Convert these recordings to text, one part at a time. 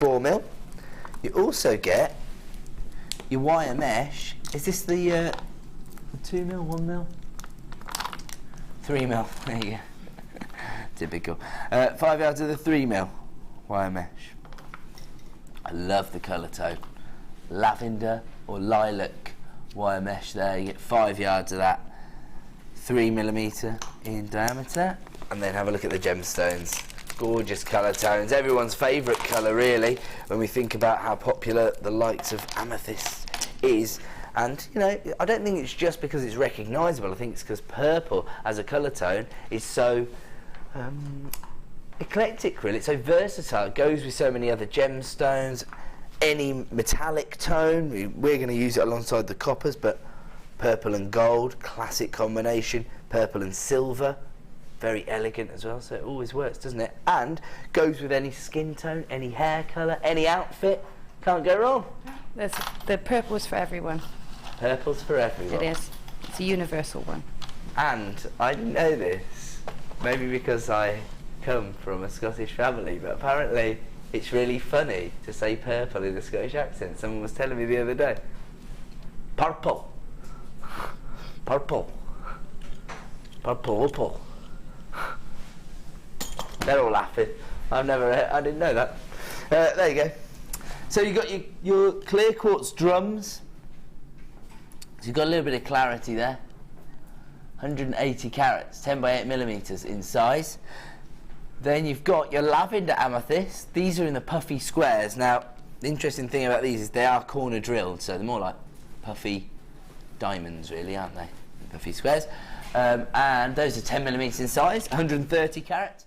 4 mil. You also get your wire mesh. Is this the 2 mil, 1 mil? 3 mil, there you go. Typical. 5 yards of the 3 mil wire mesh. I love the colour tone. Lavender or lilac wire mesh there. You get 5 yards of that. 3mm in diameter. And then have a look at the gemstones. Gorgeous colour tones. Everyone's favourite colour, really, when we think about how popular the likes of Amethyst is. And, you know, I don't think it's just because it's recognisable. I think it's because purple as a colour tone is so eclectic, really. It's so versatile. It goes with so many other gemstones. Any metallic tone, we're going to use it alongside the coppers, but purple and gold, classic combination. Purple and silver, very elegant as well, so it always works, doesn't it? And goes with any skin tone, any hair colour, any outfit. Can't go wrong. The purple's for everyone. Purple's for everyone. It is. It's a universal one. And I didn't know this, maybe because I come from a Scottish family, but apparently it's really funny to say purple in a Scottish accent. Someone was telling me the other day. Purple. Purple. Purple. They're all laughing. I didn't know that. There you go. So you've got your clear quartz drums. So you've got a little bit of clarity there. 180 carats, 10 by 8mm in size. Then you've got your lavender amethyst. These are in the puffy squares. Now, the interesting thing about these is they are corner drilled, so they're more like puffy diamonds, really, aren't they? Puffy squares. And those are 10mm in size, 130 carats.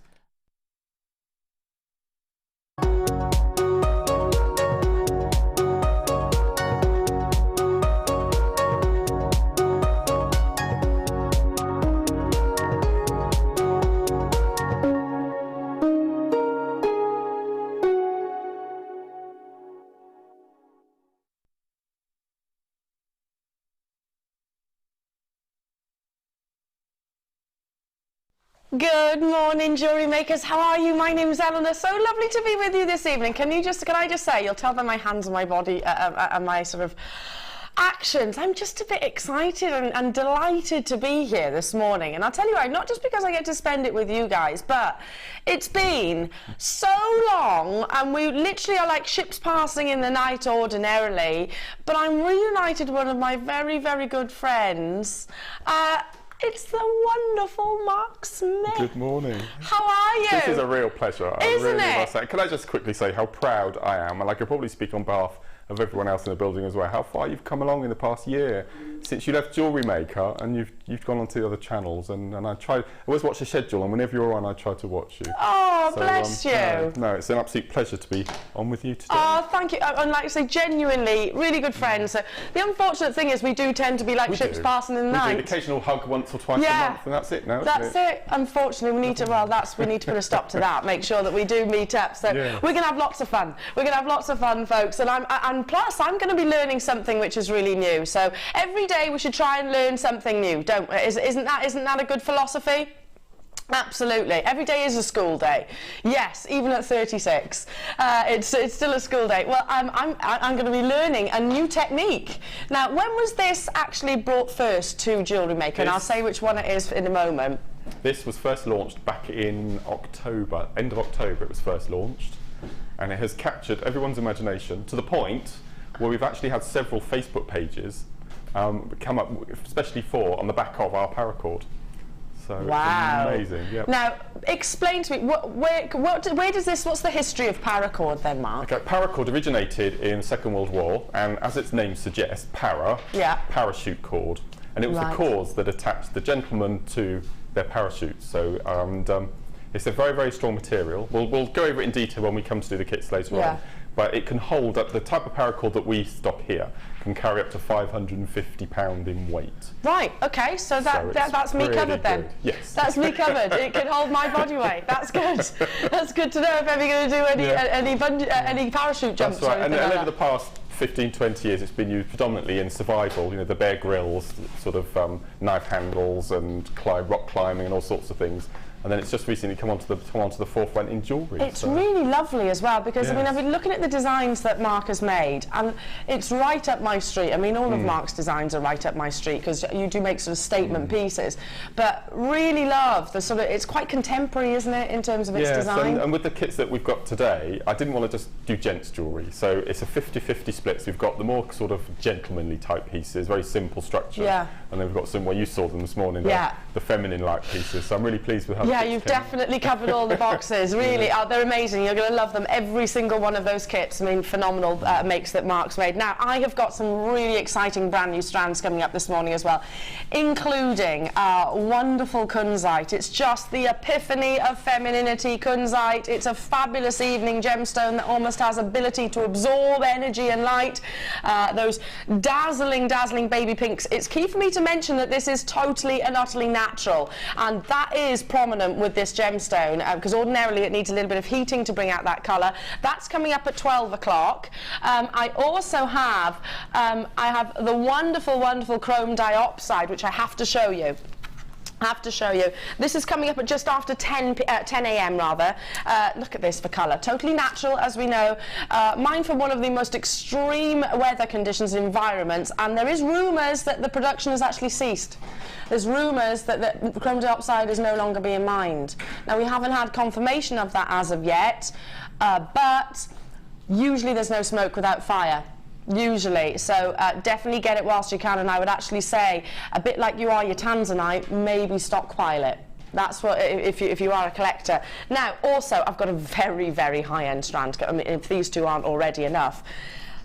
Good morning, jewellery makers. How are you? My name is Elle. So lovely to be with you this evening. Can I just say, you'll tell by my hands and my body and my sort of actions, I'm just a bit excited and delighted to be here this morning. And I'll tell you why, not just because I get to spend it with you guys, but it's been so long and we literally are like ships passing in the night ordinarily, but I'm reunited with one of my very, very good friends. It's the wonderful Mark Smith. Good morning. How are you? This is a real pleasure. Isn't I really it? must say. Can I just quickly say how proud I am, and I could probably speak on behalf of everyone else in the building as well, how far you've come along in the past year since you left JewelleryMaker and you've gone on to the other channels, and I always watch the schedule, and whenever you're on I try to watch you. Oh, so, bless you. No, it's an absolute pleasure to be on with you today. Oh, thank you. And like I say, genuinely, really good friends. So the unfortunate thing is we do tend to be like ships passing in the night. We do an occasional hug once or twice a month, and that's it now, That's it. Unfortunately, we need to put a stop to that, make sure that we do meet up. So we're going to have lots of fun. We're going to have lots of fun, folks. And plus, I'm going to be learning something which is really new. So every day we should try and learn something new, don't we? Isn't that a good philosophy? Absolutely. Every day is a school day. Yes, even at 36, it's still a school day. Well, I'm going to be learning a new technique. Now, when was this actually brought first to JewelleryMaker? And I'll say which one it is in a moment. This was first launched back in October, end of October it was first launched, and it has captured everyone's imagination to the point where we've actually had several Facebook pages come up, especially on the back of our Paracord. So wow. It's amazing. Yep. Now, explain to me, where does this, what's the history of Paracord then, Mark? Okay, Paracord originated in the Second World War, and as its name suggests, parachute cord. And it was the cords that attached the gentlemen to their parachutes. So, it's a very, very strong material. We'll go over it in detail when we come to do the kits later on. But it can hold up, the type of paracord that we stock here can carry up to 550 £550 in weight. Right, okay, so that's me covered then. Yes. That's me covered. It can hold my body weight. That's good. That's good to know if ever going to do any parachute jumps. That's right, and over the past 15-20 years it's been used predominantly in survival, you know, the Bear Grylls, sort of knife handles and rock climbing and all sorts of things. and then it's just recently come onto the forefront in jewellery. It's really lovely as well, because I mean, I've been looking at the designs that Mark has made, and it's right up my street. I mean, all of Mark's designs are right up my street, because you do make sort of statement pieces, but really love the sort of, it's quite contemporary, isn't it, in terms of its design? And with the kits that we've got today, I didn't want to just do gents jewellery, so it's a 50-50 split. So we've got the more sort of gentlemanly type pieces, very simple structure, and then we've got some where you saw them this morning, the feminine-like pieces. So I'm really pleased with how you've definitely covered all the boxes. Really, they're amazing. You're going to love them. Every single one of those kits. I mean, phenomenal makes that Mark's made. Now, I have got some really exciting brand new strands coming up this morning as well, including wonderful Kunzite. It's just the epiphany of femininity, Kunzite. It's a fabulous evening gemstone that almost has ability to absorb energy and light. Those dazzling, dazzling baby pinks. It's key for me to mention that this is totally and utterly natural, and that is prominent with this gemstone, because ordinarily it needs a little bit of heating to bring out that colour. That's coming up at 12 o'clock. I also have I have the wonderful, wonderful chrome diopside, which I have to show you. This is coming up at just after 10 a.m. rather. Look at this for colour. Totally natural, as we know. Mine for one of the most extreme weather conditions and environments, and there is rumours that the production has actually ceased. There's rumours that the chrome diopside is no longer being mined. Now, we haven't had confirmation of that as of yet, but usually there's no smoke without fire. Usually, so definitely get it whilst you can, and I would actually say, a bit like you are your tanzanite, maybe stockpile it. That's what, if you are a collector. Now, also, I've got a very, very high-end strand. I mean, if these two aren't already enough,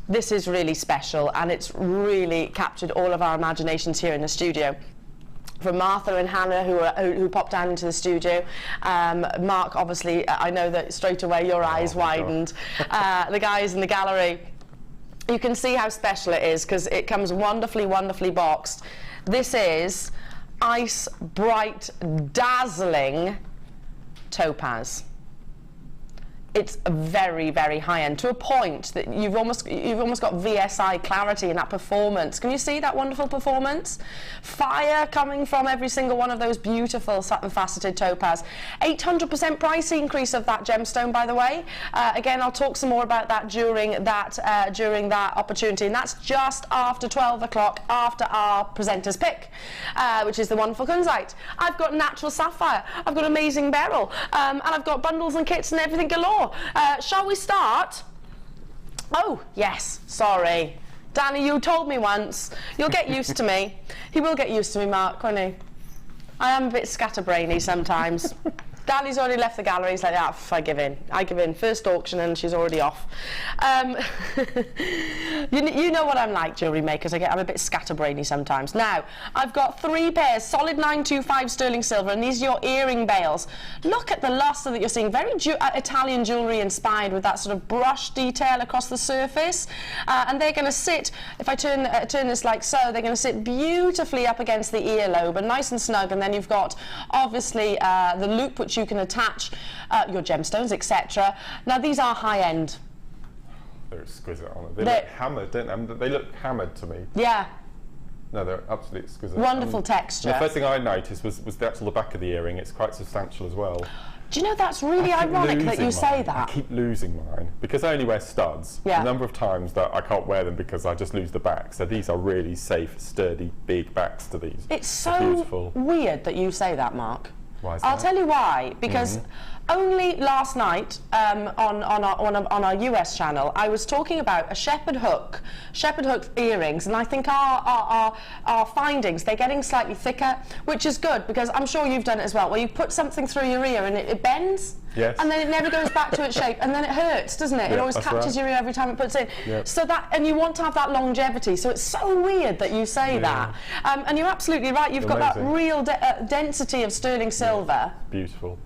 this is really special, and it's really captured all of our imaginations here in the studio. From Martha and Hannah, who popped down into the studio. Mark, obviously, I know that straight away your eyes widened. The guys in the gallery. You can see how special it is, because it comes wonderfully, wonderfully boxed. This is ice bright, dazzling topaz. It's very, very high-end, to a point that you've almost got VSI clarity in that performance. Can you see that wonderful performance? Fire coming from every single one of those beautiful faceted topaz. 800% price increase of that gemstone, by the way. Again, I'll talk some more about that during that opportunity, and that's just after 12 o'clock, after our presenter's pick, which is the wonderful Kunzite. I've got natural sapphire, I've got amazing Beryl, and I've got bundles and kits and everything galore. Shall we start? Oh, yes, sorry. Danny, you told me once. You'll get used to me. He will get used to me, Mark, won't he? I am a bit scatterbrainy sometimes. Danny's already left the gallery. He's like, I give in. I give in. First auction and she's already off. You know what I'm like, jewellery makers. I'm a bit scatterbrainy sometimes. Now, I've got 3 pairs, solid 925 sterling silver, and these are your earring bales. Look at the lustre that you're seeing. Very Italian jewellery inspired, with that sort of brush detail across the surface. And they're going to sit, if I turn this like so, they're going to sit beautifully up against the earlobe and nice and snug. And then you've got, obviously, the loop, which you can attach your gemstones, etc. Now, these are high-end. They're exquisite, aren't they? They look hammered, don't they? They look hammered to me. Yeah. No, they're absolutely exquisite. Wonderful texture. The first thing I noticed was the back of the earring. It's quite substantial as well. Do you know, that's really ironic that you say that? I keep losing mine because I only wear studs. Yeah. The number of times that I can't wear them because I just lose the back. So these are really safe, sturdy, big backs to these. It's so weird that you say that, Mark. Why is that? I'll tell you why. Because only last night on our US channel, I was talking about a shepherd hook earrings, and I think our findings, they're getting slightly thicker, which is good, because I'm sure you've done it as well, where you put something through your ear and it bends. Yes. And then it never goes back to its shape, and then it hurts, doesn't it? It always catches your ear every time it puts it in. Yep. So that, and you want to have that longevity. So it's so weird that you say that. And you're absolutely right. You've got that real density of sterling silver. Beautiful.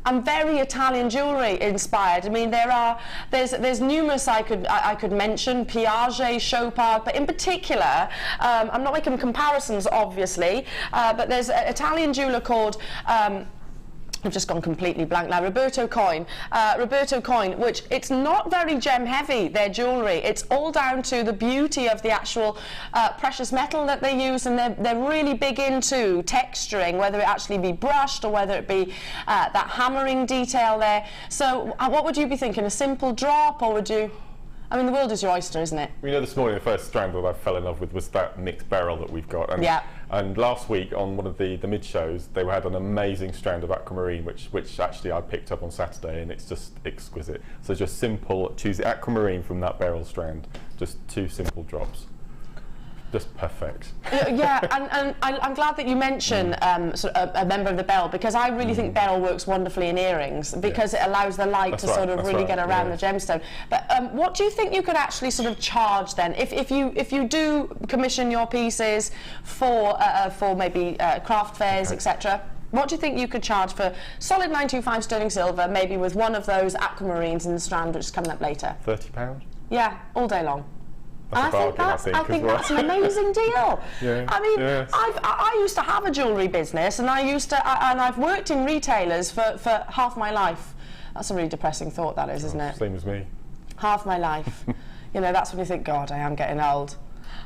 And very Italian jewellery inspired. I mean, there's numerous I could mention, Piaget, Chopard, but in particular, I'm not making comparisons, obviously, but there's an Italian jeweller called I've just gone completely blank now. Roberto coin, which it's not very gem heavy, their jewellery. It's all down to the beauty of the actual precious metal that they use, and they're really big into texturing, whether it actually be brushed or whether it be that hammering detail there. So what would you be thinking, a simple drop, or would you... I mean, the world is your oyster, isn't it? You know, this morning the first strand that I fell in love with was that mixed Beryl that we've got. And, and last week on one of the mid-shows, they had an amazing strand of aquamarine, which actually I picked up on Saturday, and it's just exquisite. So just simple, choose the aquamarine from that Beryl strand, just 2 simple drops. Just perfect. Yeah, and I'm glad that you mention sort of a member of the Beryl, because I really think Beryl works wonderfully in earrings, because it allows the light to sort of really get around the gemstone. But what do you think you could actually sort of charge then, if you do commission your pieces for maybe craft fairs, etc.? What do you think you could charge for solid 925 sterling silver, maybe with one of those aquamarines in the strand, which is coming up later? £30? Yeah, all day long. That's a bargain, I think that's an amazing deal. I mean, yes. I used to have a jewellery business, and I've worked in retailers for half my life. That's a really depressing thought, that is, isn't it? Same as me. Half my life. You know, that's when you think, God, I am getting old.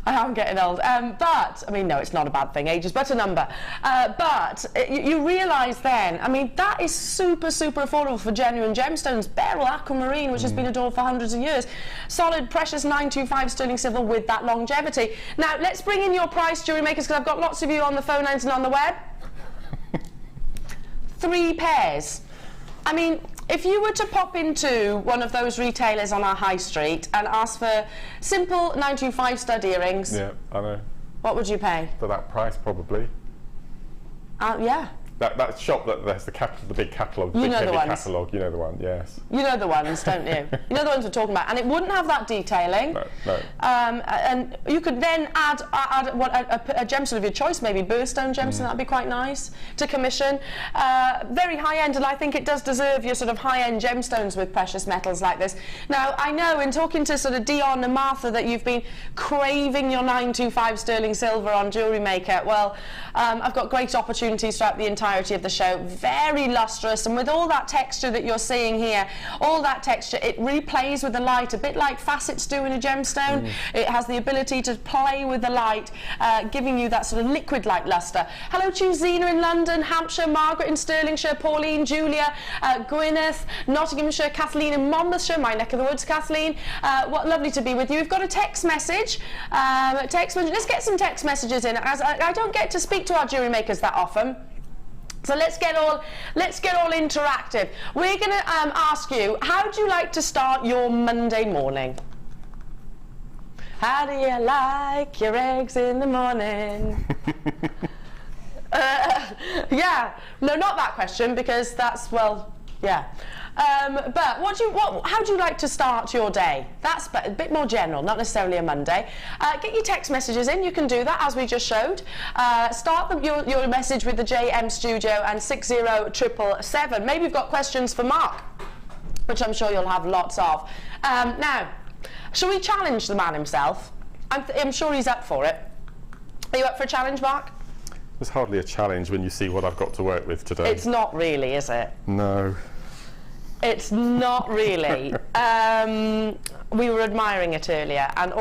I am getting old. But, I mean, no, it's not a bad thing. Age is but a number. But you realise then, I mean, that is super, super affordable for genuine gemstones. Beryl aquamarine, which has been adored for hundreds of years. Solid, precious 925 sterling silver with that longevity. Now, let's bring in your price, jewellery makers, because I've got lots of you on the phone lines and on the web. 3 pairs. I mean, if you were to pop into one of those retailers on our high street and ask for simple 925 stud earrings, yeah, I know. What would you pay? For that price, probably. Yeah. That shop that there's the big catalogue, you big know heavy the ones. catalogue, you know the one, yes. You know the ones, don't you? You know the ones we're talking about, and it wouldn't have that detailing. No. And you could then add a gemstone of your choice, maybe birthstone gemstone. That'd be quite nice to commission. Very high end, and I think it does deserve your sort of high end gemstones with precious metals like this. Now, I know in talking to sort of Dion and Martha that you've been craving your 925 sterling silver on JewelleryMaker. Well, I've got great opportunities throughout the entirety of the show. Very lustrous, and with all that texture that you're seeing here, all that texture, it really plays with the light, a bit like facets do in a gemstone. It has the ability to play with the light, giving you that sort of liquid-like luster. Hello to Zena in London, Hampshire, Margaret in Stirlingshire, Pauline, Julia, Gwyneth, Nottinghamshire, Kathleen in Monmouthshire, my neck of the woods, Kathleen. What lovely to be with you. We've got a text message. Let's get some text messages in, as I don't get to speak to our jewellery makers that often. So let's get all interactive. We're going to ask you, how do you like to start your Monday morning? How do you like your eggs in the morning? Yeah, no, not that question, because that's, well, yeah. But how do you like to start your day? That's a bit more general, not necessarily a Monday. Get your text messages in. You can do that, as we just showed. Start your message with the JM Studio and 60777. Maybe you've got questions for Mark, which I'm sure you'll have lots of. Now, shall we challenge the man himself? I'm sure he's up for it. Are you up for a challenge, Mark? There's hardly a challenge when you see what I've got to work with today. It's not really, is it? No. It's not really. We were admiring it earlier, and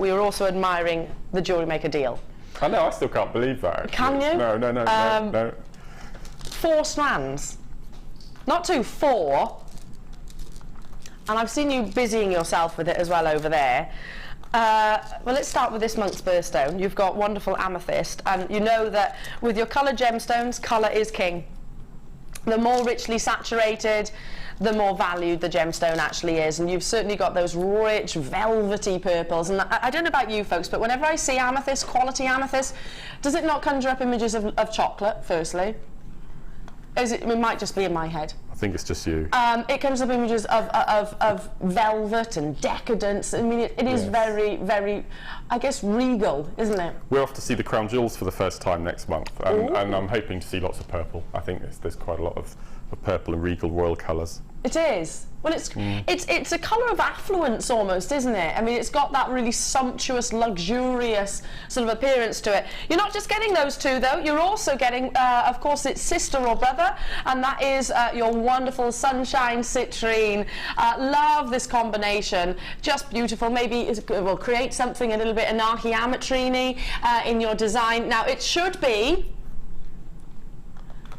we were also admiring the JewelleryMaker deal. I know, I still can't believe that. Actually. Can you? No. 4 strands. Not 2, 4. And I've seen you busying yourself with it as well over there. Well, let's start with this monk's birthstone. You've got wonderful amethyst, and you know that with your coloured gemstones, colour is king. The more richly saturated, the more valued the gemstone actually is, and you've certainly got those rich velvety purples. And I don't know about you folks, but whenever I see amethyst, quality amethyst, does it not conjure up images of chocolate, firstly? It might just be in my head. I think it's just you. It comes up images of velvet and decadence. I mean, it is very, very, I guess, regal, isn't it? We're off to see the Crown Jewels for the first time next month, and I'm hoping to see lots of purple. I think there's quite a lot of purple and regal royal colours. It is. Well, it's a colour of affluence almost, isn't it? I mean, it's got that really sumptuous, luxurious sort of appearance to it. You're not just getting those two, though. You're also getting, of course, its sister or brother, and that is your wonderful Sunshine Citrine. Love this combination. Just beautiful. Maybe it will create something a little bit anarchiametrine-y in your design. Now, it should be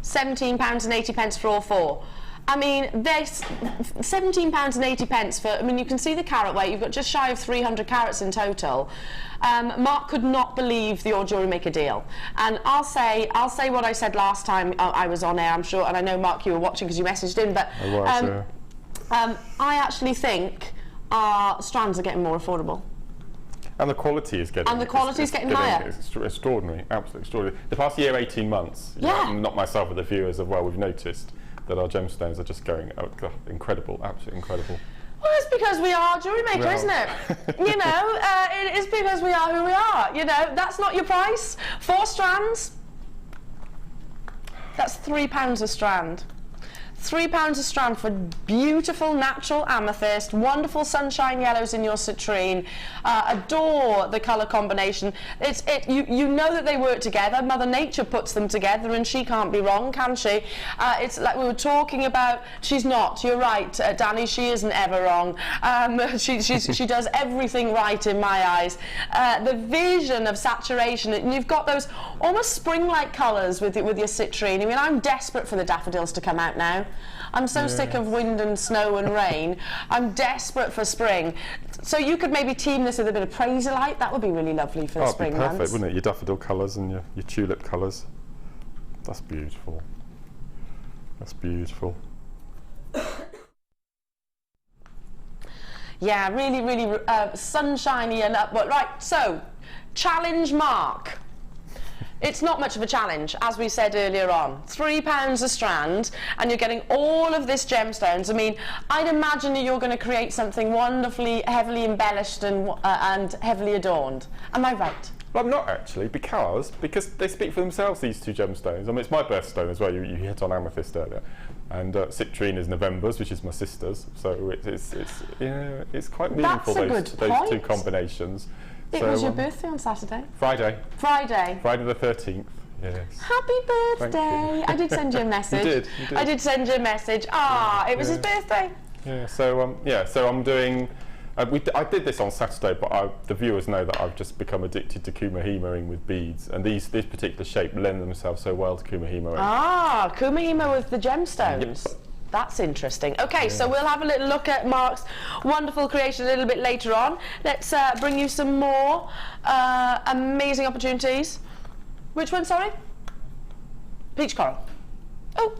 £17.80 for all four. I mean, there's £17.80 for, I mean, you can see the carat weight. You've got just shy of 300 carats in total. Mark could not believe the JewelleryMaker deal. And I'll say what I said last time I was on air, I'm sure, and I know, Mark, you were watching because you messaged in, but I actually think our strands are getting more affordable. And the quality is getting... And the quality is getting higher. It's extraordinary, absolutely extraordinary. The past year, 18 months, yeah. Not myself, but the viewers as well, we've noticed that our gemstones are just going incredible, absolutely incredible. Well, it's because we are JewelleryMaker, isn't it? You know, it is because we are who we are. You know, that's not your price. 4 strands, that's £3 a strand. £3 a strand for beautiful natural amethyst, wonderful sunshine yellows in your citrine. Adore the colour combination. You know that they work together. Mother Nature puts them together, and she can't be wrong, can she? It's like we were talking about. She's not. You're right, Danny. She isn't ever wrong. She does everything right in my eyes. The vision of saturation, and you've got those almost spring-like colours with your citrine. I mean, I'm desperate for the daffodils to come out now. I'm so sick of wind and snow and rain. I'm desperate for spring. So you could maybe team this with a bit of Praiselite. That would be really lovely for the spring months. Perfect, wouldn't it? Your daffodil colours and your tulip colours. That's beautiful. That's beautiful. Yeah, really, really sunshiny and upward. Right, so challenge Mark. It's not much of a challenge, as we said earlier on. £3 a strand, and you're getting all of this gemstones. I mean, I'd imagine that you're going to create something wonderfully, heavily embellished and heavily adorned. Am I right? Well, I'm not actually, because they speak for themselves, these two gemstones. I mean, it's my birthstone as well. You hit on Amethyst earlier, and citrine is November's, which is my sister's. So it's quite meaningful, those two combinations. It was your birthday on Saturday? Friday. Friday The 13th. Yes. Happy birthday! I did send you a message. You did. I did send you a message. It was his birthday. Yeah. So I'm doing. I did this on Saturday, but the viewers know that I've just become addicted to kumahimering with beads, and this particular shape lend themselves so well to kumahimering. Kumahima with the gemstones. Yep. That's interesting. Okay, so we'll have a little look at Mark's wonderful creation a little bit later on. Let's bring you some more amazing opportunities. Which one, sorry? Peach coral. Oh.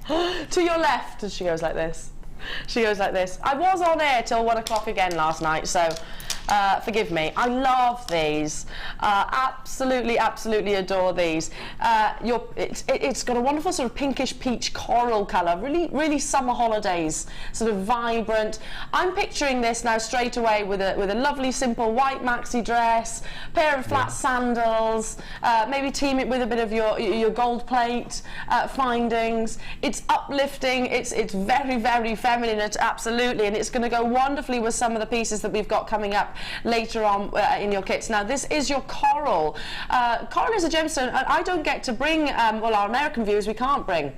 To your left, and she goes like this. She goes like this. I was on air till 1 o'clock again last night, so forgive me. I love these. Absolutely, absolutely adore these. It's got a wonderful sort of pinkish peach coral colour. Really, really summer holidays. Sort of vibrant. I'm picturing this now straight away with a lovely, simple white maxi dress, pair of flat sandals. Maybe team it with a bit of your gold plate findings. It's uplifting. It's very, very feminine. Absolutely, and it's going to go wonderfully with some of the pieces that we've got coming up later on in your kits. Now, this is your coral. Coral is a gemstone I don't get to bring, well, our American viewers we can't bring.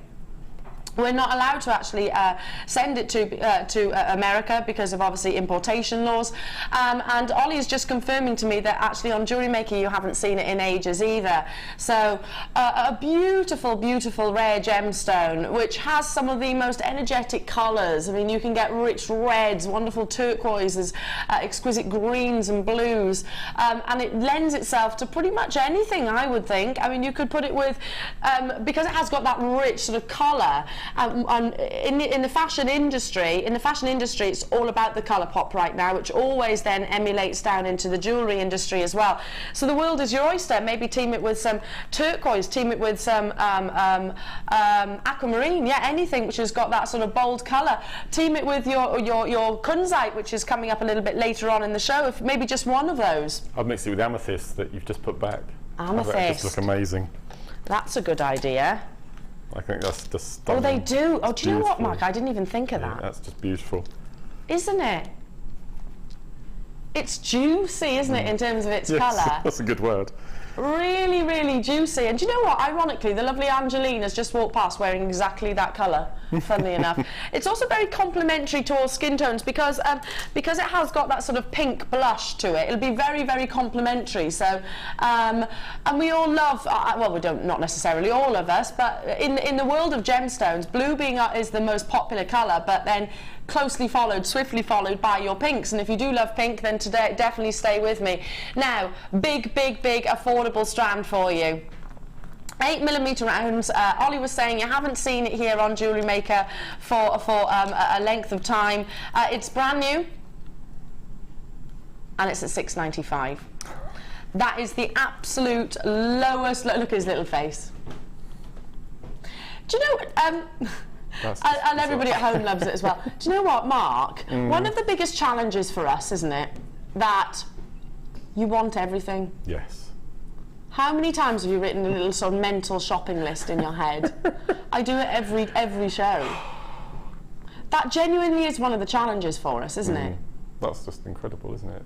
We're not allowed to actually send it to America because of obviously importation laws. And Ollie is just confirming to me that actually on JewelleryMaker you haven't seen it in ages either. So a beautiful, beautiful rare gemstone which has some of the most energetic colours. I mean, you can get rich reds, wonderful turquoises, exquisite greens and blues, and it lends itself to pretty much anything, I would think. I mean, you could put it with, because it has got that rich sort of colour. In the fashion industry, it's all about the colour pop right now, which always then emulates down into the jewellery industry as well. So the world is your oyster. Maybe team it with some turquoise, team it with some aquamarine, yeah, anything which has got that sort of bold colour. Team it with your kunzite, which is coming up a little bit later on in the show. If maybe just one of those. I've mixed it with amethyst that you've just put back. Amethyst. That just look amazing. That's a good idea. I think that's just stunning. Oh, they do. Oh, do you know what, Beautiful. Mark? I didn't even think of Yeah, that. that's just beautiful. Isn't it? It's juicy, isn't it, in terms of its Yes, colour? that's a good word. Really, really juicy. And do you know what? Ironically, the lovely Angeline has just walked past wearing exactly that colour, funnily enough. It's also very complementary to all skin tones because it has got that sort of pink blush to it. It'll be very, very complementary. So, and we all love, well, we don't, not necessarily all of us, but in the world of gemstones, blue is the most popular colour, but then swiftly followed by your pinks. And if you do love pink, then today definitely stay with me. Now, big affordable strand for you. 8mm rounds. Ollie was saying you haven't seen it here on Jewellery Maker for a length of time. It's brand new and it's at £6.95. That is the absolute lowest. Look at his little face. Do you know and everybody at home loves it as well. Do you know what, Mark? One of the biggest challenges for us, isn't it, that you want everything? Yes. How many times have you written a little sort of mental shopping list in your head? I do it every show. That genuinely is one of the challenges for us, isn't it? That's just incredible, isn't it?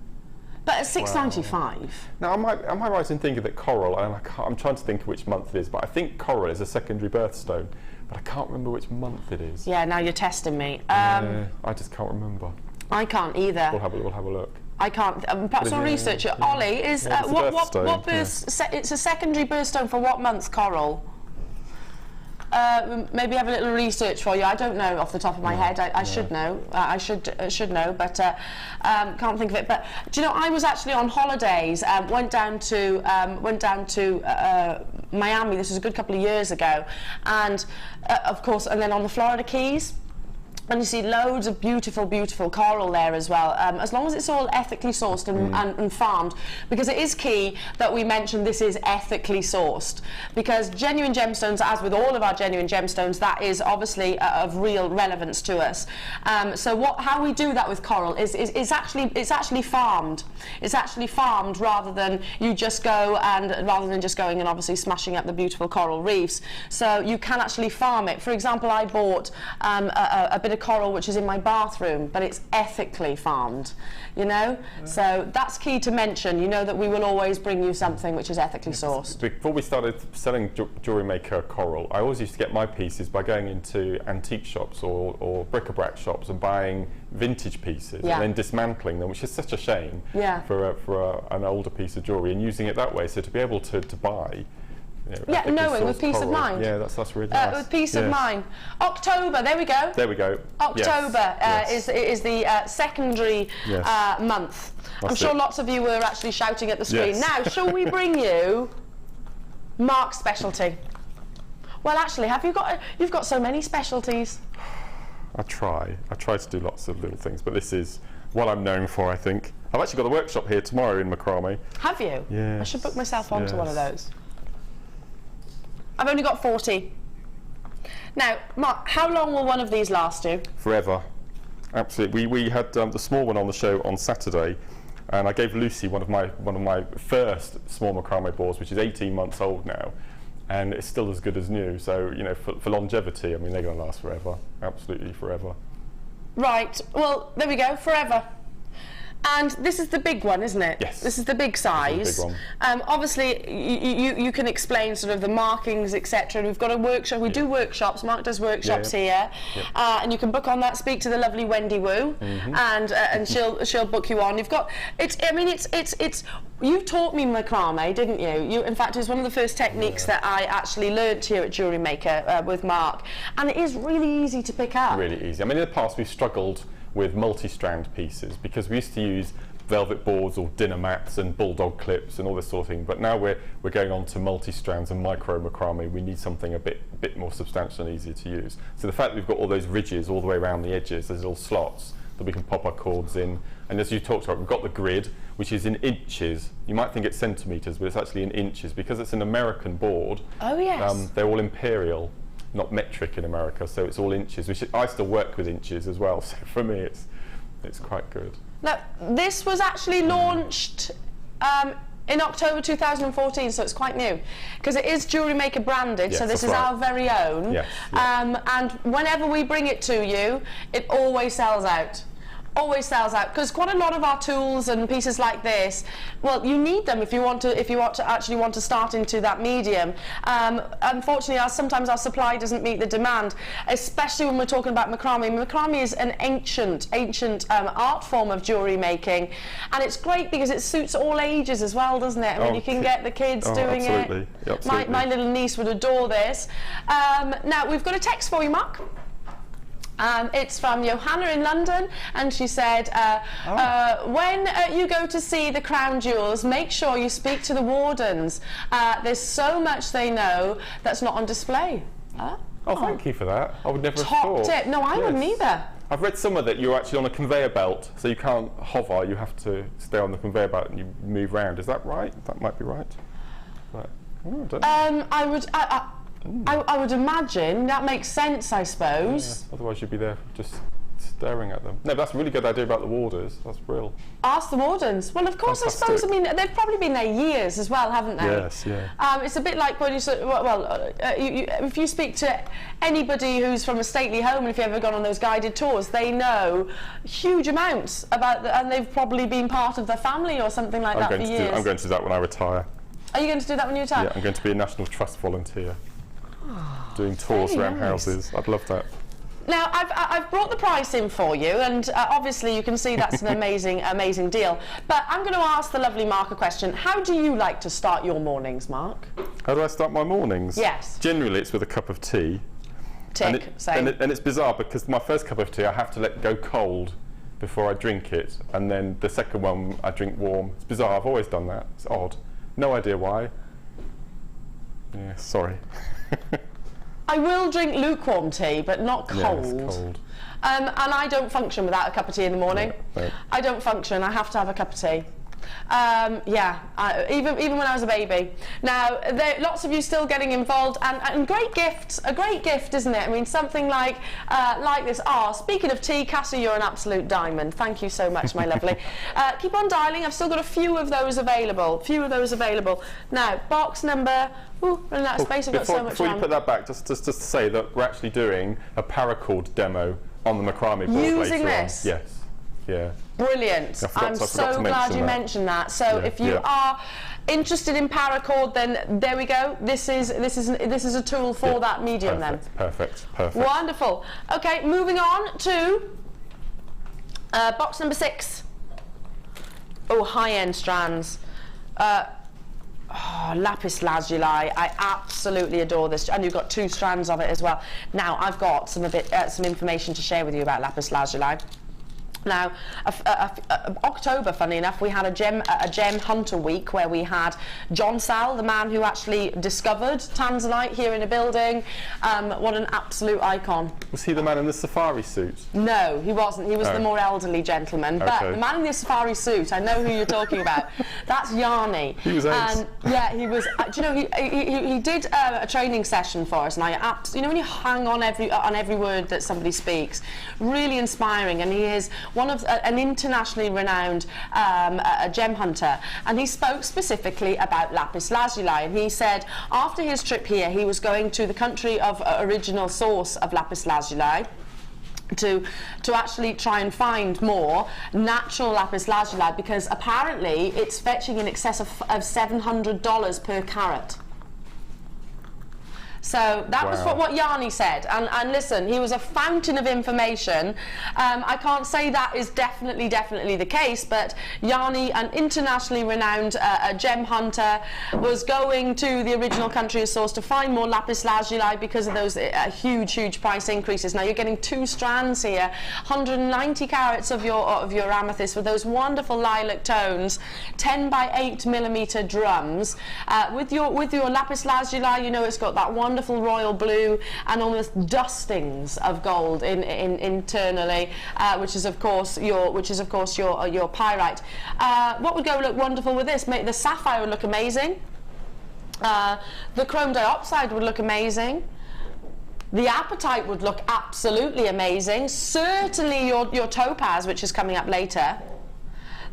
But at £6.95. Now, am I right in thinking that coral, and I'm trying to think of which month it is, but I think coral is a secondary birthstone, but I can't remember which month it is. Yeah, now you're testing me. I just can't remember. I can't either. We'll have a look. I can't. Perhaps I'll research it. Ollie, is what it's a secondary birthstone for what month, coral? Maybe have a little research for you. I don't know off the top of my head. I should know. I should know, but can't think of it. But do you know, I was actually on holidays. Went down to Miami. This was a good couple of years ago, and of course, and then on the Florida Keys. And you see loads of beautiful coral there as well, as long as it's all ethically sourced and farmed, because it is key that we mention this is ethically sourced, because genuine gemstones, as with all of our genuine gemstones, that is obviously of real relevance to us. So how we do that with coral is actually farmed. It's actually farmed rather than just going and obviously smashing up the beautiful coral reefs. So you can actually farm it. For example, I bought a bit of coral which is in my bathroom, but it's ethically farmed, you know. So that's key to mention. You know that we will always bring you something which is ethically sourced. Before we started selling Jewellery Maker coral, I always used to get my pieces by going into antique shops or bric-a-brac shops and buying vintage pieces and then dismantling them, which is such a shame for an older piece of jewellery, and using it that way. So to be able to buy knowing with peace of mind. Yeah, that's really nice. With peace of mind. October, there we go. There we go. October is the secondary month. I'm sure lots of you were actually shouting at the screen. Now, shall we bring you Mark's specialty? Well, actually, you've got so many specialties. I try to do lots of little things, but this is what I'm known for, I think. I've actually got a workshop here tomorrow in Macrame. Have you? Yeah. I should book myself onto one of those. I've only got 40. Now, Mark, how long will one of these last you? Forever. Absolutely. We had the small one on the show on Saturday, and I gave Lucy one of my first small macrame balls, which is 18 months old now, and it's still as good as new. So, you know, for longevity, I mean, they're going to last forever. Absolutely forever. Right. Well, there we go. Forever. And this is the big one, isn't it? Yes. This is the big size. The big one. Obviously, you can explain sort of the markings, etc. And we've got a workshop. We do workshops. Mark does workshops here, and you can book on that. Speak to the lovely Wendy Wu, and she'll book you on. You've got it's. I mean, it's. You taught me macrame, didn't you? In fact, it was one of the first techniques that I actually learnt here at Jewellery Maker with Mark, and it is really easy to pick up. Really easy. I mean, in the past we've struggled with multi-strand pieces because we used to use velvet boards or dinner mats and bulldog clips and all this sort of thing, but now we're going on to multi-strands and micro macrame. We need something a bit more substantial and easier to use. So the fact that we've got all those ridges all the way around the edges, there's little slots that we can pop our cords in, and as you talked about, we've got the grid, which is in inches. You might think it's centimetres, but it's actually in inches because it's an American board. Oh yes. They're all imperial, not metric in America, so it's all inches. I still work with inches as well, so for me it's quite good. Now, this was actually launched In October 2014, so it's quite new, because it is JewelleryMaker branded, yes, so this is right. our very own. Yes, yeah. And whenever we bring it to you, it always sells out. Always sells out, because quite a lot of our tools and pieces like this, well, you need them if you want to actually want to start into that medium. Unfortunately, sometimes our supply doesn't meet the demand, especially when we're talking about macrame. Macrame is an ancient art form of jewellery making, and it's great because it suits all ages as well, doesn't it? I mean, you can get the kids doing absolutely. it. Absolutely. My little niece would adore this. Now, we've got a text for you, Mark. It's from Johanna in London, and she said, when you go to see the crown jewels, make sure you speak to the wardens. There's so much they know that's not on display. Oh, thank you for that. I would never have Top thought. tip. No, I wouldn't either. I've read somewhere that you're actually on a conveyor belt, so you can't hover, you have to stay on the conveyor belt and you move around. Is that right? That might be right. Right. Oh, I don't know. I would imagine that makes sense, I suppose. Yeah, otherwise you'd be there just staring at them. No, but that's a really good idea about the warders. That's real. Ask the wardens. Well, of course, Fantastic. I suppose. I mean, they've probably been there years as well, haven't they? Yes, yeah. It's a bit like when you say, if you speak to anybody who's from a stately home, and if you've ever gone on those guided tours, they know huge amounts about, and they've probably been part of the family or something like that for years. I'm going to do that when I retire. Are you going to do that when you retire? Yeah, I'm going to be a National Trust volunteer. Doing tours around houses. I'd love that. Now, I've brought the price in for you, and obviously you can see that's an amazing deal. But I'm going to ask the lovely Mark a question. How do you like to start your mornings, Mark? How do I start my mornings? Yes. Generally, it's with a cup of tea. Tick, and it's bizarre because my first cup of tea I have to let it go cold before I drink it, and then the second one I drink warm. It's bizarre. I've always done that. It's odd. No idea why. Yeah, sorry. I will drink lukewarm tea, but not cold. Yeah, it's cold. And I don't function without a cup of tea in the morning. No. I don't function. I have to have a cup of tea. Even when I was a baby. Now, lots of you still getting involved, and great gifts. A great gift, isn't it? I mean, something like this. Speaking of tea, Cassie, you're an absolute diamond. Thank you so much, my lovely. Keep on dialing. I've still got a few of those available. Now, box number. Ooh, running out of space. I've got so much Before on. you put that back, just to say that we're actually doing a Paracord demo on the Macrame board Using later this? on. Yes. Yeah. Brilliant. I'm so glad you mentioned that. So if you are interested in Paracord, then there we go. This is a tool for that medium. Perfect. Wonderful. Okay, moving on to box number 6. Oh, high-end strands. Lapis lazuli. I absolutely adore this, and you've got 2 strands of it as well. Now, I've got some information to share with you about lapis lazuli. Now, October, funny enough, we had a gem hunter week where we had John Sal, the man who actually discovered tanzanite, here in a building. What an absolute icon. Was he the man in the safari suit? No, he wasn't. He was the more elderly gentleman. Okay. But the man in the safari suit, I know who you're talking about. That's Yanni. He was ace. Yeah, he was. Do you know, he did a training session for us, and when you hang on every word that somebody speaks, really inspiring. And he is one of an internationally renowned a gem hunter, and he spoke specifically about lapis lazuli, and he said after his trip here he was going to the country of original source of lapis lazuli to actually try and find more natural lapis lazuli, because apparently it's fetching in excess of $700 per carat. So that was what Yanni said, and listen, he was a fountain of information. I can't say that is definitely the case, but Yanni, an internationally renowned gem hunter, was going to the original country of source to find more lapis lazuli because of those huge price increases. Now you're getting 2 strands here, 190 carats of your amethyst with those wonderful lilac tones, 10 by 8 millimeter drums. With your lapis lazuli, you know, it's got that wonderful royal blue and almost dustings of gold internally, which is of course your pyrite. What would look wonderful with this? The sapphire would look amazing. The chrome diopside would look amazing. The apatite would look absolutely amazing. Certainly your topaz, which is coming up later.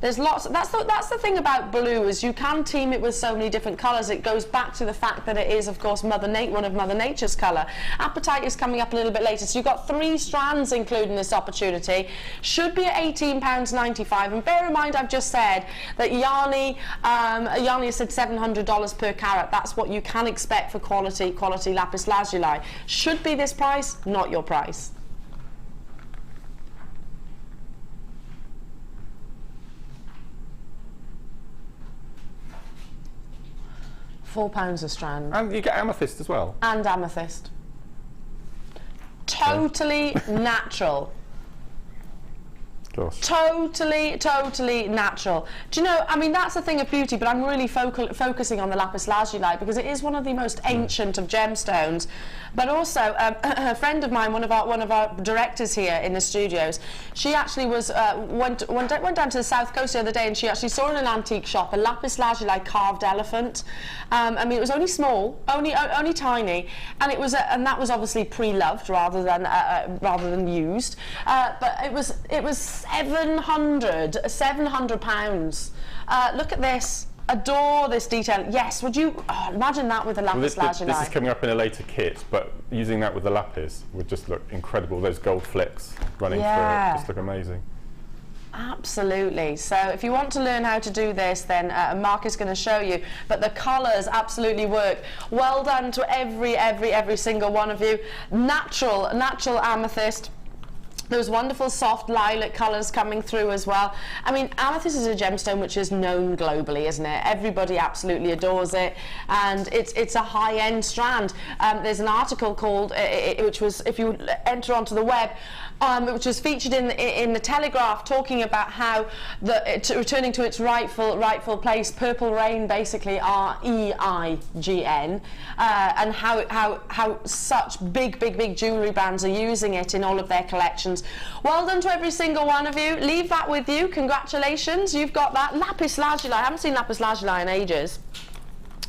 There's lots. That's the thing about blue, is you can team it with so many different colours. It goes back to the fact that it is, of course, one of Mother Nature's colour. Apatite is coming up a little bit later, so you've got 3 strands included in this opportunity. Should be at £18.95. And bear in mind, I've just said that Yarny has said $700 per carat. That's what you can expect for quality lapis lazuli. Should be this price, not your price. £4 a strand. And you get amethyst as well. And amethyst. Totally natural. Gosh. Totally natural. Do you know, I mean, that's the thing of beauty, but I'm really focusing on the lapis lazuli because it is one of the most ancient of gemstones. But also, a friend of mine, one of our directors here in the studios, she actually went down to the south coast the other day, and she actually saw in an antique shop a lapis lazuli carved elephant. I mean, it was only small, only tiny, and that was obviously pre-loved rather than used. But it was £700. Look at this. Adore this detail. Yes, would you imagine that with a lapis lazuli? This is coming up in a later kit, but using that with the lapis would just look incredible. Those gold flecks running through it just look amazing. Absolutely. So if you want to learn how to do this, then Mark is going to show you. But the colours absolutely work. Well done to every single one of you. Natural amethyst. Those wonderful soft lilac colours coming through as well. I mean, amethyst is a gemstone which is known globally, isn't it? Everybody absolutely adores it, and it's a high-end strand. There's an article called, which was, if you enter onto the web, which was featured in the Telegraph, talking about how returning to its rightful place, Purple Rain, basically REIGN, and how such big jewellery brands are using it in all of their collections. Well done to every single one of you. Leave that with you. Congratulations, you've got that. Lapis lazuli. I haven't seen lapis lazuli in ages.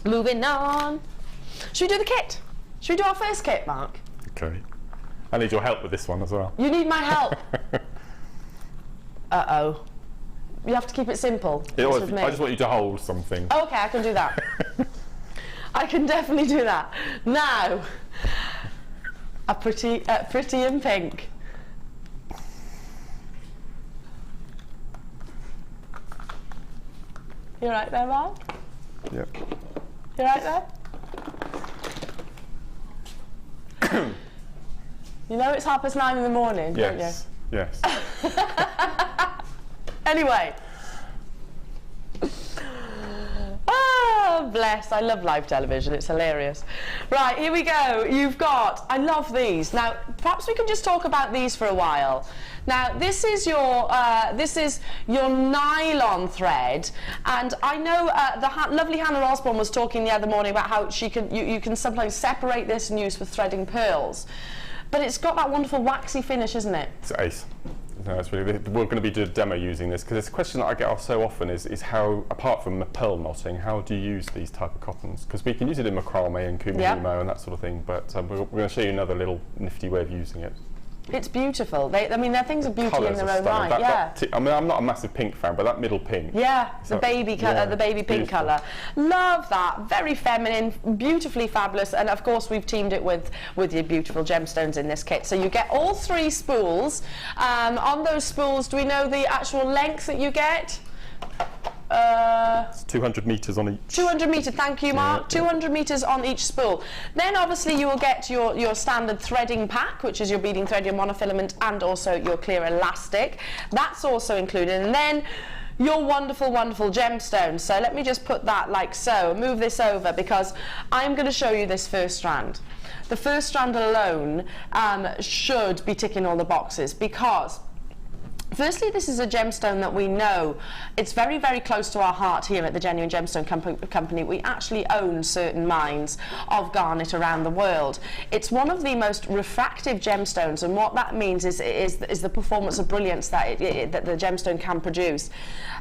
Moving on. Should we do the kit? Should we do our first kit, Mark? Okay. I need your help with this one as well. You need my help? Uh-oh. You have to keep it simple. I just want you to hold something. Oh, okay, I can do that. I can definitely do that. Now, a pretty in pink. You right there, Mark? Yep. You right there? You know it's 9:30 in the morning, don't you? Yes. Anyway. Ah, bless. I love live television. It's hilarious. Right, here we go. I love these. Now, perhaps we can just talk about these for a while. Now, this is your nylon thread, and I know lovely Hannah Osborne was talking the other morning about how you can sometimes separate this and use for threading pearls. But it's got that wonderful waxy finish, isn't it? It's ace. No, it's really. We're going to be doing a demo using this because it's a question that I get asked so often: is how, apart from pearl knotting, how do you use these type of cottons? Because we can use it in macrame and kumihimo and that sort of thing. But we're going to show you another little nifty way of using it. It's beautiful. I mean, they're things of beauty in their own right. I mean, I'm not a massive pink fan, but that middle pink. Yeah, the baby pink colour. Love that. Very feminine, beautifully fabulous, and of course we've teamed it with your beautiful gemstones in this kit. So you get all 3 spools. On those spools, do we know the actual length that you get? It's 200 metres on each. 200 metres, thank you, Mark. 200 metres on each spool. Then obviously you will get your standard threading pack, which is your beading thread, your monofilament, and also your clear elastic. That's also included. And then your wonderful gemstones. So let me just put that like so, move this over, because I'm going to show you this first strand. The first strand alone should be ticking all the boxes, because firstly, this is a gemstone that we know. It's very, very close to our heart here at the Genuine Gemstone Company. We actually own certain mines of garnet around the world. It's one of the most refractive gemstones, and what that means is the performance of brilliance that the gemstone can produce.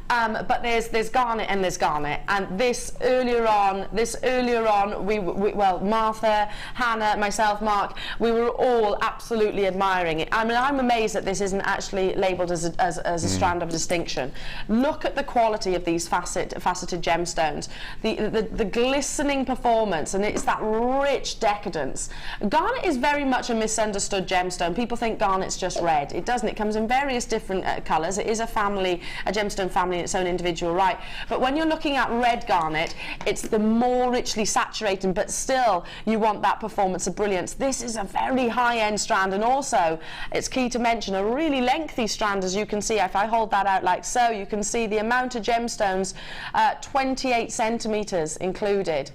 But there's garnet and there's garnet, and this earlier on, well, Martha, Hannah, myself, Mark, we were all absolutely admiring it. I mean, I'm amazed that this isn't actually labelled as a strand of distinction. Look at the quality of these faceted gemstones, the glistening performance, and it's that rich decadence. Garnet is very much a misunderstood gemstone. People think garnet's just red. It doesn't. It comes in various different colours. It is a gemstone family in its own individual right. But when you're looking at red garnet, it's the more richly saturated, but still you want that performance of brilliance. This is a very high-end strand, and also it's key to mention a really lengthy strand. As you can see, if I hold that out like so, you can see the amount of gemstones, 28 centimetres included.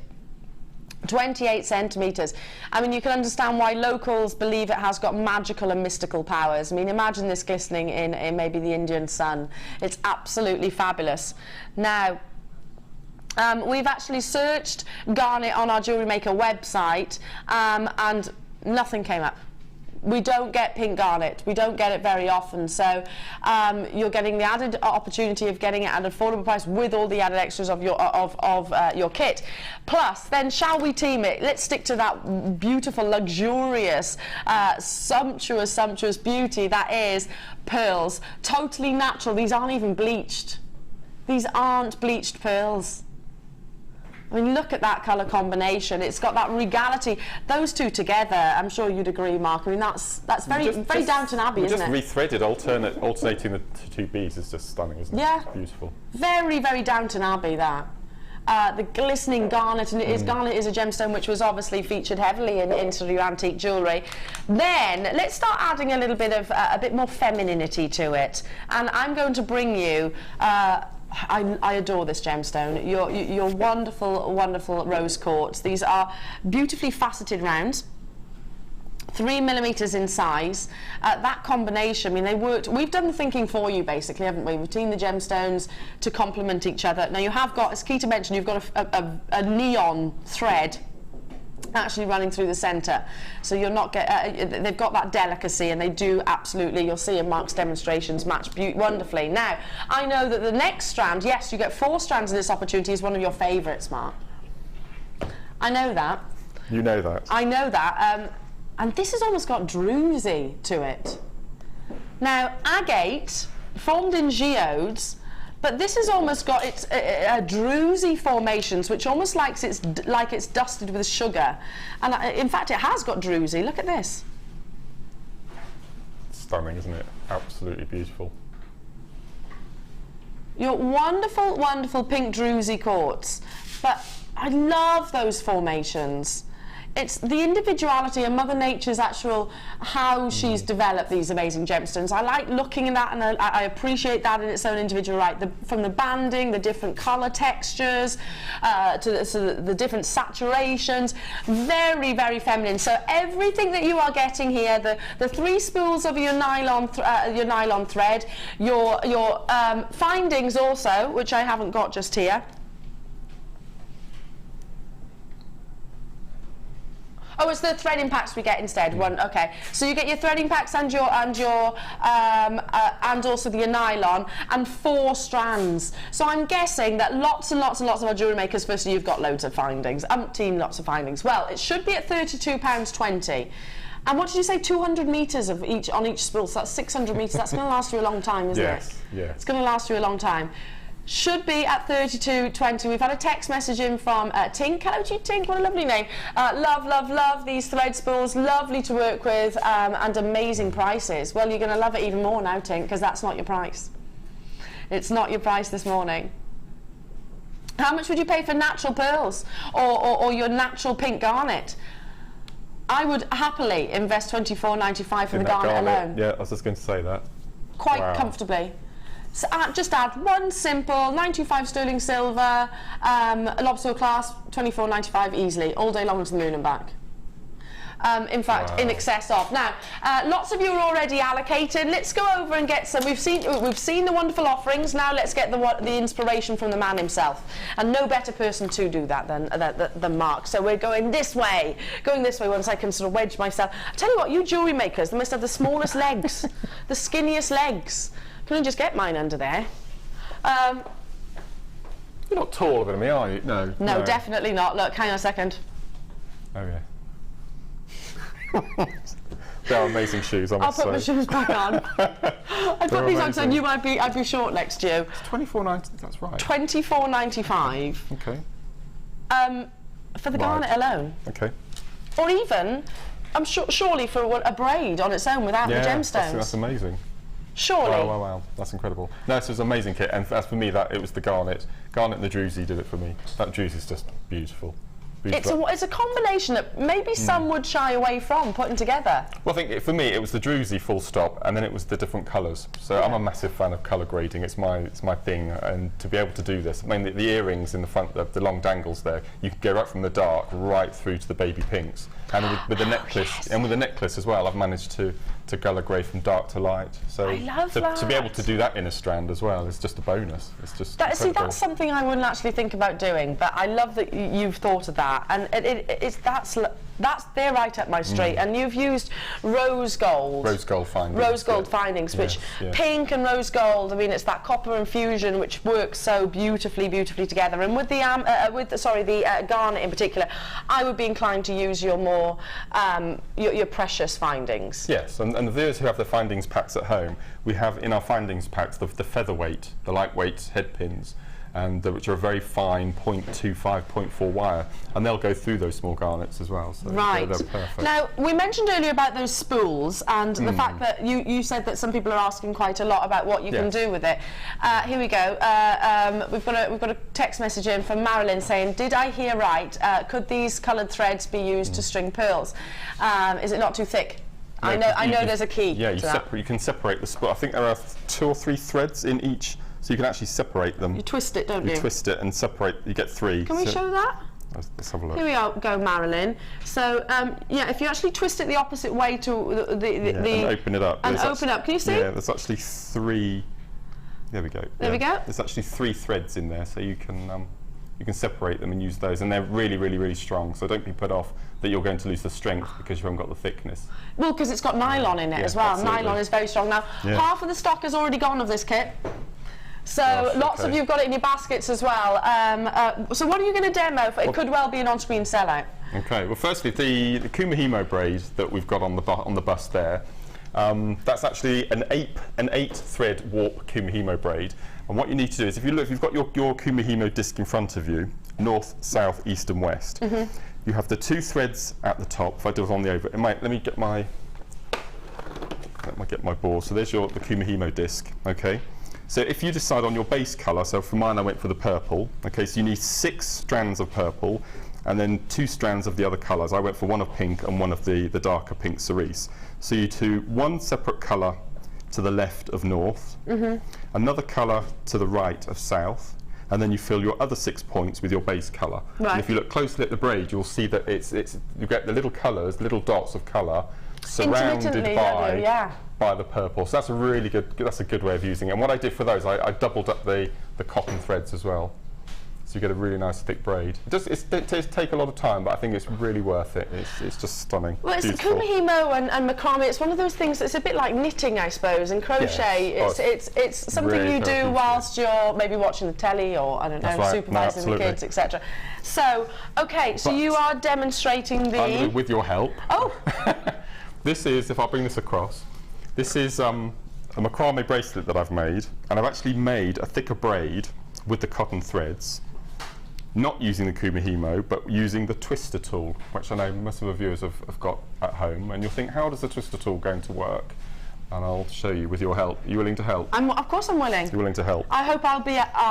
28 centimetres. I mean, you can understand why locals believe it has got magical and mystical powers. I mean, imagine this glistening in maybe the Indian sun. It's absolutely fabulous. Now, we've actually searched garnet on our JewelleryMaker website, and nothing came up. We don't get pink garnet. We don't get it very often. So you're getting the added opportunity of getting it at an affordable price with all the added extras of your kit. Plus, then shall we team it? Let's stick to that beautiful, luxurious, sumptuous beauty that is pearls. Totally natural. These aren't even bleached. These aren't bleached pearls. I mean, look at that colour combination. It's got that regality. Those two together, I'm sure you'd agree, Mark. I mean, that's very Downton Abbey, isn't it? Just rethreaded, alternating the two beads is just stunning, isn't it? Yeah. It's beautiful. Very, very Downton Abbey, that. The glistening garnet, and garnet is a gemstone which was obviously featured heavily in sort of your antique jewellery. Then let's start adding a little bit of a bit more femininity to it, and I'm going to bring you. I adore this gemstone. Your wonderful, wonderful rose quartz. These are beautifully faceted rounds, 3 millimeters in size. That combination, I mean, they worked. We've done the thinking for you, basically, haven't we? We've teamed the gemstones to complement each other. Now you have got, it's key to mention, you've got a neon thread actually running through the centre, so you're not they've got that delicacy, and they do absolutely, you'll see in Mark's demonstrations, match wonderfully. Now I know that the next strand, yes, you get 4 strands in this opportunity, is one of your favourites, Mark. I know that. You know that. I know that, and this has almost got druzy to it. Now agate formed in geodes, but this has almost got its druzy formations, which almost like it's dusted with sugar. And in fact, it has got druzy. Look at this. Stunning, isn't it? Absolutely beautiful. Your wonderful, wonderful pink druzy quartz. But I love those formations. It's the individuality and Mother Nature's actual, how she's developed these amazing gemstones. I like looking at that, and I appreciate that in its own individual right. From the banding, the different colour textures, to the different saturations, very, very feminine. So everything that you are getting here, the 3 spools of your nylon thread, your findings also, which I haven't got just here. Oh, it's the threading packs we get instead. One, okay. So you get your threading packs and also the nylon, and 4 strands. So I'm guessing that lots and lots and lots of our jewellery makers, firstly, you've got loads of findings, umpteen lots of findings. Well, it should be at £32.20. And what did you say? 200 metres of on each spool. So that's 600 metres. That's going to last you a long time, isn't it? Yes. Yeah. It's going to last you a long time. Should be at £32.20. We've had a text message in from Tink. Hello to you, Tink. What a lovely name. Love, love, love these thread spools. Lovely to work with, and amazing prices. Well, you're going to love it even more now, Tink, because that's not your price. It's not your price this morning. How much would you pay for natural pearls or your natural pink garnet? I would happily invest £24.95 for the garnet alone. Yeah, I was just going to say that. Quite comfortably. So just add one simple 925 sterling silver, lobster clasp, £24.95 easily, all day long to the moon and back. In fact, in excess of. Now, lots of you are already allocated. Let's go over and get some. We've seen the wonderful offerings. Now let's get the inspiration from the man himself. And no better person to do that than Mark. So we're going this way once I can sort of wedge myself. I tell you what, you jewellery makers, they must have the smallest legs, the skinniest legs. Can I just get mine under there? You're not taller than me, are you? No. No, definitely not. Look, hang on a second. Oh, yeah. They're amazing shoes, I I'll must put my say. shoes back on. I put these on because I knew I'd be short next to you. It's $24.90, that's right. $24.95. Okay. For the garnet alone. Okay. Or even, I'm surely for a braid on its own without the gemstones. That's amazing. Surely. Wow, that's incredible. No, this was an amazing kit, and as for me, it was the garnet. Garnet and the druzy did it for me. That druzy is just beautiful. It's a combination that maybe some would shy away from putting together. Well, I think for me it was the druzy full stop, and then it was the different colours. So I'm a massive fan of colour grading. It's my thing, and to be able to do this, I mean the earrings in the front, the long dangles there, you can go right from the dark right through to the baby pinks, and with the necklace and with the necklace as well, I've managed to colour grade from dark to light. So I love that. To be able to do that in a strand as well is just a bonus. It's just see, that's something I wouldn't actually think about doing, but I love that you've thought of that, and they're right up my street. And you've used rose gold findings, which pink and rose gold. I mean, it's that copper infusion which works so beautifully together. And with the garnet in particular, I would be inclined to use your more your precious findings. Yes, and the viewers who have the findings packs at home, we have in our findings packs the featherweight, the lightweight head pins, and which are a very fine 0.25, 0.4 wire, and they'll go through those small garnets as well. So right. they're perfect. Now, we mentioned earlier about those spools and the fact that you said that some people are asking quite a lot about what you can do with it. Here we go. We've got a text message in from Marilyn saying, "Did I hear right? Could these coloured threads be used to string pearls? Is it not too thick?" No, I know there's a key. Yeah, you can separate the spool. I think there are 2 or 3 threads in each. So you can actually separate them. You twist it, don't you? You twist it and separate. You get 3. Can we show that? Let's have a look. Here we go, Marilyn. So yeah, if you actually twist it the opposite way to and open it up. And open up. Can you see? Yeah, there's actually 3. There we go. There we go. There's actually 3 threads in there, so you can separate them and use those, and they're really strong. So don't be put off that you're going to lose the strength because you haven't got the thickness. Well, because it's got nylon in it as well. Absolutely. Nylon is very strong. Now, half of the stock has already gone of this kit. So lots of you've got it in your baskets as well. So what are you going to demo? It could well be an on-screen sellout. Okay. Well, firstly, the Kumihimo braid that we've got on the bust there. That's actually an 8-thread warp Kumihimo braid. And what you need to do is, if you look, if you've got your Kumihimo disc in front of you, north, south, east, and west. You have the 2 threads at the top. If I do it on the over, let me get my board. So there's the Kumihimo disc. Okay. So if you decide on your base colour, so for mine I went for the purple, okay, so you need 6 strands of purple and then 2 strands of the other colours. I went for one of pink and one of the darker pink cerise. So you do 1 separate colour to the left of north, another colour to the right of south, and then you fill your other 6 points with your base colour. Right. And if you look closely at the braid, you'll see that you get the little colours, little dots of colour surrounded by the purple. So that's a really good way of using it. And what I did for those, I doubled up the cotton threads as well. So you get a really nice thick braid. It does take a lot of time, but I think it's really worth it. It's just stunning. Well, it's Kumihimo and macrame. It's one of those things that's a bit like knitting, I suppose, and crochet. Yes. It's something really you do whilst you're maybe watching the telly or, I don't know, supervising the kids, etc. So, okay, so you are demonstrating the... with your help. Oh! This is, if I bring this across, this is a macrame bracelet that I've made, and I've actually made a thicker braid with the cotton threads, not using the Kumihimo, but using the twister tool, which I know most of the viewers have got at home, and you'll think, how does the twister tool going to work? And I'll show you with your help. Are you willing to help? Of course I'm willing. You're willing to help? I hope I'll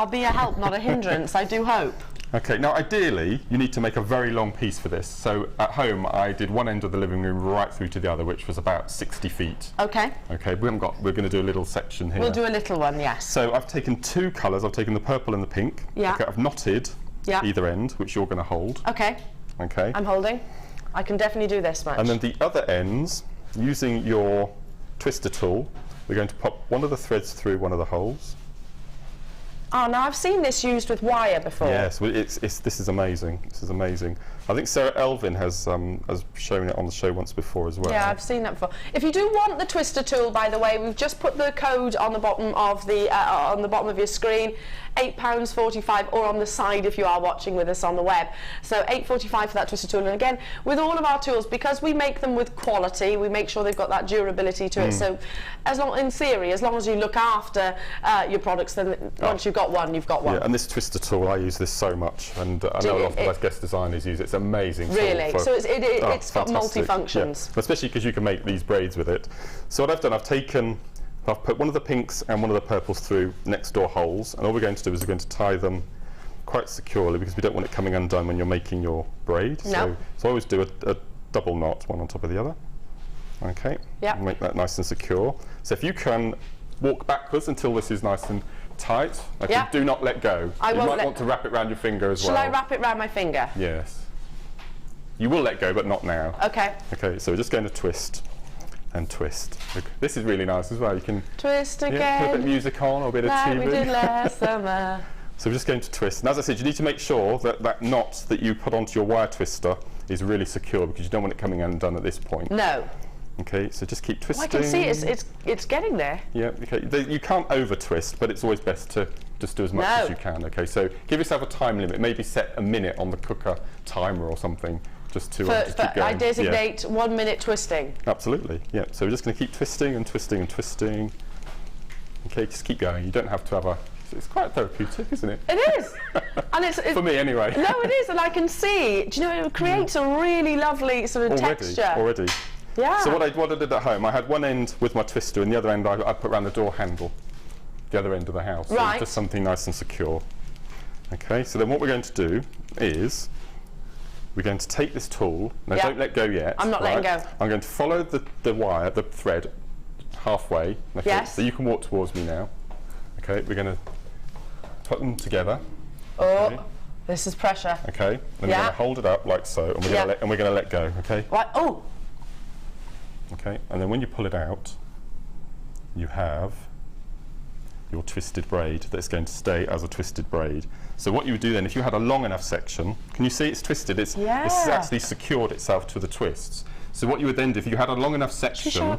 be a help, not a hindrance. I do hope. Okay, now ideally you need to make a very long piece for this. So at home I did one end of the living room right through to the other, which was about 60 feet. Okay. Okay, we're going to do a little section here. We'll do a little one, yes. So I've taken 2 colours. I've taken the purple and the pink. Yeah. Okay, I've knotted either end, which you're going to hold. Okay. Okay. I'm holding. I can definitely do this much. And then the other ends, using your twister tool, we're going to pop one of the threads through one of the holes. Oh, now I've seen this used with wire before. Yes, well, this is amazing. This is amazing. I think Sarah Elvin has shown it on the show once before as well. Yeah, I've seen that before. If you do want the twister tool, by the way, we've just put the code on the bottom of your screen. £8.45, or on the side if you are watching with us on the web. So £8.45 for that twister tool. And again, with all of our tools, because we make them with quality, we make sure they've got that durability to it. So, in theory, as long as you look after your products, then once you've got one, you've got one. Yeah, and this twister tool, I use this so much, and I know a lot of my guest designers use it. It's amazing. Really? So it's got multi-functions. Yeah. Especially because you can make these braids with it. So what I've done, I've put one of the pinks and one of the purples through next door holes, and all we're going to do is we're going to tie them quite securely, because we don't want it coming undone when you're making your braid. No. So I always do a double knot, one on top of the other. Okay. Yeah. Make that nice and secure. So if you can walk backwards until this is nice and tight. Okay. Yeah. Do not let go. You might want to wrap it around your finger as well. Shall I wrap it around my finger? Yes. You will let go, but not now. Okay. Okay. So we're just going to twist. And twist. Look, this is really nice as well. You can twist again. Put a bit of music on or a bit of TV. Like we did last summer. So we're just going to twist. And as I said, you need to make sure that that knot that you put onto your wire twister is really secure, because you don't want it coming undone at this point. No. Okay, so just keep twisting. I can see it's getting there. Yeah. Okay. You can't over twist, but it's always best to just do as much as you can. Okay. So give yourself a time limit. Maybe set a minute on the cooker timer or something. Just to keep going. I designate 1 minute twisting. Absolutely, yeah. So we're just going to keep twisting and twisting and twisting. Okay, just keep going. You don't have to have it's quite therapeutic, isn't it? It is. And it's for me anyway. No, it is, and I can see. Do you know, it creates a really lovely sort of texture. Already. Yeah. So what I did at home, I had one end with my twister, and the other end I put around the door handle, the other end of the house. Right. So just something nice and secure. Okay. So then what we're going to do is, we're going to take this tool. Now don't let go yet. I'm not letting go. I'm going to follow the wire, the thread, halfway. Okay, yes. So you can walk towards me now. Okay, we're going to put them together. Oh, okay. This is pressure. Okay, then we're going to hold it up like so, and we're going to let go. Okay. Right. Oh. Okay, and then when you pull it out, you have your twisted braid that's going to stay as a twisted braid. So what you would do then, if you had a long enough section, can you see it's twisted? It's actually secured itself to the twists. So what you would then do, if you had a long enough section,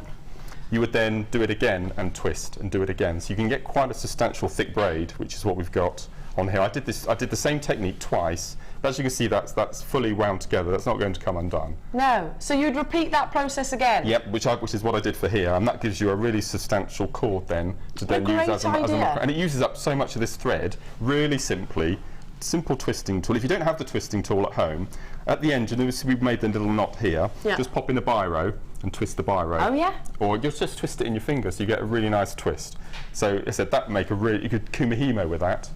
you would then do it again and twist and do it again. So you can get quite a substantial thick braid, which is what we've got on here. I did the same technique twice, but as you can see, that's fully wound together. That's not going to come undone. No. So you'd repeat that process again? Yep, which is what I did for here, and that gives you a really substantial cord then to then use as a and it uses up so much of this thread really simply. Simple twisting tool. If you don't have the twisting tool at home, at the end, you notice we've made the little knot here. Yeah. Just pop in the biro and twist the biro. Oh yeah. Or you just twist it in your finger, so you get a really nice twist. So I said that make you could kumihimo with that.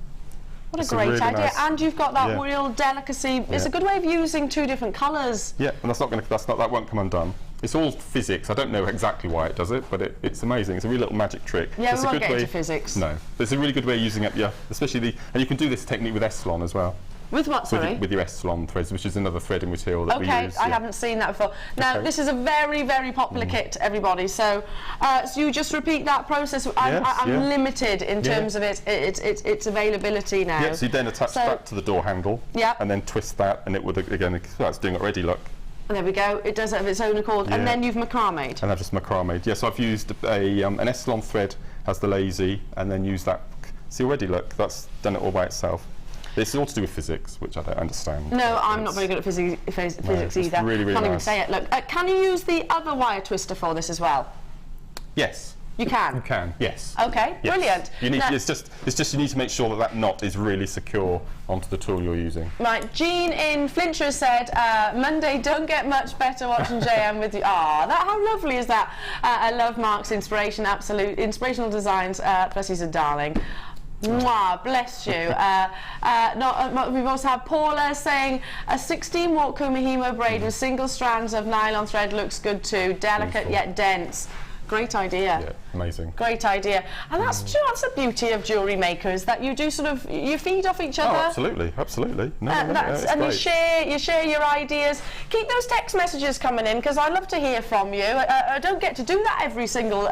What a great idea! Nice, and you've got that real delicacy. It's a good way of using two different colours. Yeah, and that won't come undone. It's all physics. I don't know exactly why it does it, but it's amazing. It's a really little magic trick. Yeah, we won't get into physics. No, but it's a really good way of using up especially and you can do this technique with Essilon as well. With what, sorry? With your Essilon threads, which is another threading material that we use. Okay, I haven't seen that before. Now, this is a very, very popular kit, everybody. So, so you just repeat that process. I'm limited in terms of its availability now. Yeah, so you then attach that to the door handle. Yeah. And then twist that, and it would, again, that's doing it already, look. And there we go. It does it of its own accord. Yeah. And then you've macrame'd. And I've just macrame'd. Yes, I've used an Essilon thread, has the lazy, and then use that. See, already, look, that's done it all by itself. It's all to do with physics, which I don't understand. No, I'm not very good at physics either. Really, really Can't even say it. Look, can you use the other wire twister for this as well? Yes. You can? You can, yes. Okay, yes. Brilliant. You need, it's just you need to make sure that knot is really secure onto the tool you're using. Right, Jean in Flintshire said, Monday don't get much better watching JM with you. How lovely is that? I love Mark's inspiration, absolute inspirational designs, plus he's a darling. Mwah, bless you. We've also had Paula saying a 16-watt kumihimo braid with single strands of nylon thread looks good too. Delicate yet dense. Great idea. Yeah, amazing. Great idea. And that's the beauty of Jewellery Maker, is that you do sort of, you feed off each other. Oh, absolutely, absolutely. And you share your ideas. Keep those text messages coming in, because I love to hear from you. I don't get to do that every single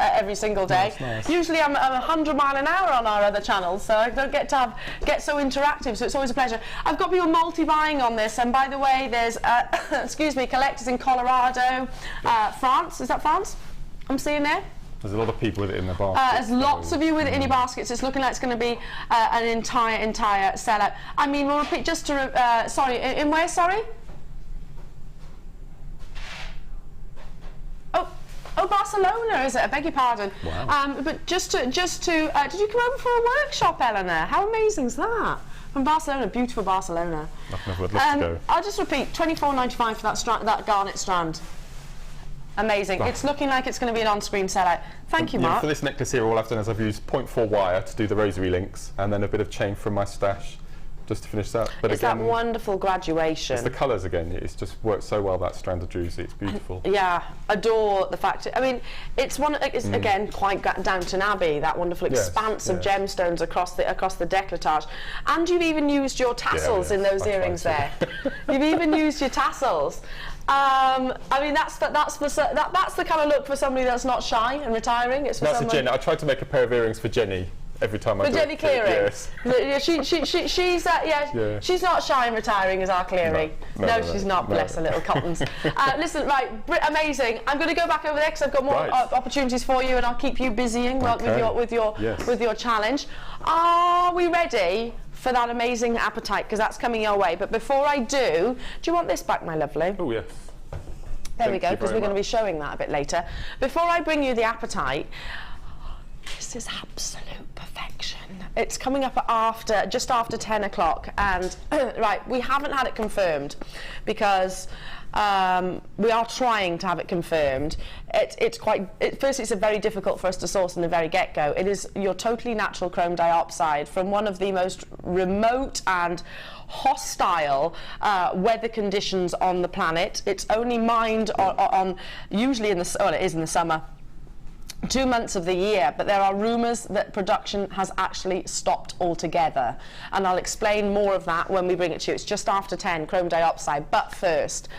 day. Nice. Usually I'm 100 mile an hour on our other channels, so I don't get to get so interactive, so it's always a pleasure. I've got people multi-buying on this, and by the way, there's excuse me, collectors in Colorado, France. Is that France? I'm seeing there. There's a lot of people with it in their baskets. There's lots of you with it in your baskets. It's looking like it's going to be an entire sellout. I mean, we'll repeat just to sorry, in where? Sorry. Oh, Barcelona, is it? I beg your pardon. Wow. But just to, did you come over for a workshop, Eleanor? How amazing is that? From Barcelona, beautiful Barcelona. I'd love to go. I'll just repeat, $24.95 for that garnet strand. Amazing. It's looking like it's going to be an on-screen sellout. Thank you, Mark. For this necklace here, all I've done is I've used 0.4 wire to do the rosary links, and then a bit of chain from my stash just to finish that. But it's again, that wonderful graduation. It's the colours again. It's just worked so well, that strand of druzy. It's beautiful. Yeah, adore the fact. I mean, it's again quite Downton Abbey. That wonderful expanse of gemstones across the décolletage, and you've even used your tassels in those earrings there. You've even used your tassels. I mean, that's the kind of look for somebody that's not shy and retiring. It's for that's a Jenny. I tried to make a pair of earrings for Jenny. Every time I do Jenny Cleary. Yes. She's not shy and retiring as our Cleary. No, she's not. Bless her little cottons. Listen, right, amazing. I'm going to go back over there because I've got more opportunities for you, and I'll keep you busying with your challenge. Are we ready for that amazing appetite? Because that's coming your way. But before I do you want this back, my lovely? Oh yes. There we go, because we're going to be showing that a bit later. Before I bring you the appetite, this is absolute perfection. It's coming up just after 10 o'clock, and right, we haven't had it confirmed because we are trying to have it confirmed. Firstly, it's very difficult for us to source in the very get-go. It is your totally natural chrome diopside from one of the most remote and hostile weather conditions on the planet. It's only mined on usually it is in the summer. 2 months of the year, but there are rumours that production has actually stopped altogether, and I'll explain more of that when we bring it to you. It's just after 10, chrome diopside, but first,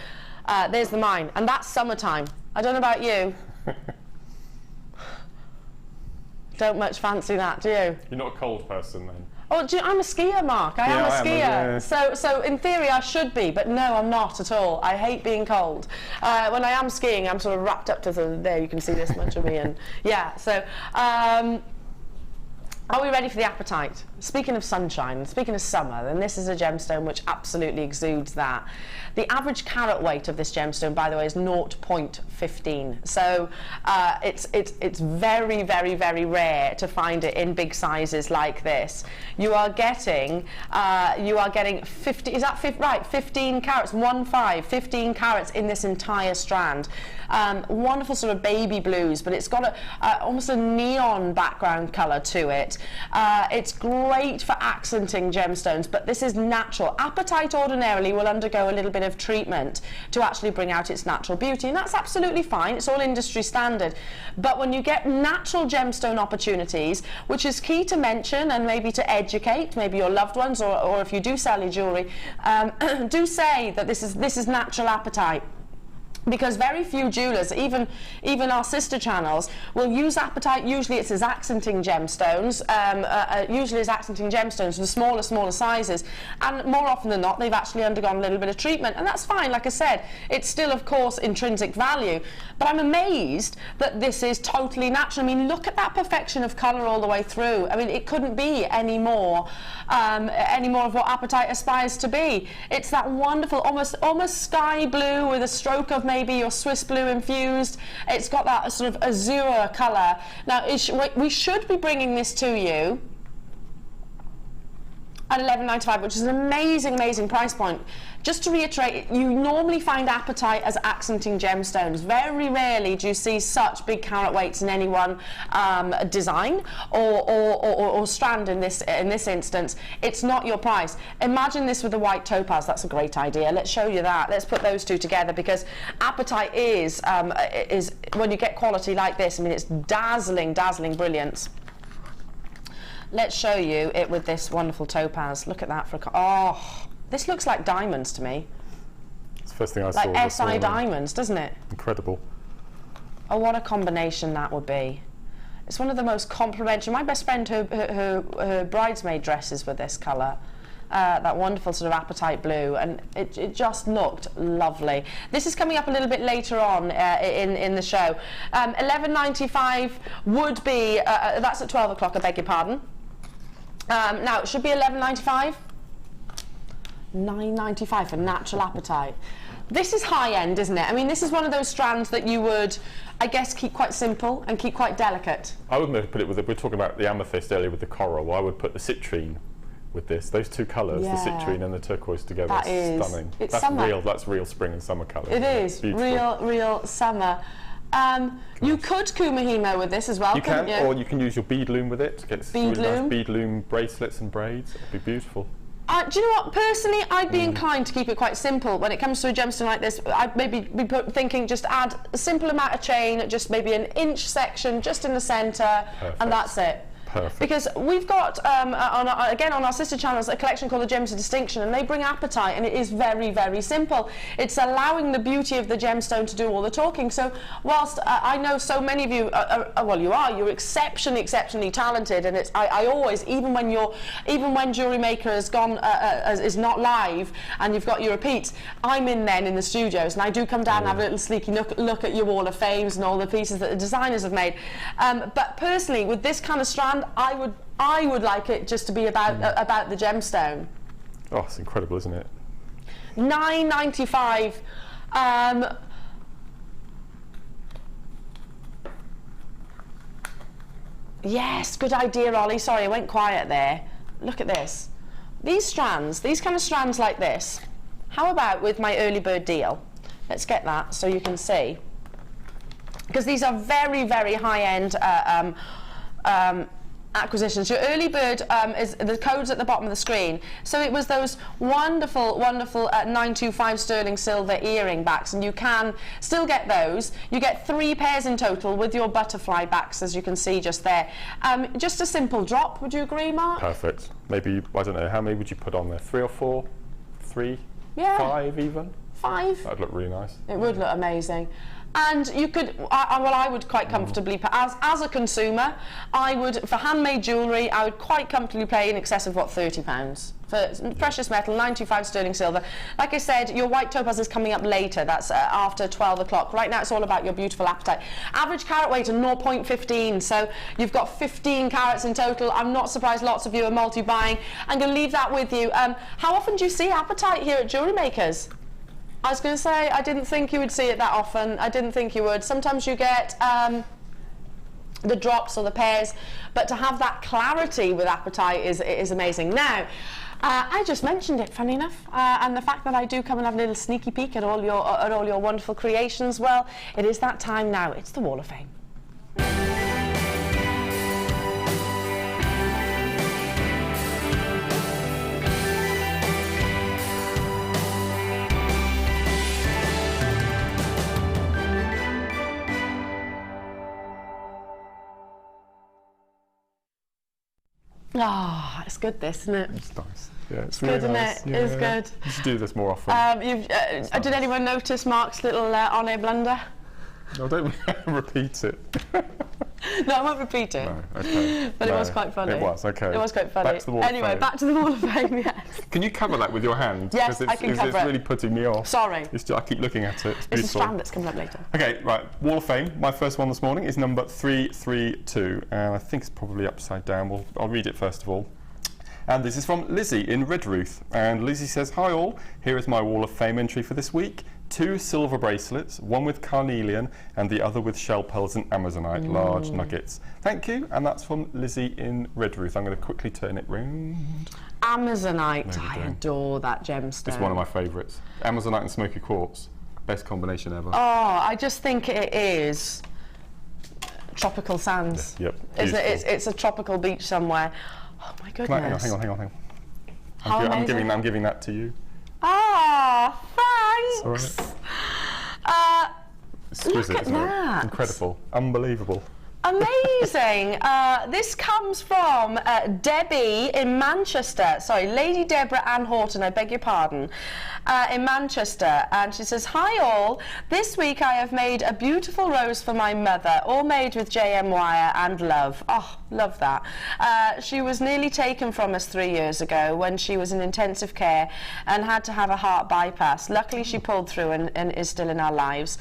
there's the mine, and that's summertime. I don't know about you. Don't much fancy that, do you? You're not a cold person then? Oh, I'm a skier, Mark. I am a skier. So in theory I should be, but no, I'm not at all. I hate being cold. When I am skiing, I'm sort of wrapped up to there. You can see this much of me, and yeah. So, are we ready for the appetite? Speaking of sunshine, speaking of summer, then this is a gemstone which absolutely exudes that. The average carat weight of this gemstone, by the way, is 0.15. So it's very, very, very rare to find it in big sizes like this. You are getting 50. Is that 15 carats? 15 carats in this entire strand. Wonderful sort of baby blues, but it's got almost a neon background colour to it. It's great for accenting gemstones, but this is natural. Apatite ordinarily will undergo a little bit of treatment to actually bring out its natural beauty, and that's absolutely fine. It's all industry standard. But when you get natural gemstone opportunities, which is key to mention and maybe to educate maybe your loved ones, or if you do sell your jewellery, do say that this is natural apatite. Because very few jewellers, even our sister channels, will use apatite. Usually it's as accenting gemstones, the smaller sizes, and more often than not they've actually undergone a little bit of treatment, and that's fine. Like I said, it's still of course intrinsic value, but I'm amazed that this is totally natural. I mean, look at that perfection of colour all the way through. I mean, it couldn't be any more of what apatite aspires to be. It's that wonderful, almost sky blue with a stroke of maybe your Swiss blue infused. It's got that sort of azure colour. Now, we should be bringing this to you at $11.95, which is an amazing, amazing price point. Just to reiterate, you normally find apatite as accenting gemstones. Very rarely do you see such big carat weights in any one design or strand in this instance. It's not your price. Imagine this with a white topaz. That's a great idea. Let's show you that. Let's put those two together, because apatite is when you get quality like this, I mean, it's dazzling, dazzling brilliance. Let's show you it with this wonderful topaz. Look at that for a... Oh, this looks like diamonds to me. It's the first thing I saw. Like SI diamonds, doesn't it? Incredible. Oh, what a combination that would be. It's one of the most complementary... My best friend, her bridesmaid dresses with this colour. That wonderful sort of apatite blue, and it just looked lovely. This is coming up a little bit later on in the show. $11.95 would be... that's at 12 o'clock, I beg your pardon. Now, it should be $11.95. $9.95 for natural apatite. This is high-end, isn't it? I mean, this is one of those strands that you would, I guess, keep quite simple and keep quite delicate. I would maybe put it with... We're talking about the amethyst earlier with the coral. I would put the citrine with this. Those two colours, the citrine and the turquoise together, that is stunning. It's that's summer. real. That's real spring and summer colour. It is real summer. You could kumahimo with this as well. You can, you? or you can use your bead loom with it. Get bead really loom. Nice bead loom bracelets and braids. It'd be beautiful. Do you know what? Personally, I'd be inclined to keep it quite simple when it comes to a gemstone like this. I'd maybe be thinking just add a simple amount of chain, just maybe an inch section just in the centre, and that's it. Perfect. Because we've got, again, on our sister channels, a collection called the Gems of Distinction, and they bring apatite, and it is very, very simple. It's allowing the beauty of the gemstone to do all the talking. So whilst I know so many of you, you're exceptionally, exceptionally talented, and it's, I always, even when JewelleryMaker has gone, is not live, and you've got your repeats, I'm in then in the studios, and I do come down and have a little sneaky look at your wall of fames and all the pieces that the designers have made. But personally, with this kind of strand, I would like it just to be about the gemstone. Oh, it's incredible, isn't it? $9.95. Yes, good idea, Ollie. Sorry, I went quiet there. Look at this. These strands, these kind of strands like this. How about with my early bird deal? Let's get that so you can see. Because these are very, very high-end acquisitions. Your early bird is the code's at the bottom of the screen. So it was those wonderful, wonderful 925 sterling silver earring backs, and you can still get those. You get 3 pairs in total with your butterfly backs, as you can see just there. Just a simple drop. Would you agree, Mark? Perfect. Maybe, I don't know, how many would you put on there? 3 or 4? 3? Yeah. 5 even? 5. That'd look really nice. It would look amazing. And you could, I would quite comfortably, as a consumer, I would, for handmade jewellery, I would quite comfortably pay in excess of, what, £30? For precious metal, 925 sterling silver. Like I said, your white topaz is coming up later. That's after 12 o'clock. Right now, it's all about your beautiful apatite. Average carat weight of 0.15, so you've got 15 carats in total. I'm not surprised lots of you are multi-buying. I'm going to leave that with you. How often do you see apatite here at JewelleryMakers? I was going to say, I didn't think you would see it that often. I didn't think you would. Sometimes you get the drops or the pairs, but to have that clarity with apatite is amazing. Now, I just mentioned it, funny enough, and the fact that I do come and have a little sneaky peek at all your wonderful creations. Well, it is that time now. It's the Wall of Fame. Ah, it's good, this, isn't it? It's nice. Yeah, it's good, really isn't nice. it? Yeah. It's good. You should do this more often. Did anyone notice Mark's little on-air blunder? No, don't repeat it. No, I won't repeat it. No, okay. But it was quite funny. It was, okay. It was quite funny. Back to the Wall anyway, of Fame. back to the Wall of Fame, yes. Can you cover that with your hand? Yes, I can cover it's it. really putting me off. Sorry. I keep looking at it. It's It's beautiful. a strand that's coming up later. Okay, right. Wall of Fame. My first one this morning is number 332, and I think it's probably upside down. I'll read it first of all. And this is from Lizzie in Redruth. And Lizzie says, "Hi all, here is my Wall of Fame entry for this week. 2 silver bracelets, one with carnelian and the other with shell pearls and amazonite, large nuggets. Thank you, and that's from Lizzie in Redruth. I'm going to quickly turn it round. Amazonite, I adore that gemstone. It's one of my favourites. Amazonite and smoky quartz, best combination ever. Oh, I just think it is tropical sands. Yep. It's a tropical beach somewhere. Oh my goodness. Hang on. I'm giving that to you. Ah, thanks. All right. Exquisite, look at that. Incredible. Unbelievable. Amazing. This comes from Debbie in Manchester. Sorry, Lady Deborah Ann Horton, I beg your pardon. In Manchester, and she says, "Hi all, this week I have made a beautiful rose for my mother, all made with JM wire and love." Oh, love that. She was nearly taken from us 3 years ago when she was in intensive care and had to have a heart bypass. Luckily she pulled through and is still in our lives.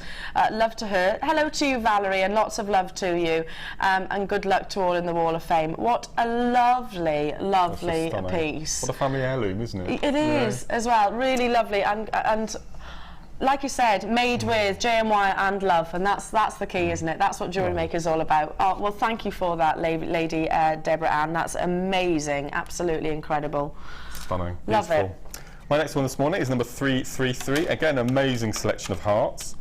Love to her. Hello to you, Valerie, and lots of love to you, and good luck to all in the Wall of Fame. What a lovely piece. What a family heirloom, isn't it? It is as well, really lovely, and like you said, made with JM wire and love, and that's the key, isn't it? That's what Jewellery Maker is all about. Oh, well, thank you for that, Lady Deborah Ann. That's amazing, absolutely incredible. Stunning. Love Beautiful. it. My next one this morning is number 333. Again, amazing selection of hearts.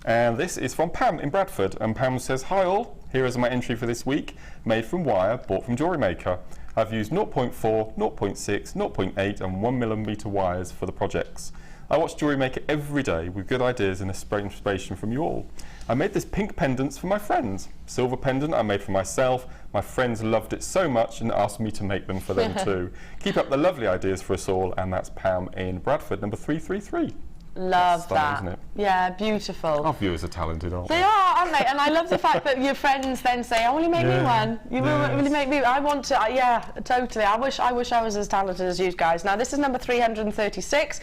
And this is from Pam in Bradford. And Pam says, "Hi all, here is my entry for this week, made from wire, bought from Jewellery Maker. I've used 0.4, 0.6, 0.8 and 1mm wires for the projects. I watch Jewellery Maker every day with good ideas and inspiration from you all. I made this pink pendants for my friends. Silver pendant I made for myself. My friends loved it so much and asked me to make them for them too. Keep up the lovely ideas for us all." And that's Pam in Bradford, number 333. Love stunning, that. isn't it? Yeah, beautiful. Our viewers are talented, aren't they? They are, aren't they? And I love the fact that your friends then say, "Oh, will you make me one? You will you make me? I want to." Yeah, totally. I wish I was as talented as you guys. Now this is number 336.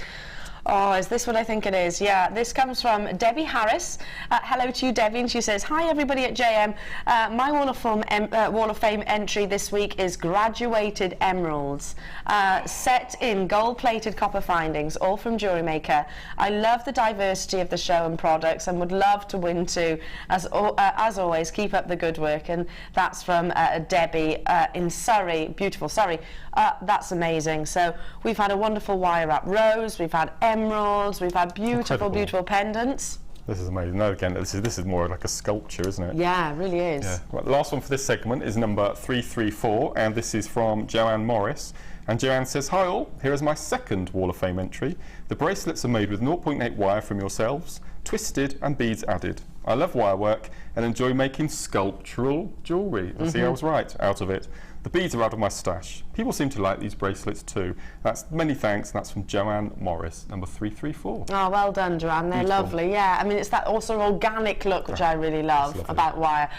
Oh, is this what I think it is? Yeah, this comes from Debbie Harris. Hello to you, Debbie, and she says, "Hi everybody at JM. My Wall of Fame entry this week is graduated emeralds, set in gold-plated copper findings, all from Jewellery Maker. I love the diversity of the show and products and would love to win too. As always, keep up the good work." And that's from Debbie in Surrey, beautiful Surrey. That's amazing. So we've had a wonderful wire wrap rose, we've had emeralds, we've had beautiful pendants. This is amazing. No, again, this is more like a sculpture, isn't it? Yeah, it really is. Yeah. Well, the last one for this segment is number 334, and this is from Joanne Morris. And Joanne says, "Hi all, here is my second Wall of Fame entry. The bracelets are made with 0.8 wire from yourselves, twisted and beads added. I love wire work and enjoy making sculptural jewellery." See, I was right, out of it. "The beads are out of my stash. People seem to like these bracelets too." That's many thanks, and that's from Joanne Morris, number 334. Oh, well done, Joanne. They're lovely. Yeah, I mean, it's that also organic look which I really love about wire.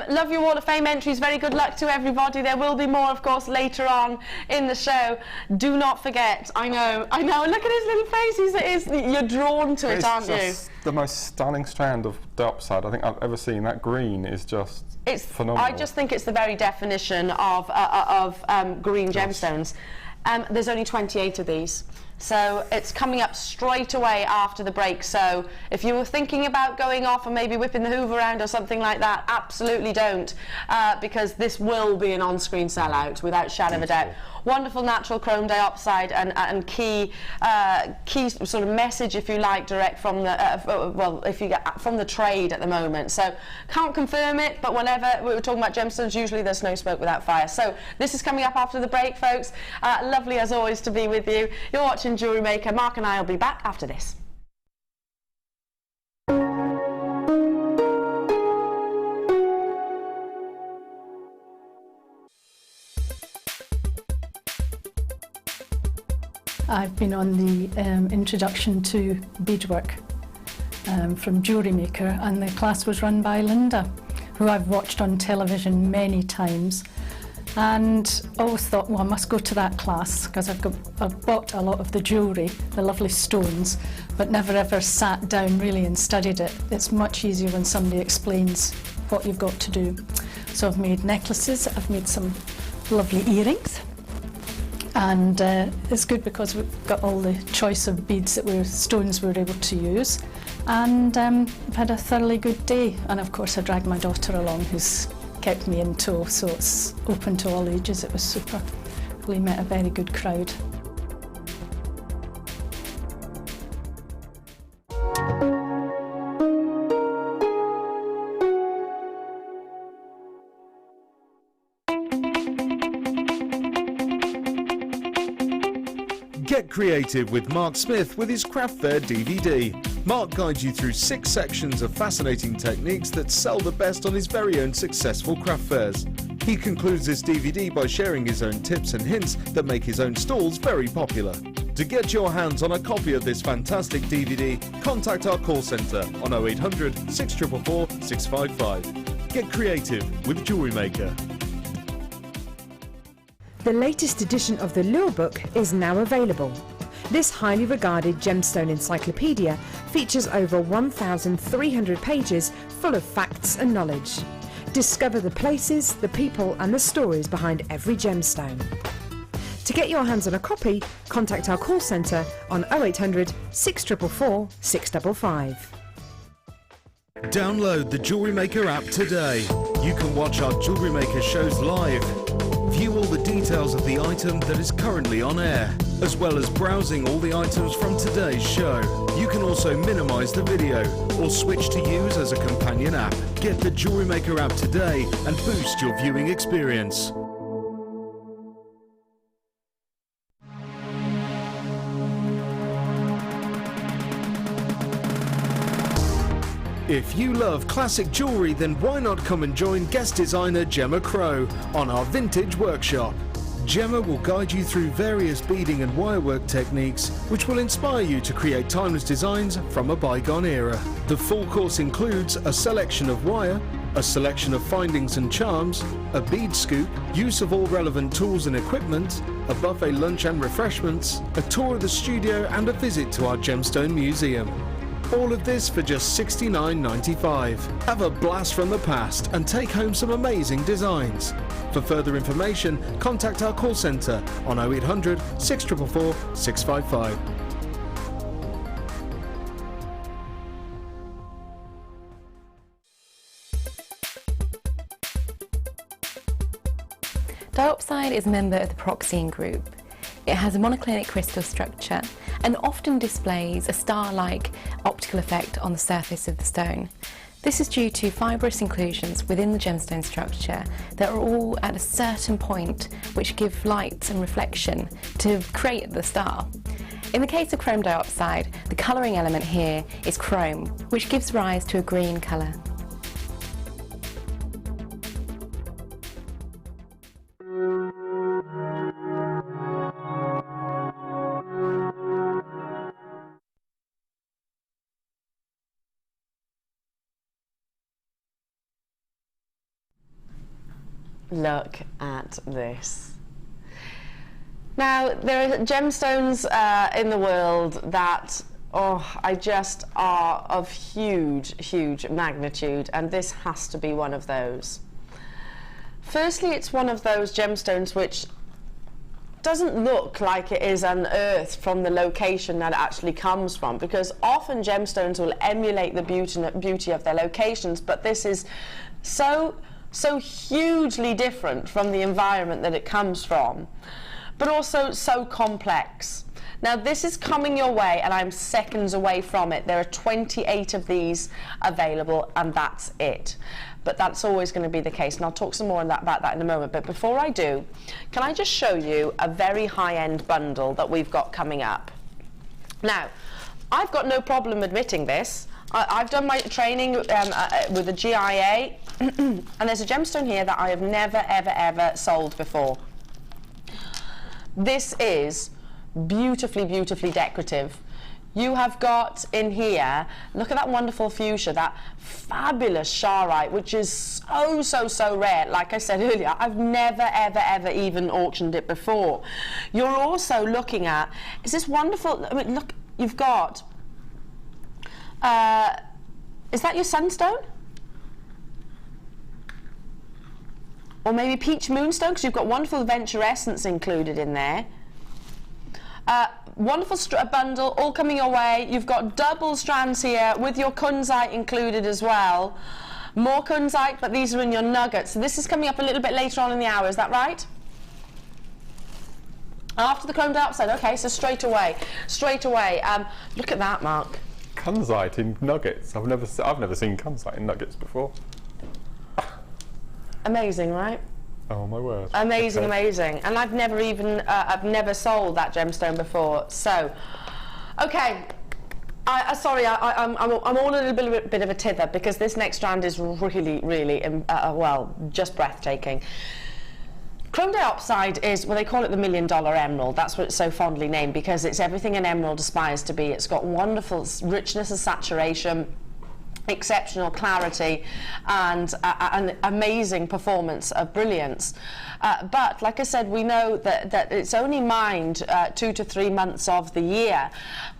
Love your Wall of Fame entries. Very good luck to everybody. There will be more, of course, later on in the show. Do not forget. I know. Look at his little face. You're drawn to it, aren't you? It's the most stunning strand of diopside I think I've ever seen. That green is just phenomenal. I just think it's the very definition of green gemstones. There's only 28 of these, so it's coming up straight away after the break. So if you were thinking about going off and maybe whipping the Hoover around or something like that, absolutely don't, because this will be an on-screen sellout without shadow of a doubt. Wonderful natural chrome diopside and key sort of message, if you like, direct from the if you get from the trade at the moment. So can't confirm it, but whenever we were talking about gemstones, usually there's no smoke without fire. So this is coming up after the break, folks. Lovely as always to be with you. You're watching Jewellery Maker. Mark and I will be back after this. I've been on the introduction to beadwork from Jewellery Maker, and the class was run by Linda, who I've watched on television many times, and always thought, well, I must go to that class because I've bought a lot of the jewellery, the lovely stones, but never ever sat down really and studied it. It's much easier when somebody explains what you've got to do. So I've made necklaces, I've made some lovely earrings, And it's good because we've got all the choice of beads stones we were able to use. And I've had a thoroughly good day. And of course I dragged my daughter along, who's kept me in tow, so it's open to all ages. It was super. We met a very good crowd. Get creative with Mark Smith with his Craft Fair DVD. Mark guides you through 6 sections of fascinating techniques that sell the best on his very own successful craft fairs. He concludes this DVD by sharing his own tips and hints that make his own stalls very popular. To get your hands on a copy of this fantastic DVD, contact our call centre on 0800 644 655. Get creative with Jewellery Maker. The latest edition of the Lure Book is now available. This highly regarded gemstone encyclopedia features over 1,300 pages full of facts and knowledge. Discover the places, the people and the stories behind every gemstone. To get your hands on a copy, contact our call centre on 0800 644 655. Download the Jewellery Maker app today. You can watch our Jewellery Maker shows live. View all the details of the item that is currently on air, as well as browsing all the items from today's show. You can also minimise the video or switch to use as a companion app. Get the Jewellery Maker app today and boost your viewing experience. If you love classic jewellery, then why not come and join guest designer Gemma Crow on our vintage workshop. Gemma will guide you through various beading and wirework techniques which will inspire you to create timeless designs from a bygone era. The full course includes a selection of wire, a selection of findings and charms, a bead scoop, use of all relevant tools and equipment, a buffet lunch and refreshments, a tour of the studio and a visit to our Gemstone Museum. All of this for just $69.95. Have a blast from the past and take home some amazing designs. For further information, contact our call centre on 0800 644 655. Diopside is a member of the Pyroxene group. It has a monoclinic crystal structure and often displays a star-like optical effect on the surface of the stone. This is due to fibrous inclusions within the gemstone structure that are all at a certain point which give light and reflection to create the star. In the case of chrome diopside, the colouring element here is chrome, which gives rise to a green colour. Look at this. Now, there are gemstones in the world that, I just are of huge, huge magnitude, and this has to be one of those. Firstly, it's one of those gemstones which doesn't look like it is unearthed from the location that it actually comes from, because often gemstones will emulate the beauty of their locations, but this is so hugely different from the environment that it comes from, but also so complex. Now this is coming your way and I'm seconds away from it. There are 28 of these available and that's it. But that's always going to be the case, and I'll talk some more about that in a moment. But before I do, can I just show you a very high-end bundle that we've got coming up. Now, I've got no problem admitting this. I've done my training with the GIA, and there's a gemstone here that I have never, ever, ever sold before. This is beautifully, beautifully decorative. You have got in here, look at that wonderful fuchsia, that fabulous Charoite, which is so rare. Like I said earlier, I've never, ever, ever even auctioned it before. You're also looking at, is this wonderful, I mean, look, you've got, is that your sunstone? Or maybe peach moonstone, because you've got wonderful venture essence included in there. Wonderful bundle, all coming your way. You've got double strands here with your kunzite included as well. More kunzite, but these are in your nuggets. So this is coming up a little bit later on in the hour, is that right? After the chrome diopside, okay, so straight away. Look at that, Mark. Kunzite in nuggets. I've never seen kunzite in nuggets before. Amazing, right? Oh my word. Amazing, okay. Amazing. And I've never sold that gemstone before. So, okay. Sorry, I'm all a little bit of a tither because this next strand is really, really, well, just breathtaking. Chrome diopside is, well, they call it the $1 million emerald. That's what it's so fondly named because it's everything an emerald aspires to be. It's got wonderful richness and saturation, exceptional clarity, and an amazing performance of brilliance. But like I said, we know that it's only mined 2 to 3 months of the year.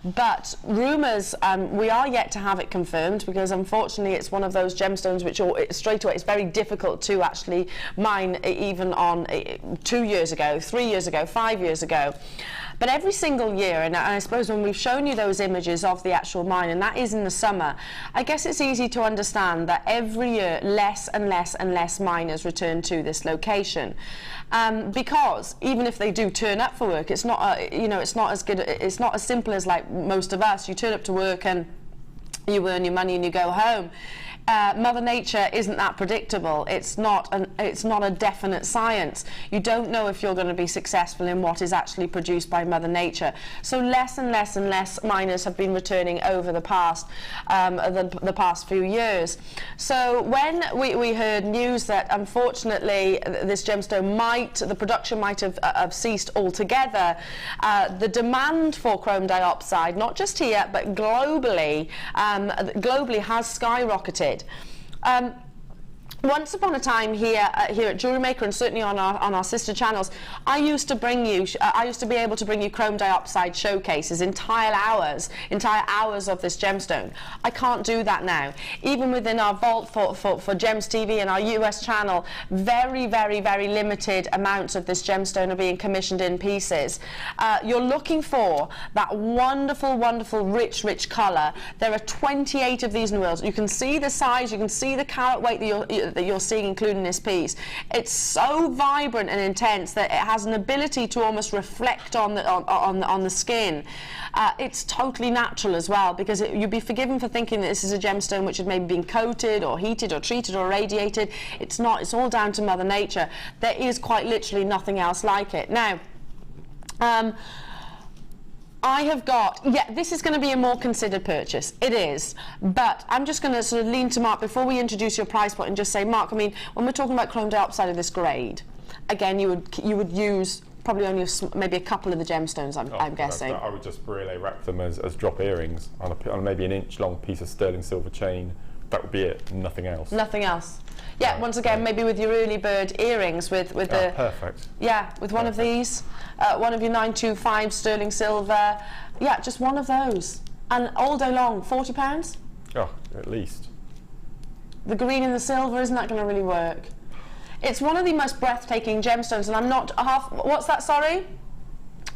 But rumours, we are yet to have it confirmed because unfortunately it's one of those gemstones which straight away it's very difficult to actually mine even on 2 years ago, 3 years ago, 5 years ago. But every single year, and I suppose when we've shown you those images of the actual mine, and that is in the summer, I guess it's easy to understand that every year less and less and less miners return to this location. Because even if they do turn up for work, it's not it's not as good, it's not as simple as like most of us. You turn up to work and you earn your money and you go home. Mother Nature isn't that predictable. It's not a definite science. You don't know if you're going to be successful in what is actually produced by Mother Nature. So less and less and less miners have been returning over the past few years. So when we heard news that unfortunately this gemstone the production might have ceased altogether, the demand for chrome diopside, not just here but globally has skyrocketed. Once upon a time here at JewelleryMaker and certainly on our sister channels, I used to be able to bring you chrome diopside showcases, entire hours of this gemstone. I can't do that now. Even within our vault for Gems TV and our US channel, very, very, very limited amounts of this gemstone are being commissioned in pieces. You're looking for that wonderful, wonderful, rich, rich colour. There are 28 of these in the world. You can see the size, you can see the carat weight that you're seeing included in this piece. It's so vibrant and intense that it has an ability to almost reflect on the skin. It's totally natural as well because you'd be forgiven for thinking that this is a gemstone which had maybe been coated or heated or treated or irradiated. It's not. It's all down to Mother Nature. There is quite literally nothing else like it. Now, I have got, this is going to be a more considered purchase. It is. But I'm just going to sort of lean to Mark before we introduce your price point and just say, Mark, I mean, when we're talking about chrome diopside of this grade, again, you would use probably only maybe a couple of the gemstones, I'm guessing. I would just relay wrap them as drop earrings on maybe an inch long piece of sterling silver chain. That would be it, nothing else. Nothing else. Yeah, once again, maybe with your early bird earrings, with the perfect. Yeah, with one of these, one of your 925 sterling silver. Yeah, just one of those, and all day long, £40. Oh, at least. The green and the silver, isn't that going to really work? It's one of the most breathtaking gemstones, and I'm not half. What's that? Sorry.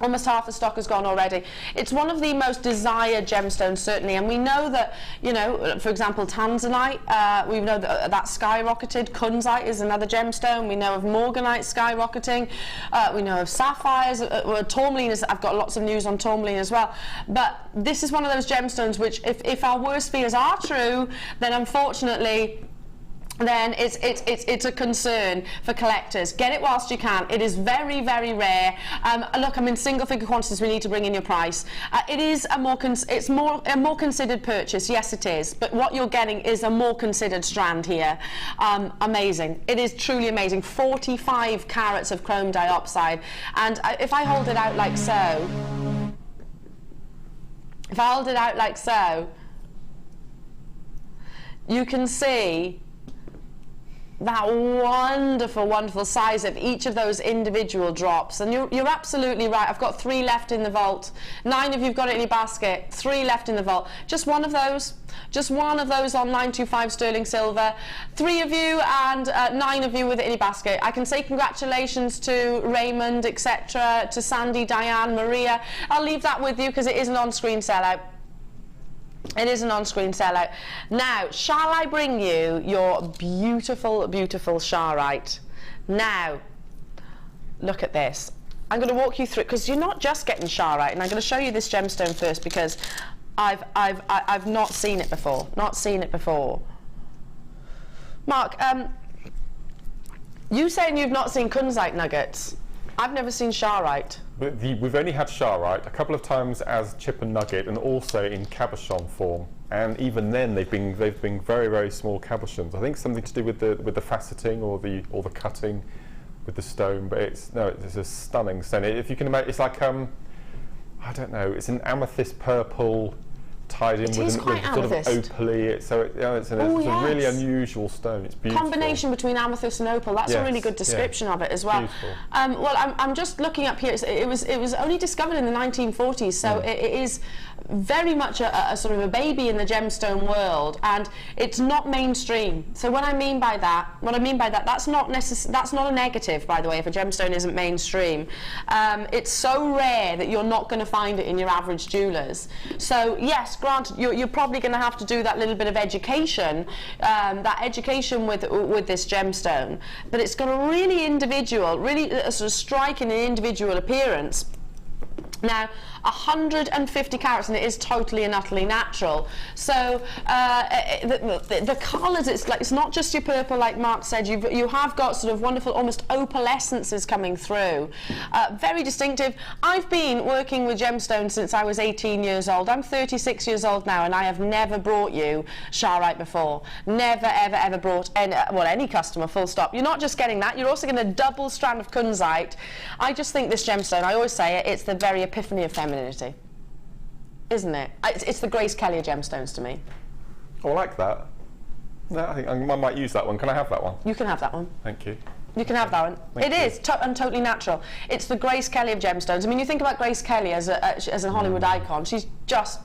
Almost half the stock has gone already. It's one of the most desired gemstones, certainly, and we know that, for example, tanzanite, we know that that's skyrocketed. Kunzite is another gemstone. We know of morganite skyrocketing. We know of sapphires. Tourmaline I've got lots of news on tourmaline as well. But this is one of those gemstones which, if our worst fears are true, then unfortunately, then it's a concern for collectors. Get it whilst you can. It is very, very rare. Look, I'm in single figure quantities. We need to bring in your price. It is a more considered purchase. Yes, it is. But what you're getting is a more considered strand here. Amazing. It is truly amazing. 45 carats of chrome diopside. And if I hold it out like so, you can see that wonderful, wonderful size of each of those individual drops. And you're absolutely right. I've got 3 left in the vault. 9 of you've got it in your basket. 3 left in the vault. Just one of those. Just one of those on 925 sterling silver. 3 of you and 9 of you with it in your basket. I can say congratulations to Raymond, etc., to Sandy, Diane, Maria. I'll leave that with you because it is an on-screen sellout. It is an on-screen sellout. Now, shall I bring you your beautiful, beautiful Charoite? Now, look at this. I'm going to walk you through, because you're not just getting Charoite, and I'm going to show you this gemstone first because I've not seen it before. Not seen it before. Mark, you saying you've not seen Kunzite nuggets? I've never seen Charoite. We've only had Charoite a couple of times as chip and nugget, and also in cabochon form. And even then, they've been very, very small cabochons. I think something to do with the faceting or the cutting with the stone. But it's a stunning stone. If you can imagine, it's like I don't know. It's an amethyst purple tied in with sort of opaly. It's a really unusual stone. It's beautiful. Combination between amethyst and opal. That's a really good description of it as well. Well, I'm just looking up here. It was only discovered in the 1940s, so it is very much a sort of a baby in the gemstone world, and it's not mainstream. So what I mean by that, that's not a negative, by the way, if a gemstone isn't mainstream. It's so rare that you're not going to find it in your average jewellers. So yes, granted, you're probably going to have to do that little bit of education, with this gemstone, but it's got a really individual, really sort of striking and individual appearance. Now, 150 carats, and it is totally and utterly natural. So the colours, it's not just your purple, like Mark said. You have got sort of wonderful, almost opalescences coming through. Very distinctive. I've been working with gemstones since I was 18 years old. I'm 36 years old now, and I have never brought you Charoite before. Never, ever, ever brought any customer, full stop. You're not just getting that, you're also getting a double strand of Kunzite. I just think this gemstone, I always say it, it's the very epiphany of femininity, isn't it? It's the Grace Kelly of gemstones to me. Oh, I like that. No, I think I might use that one. Can I have that one? You can have that one. Thank you. You can have that one. Thank you. Is totally natural. It's the Grace Kelly of gemstones. I mean, you think about Grace Kelly as a Hollywood icon. She's just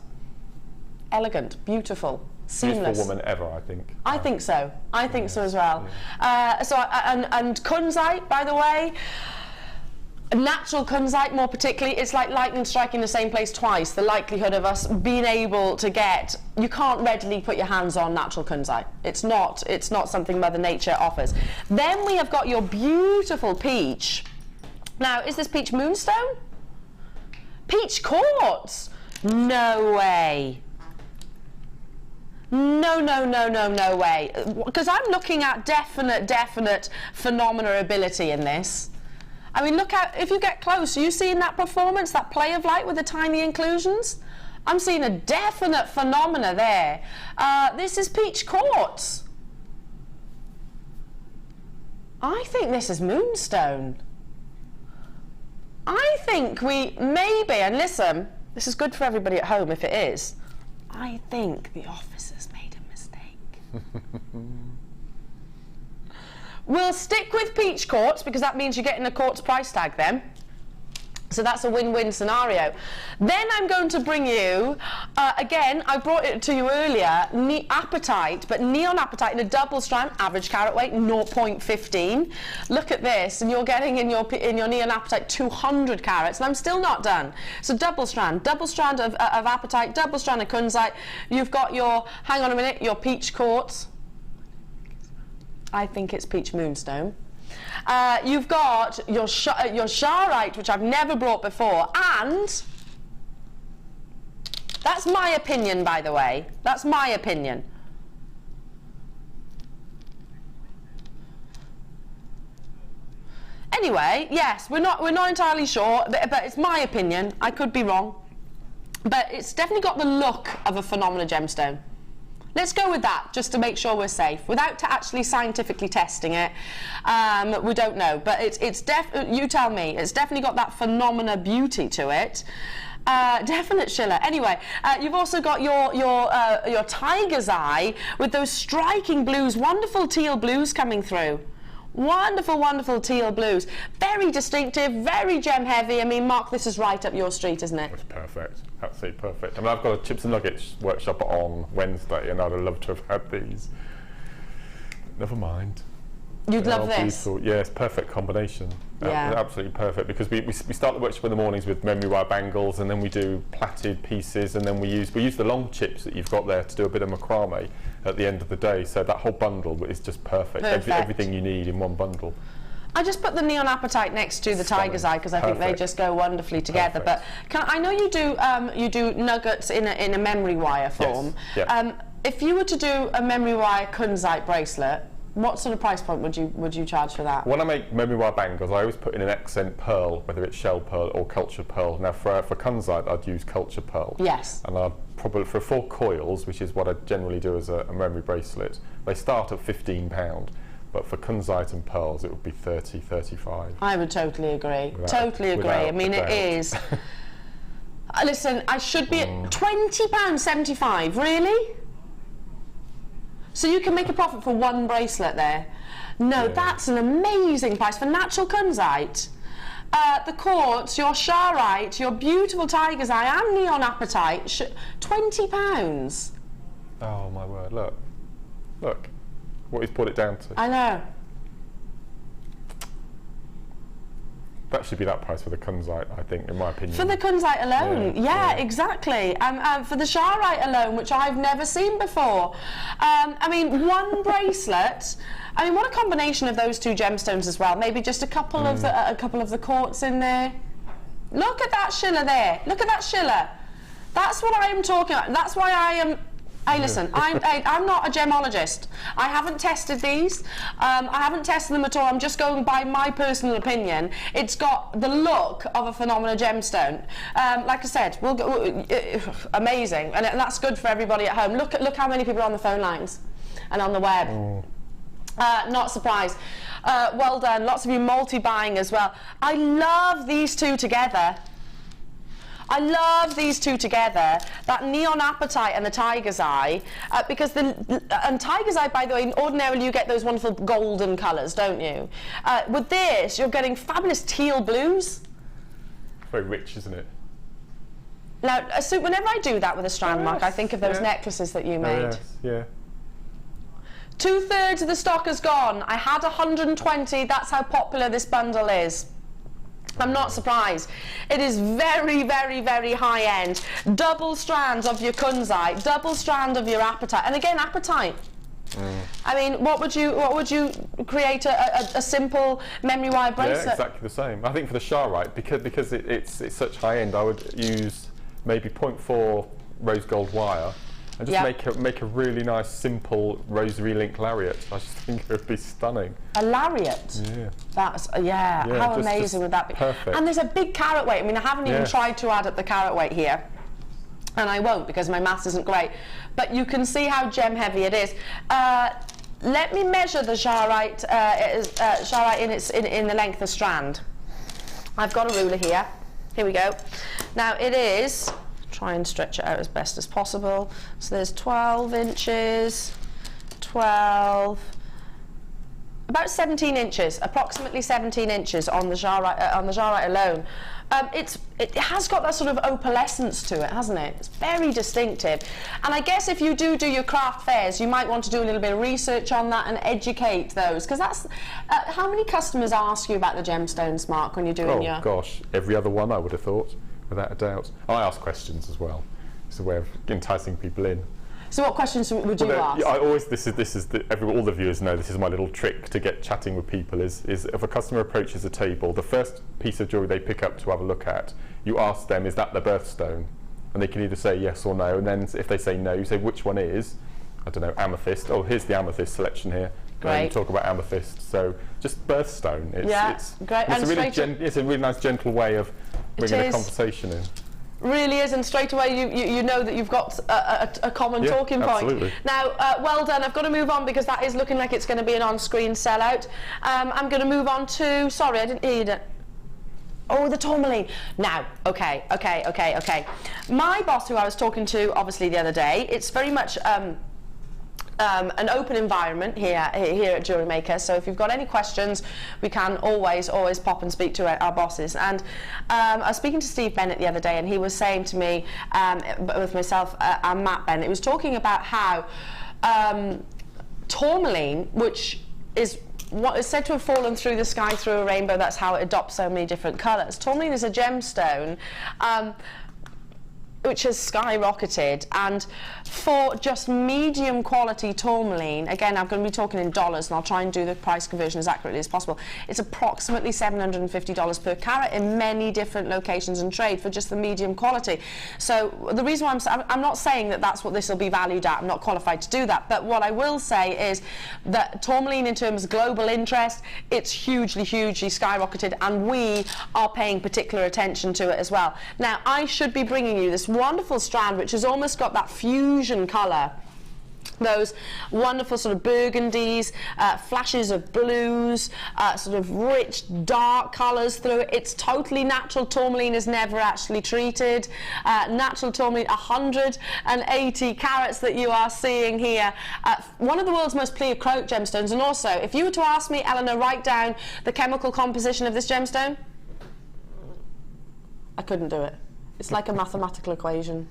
elegant, beautiful, seamless. Beautiful woman ever, I think. I think so. I think so as well. Yeah. And Kunzite, by the way. Natural Kunzite, more particularly, it's like lightning striking the same place twice. The likelihood of us being able to get, you can't readily put your hands on natural Kunzite. It's not something Mother Nature offers. Then we have got your beautiful peach. Now, is this peach moonstone? Peach quartz? No way. No way. Because I'm looking at definite phenomenability in this. I mean, look out, if you get close, are you seeing that performance, that play of light with the tiny inclusions? I'm seeing a definite phenomena there. This is peach quartz. I think this is moonstone. I think we maybe, and listen, this is good for everybody at home if it is, I think the officers made a mistake. We'll stick with peach quartz because that means you're getting a quartz price tag then. So that's a win-win scenario. Then I'm going to bring you, again, I brought it to you earlier, apatite, but neon apatite in a double strand, average carat weight, 0.15. Look at this, and you're getting in your neon apatite 200 carats, and I'm still not done. So double strand of apatite, double strand of Kunzite. You've got your, hang on a minute, your peach quartz. I think it's peach moonstone. You've got your Charoite, which I've never brought before, and that's my opinion, by the way. That's my opinion. Anyway, yes, we're not entirely sure, but it's my opinion. I could be wrong, but it's definitely got the look of a phenomena gemstone. Let's go with that, just to make sure we're safe, without actually scientifically testing it. We don't know, but you tell me. It's definitely got that phenomena beauty to it. Definite shiller. Anyway, you've also got your tiger's eye with those striking blues, wonderful teal blues coming through. Wonderful, wonderful teal blues. Very distinctive, very gem heavy. I mean, Mark, this is right up your street, isn't it? It's perfect. Absolutely perfect. I mean, I've got a chips and nuggets workshop on Wednesday, and I'd have loved to have had these. Never mind. You'd love this? Beautiful. Yeah, it's perfect combination. Yeah. Absolutely perfect, because we start the workshop in the mornings with memory wire bangles, and then we do plaited pieces, and then we use the long chips that you've got there to do a bit of macrame at the end of the day. So that whole bundle is just perfect. Everything you need in one bundle. I just put the neon apatite next to the tiger's eye because I think they just go wonderfully together. But I know you do nuggets in a memory wire form. Yes. Yeah. If you were to do a memory wire kunzite bracelet, what sort of price point would you charge for that? When I make memory wire bangles, I always put in an accent pearl, whether it's shell pearl or cultured pearl. Now for kunzite, I'd use cultured pearl. Yes. And I'd probably, for 4 coils, which is what I generally do as a memory bracelet, they start at £15. But for kunzite and pearls, it would be 30, 35. I would totally agree. Totally agree. I mean, it is. Listen, I should be at £20.75. Really? So you can make a profit for 1 bracelet there. No, that's an amazing price for natural kunzite. The quartz, your Charoite, your beautiful tiger's eye and neon apatite, £20. Oh my word, look. Look what he's put it down to. I know. That should be that price for the kunzite, I think, in my opinion. For the kunzite alone, yeah, exactly. For the Charoite alone, which I've never seen before. I mean, 1 bracelet. I mean, what a combination of those 2 gemstones as well. Maybe just a couple of the quartz in there. Look at that shiller there. Look at that shiller. That's what I am talking about. That's why I am. Hey, listen, I'm not a gemologist. I haven't tested these. I haven't tested them at all. I'm just going by my personal opinion. It's got the look of a phenomenal gemstone. Like I said, amazing, and that's good for everybody at home. Look how many people are on the phone lines and on the web. Not surprised. Well done. Lots of you multi-buying as well. I love these 2 together. I love these 2 together, that neon apatite and the tiger's eye, because and tiger's eye, by the way, ordinarily you get those wonderful golden colours, don't you? With this, you're getting fabulous teal blues. Very rich, isn't it? Now, so whenever I do that with a strand, Mark, I think of those necklaces that you made. Yes, yeah. 2/3 of the stock is gone. I had 120, that's how popular this bundle is. I'm not surprised. It is very, very, very high end. Double strands of your kunzite, double strand of your apatite, and again apatite. I mean, what would you create a simple memory wire bracelet? Yeah, exactly the same. I think for the Charoite, because it's such high end, I would use maybe 0.4 rose gold wire. And just make a really nice, simple rosary link lariat. I just think it would be stunning. A lariat? Yeah. That's, how amazing would that be? Perfect. And there's a big carat weight. I mean, I haven't even tried to add up the carat weight here. And I won't because my maths isn't great. But you can see how gem heavy it is. Let me measure the Charoite, in the length of strand. I've got a ruler here. Here we go. Now it is... Try and stretch it out as best as possible. So there's 12 inches, 12, about 17 inches, approximately 17 inches on the Charoite alone. It has got that sort of opalescence to it, hasn't it? It's very distinctive. And I guess if you do your craft fairs, you might want to do a little bit of research on that and educate those, because that's how many customers ask you about the gemstones, Mark, when you're doing your... Oh gosh, every other one, I would have thought. Without a doubt. I ask questions as well. It's a way of enticing people in. So what questions would you ask? I always, all the viewers know this is my little trick to get chatting with people is if a customer approaches a table, the first piece of jewellery they pick up to have a look at, you ask them, is that the birthstone? And they can either say yes or no, and then if they say no, you say which one is, I don't know, amethyst. Oh, here's the amethyst selection here. Great. And you talk about amethyst. So just birthstone. It's great. It's a really nice, gentle way of bringing a conversation in. Really is, and straight away you know that you've got a common talking point. Absolutely. Now, well done. I've got to move on because that is looking like it's going to be an on-screen sellout. I'm going to move on to... Sorry, I didn't hear you. Oh, the Tourmaline. Now, okay. My boss, who I was talking to, obviously, the other day, it's very much an open environment here at JewelleryMaker. So if you've got any questions, we can always pop and speak to our bosses. And I was speaking to Steve Bennett the other day, and he was saying to me, with myself and Matt Bennett, he was talking about how Tourmaline, which is what is said to have fallen through the sky through a rainbow, that's how it adopts so many different colours. Tourmaline is a gemstone which has skyrocketed, and for just medium quality tourmaline, again I'm going to be talking in dollars and I'll try and do the price conversion as accurately as possible, it's approximately $750 per carat in many different locations and trade for just the medium quality. So the reason why I'm not saying that that's what this will be valued at, I'm not qualified to do that, but what I will say is that tourmaline, in terms of global interest, it's hugely skyrocketed, and we are paying particular attention to it as well. Now I should be bringing you this wonderful strand which has almost got that fusion colour, those wonderful sort of burgundies, flashes of blues, sort of rich dark colours through it. It's totally natural. Tourmaline is never actually treated. Natural tourmaline, 180 carats that you are seeing here. One of the world's most pleochroic gemstones, and also if you were to ask me, Eleanor, write down the chemical composition of this gemstone, I couldn't do it. It's like a mathematical equation.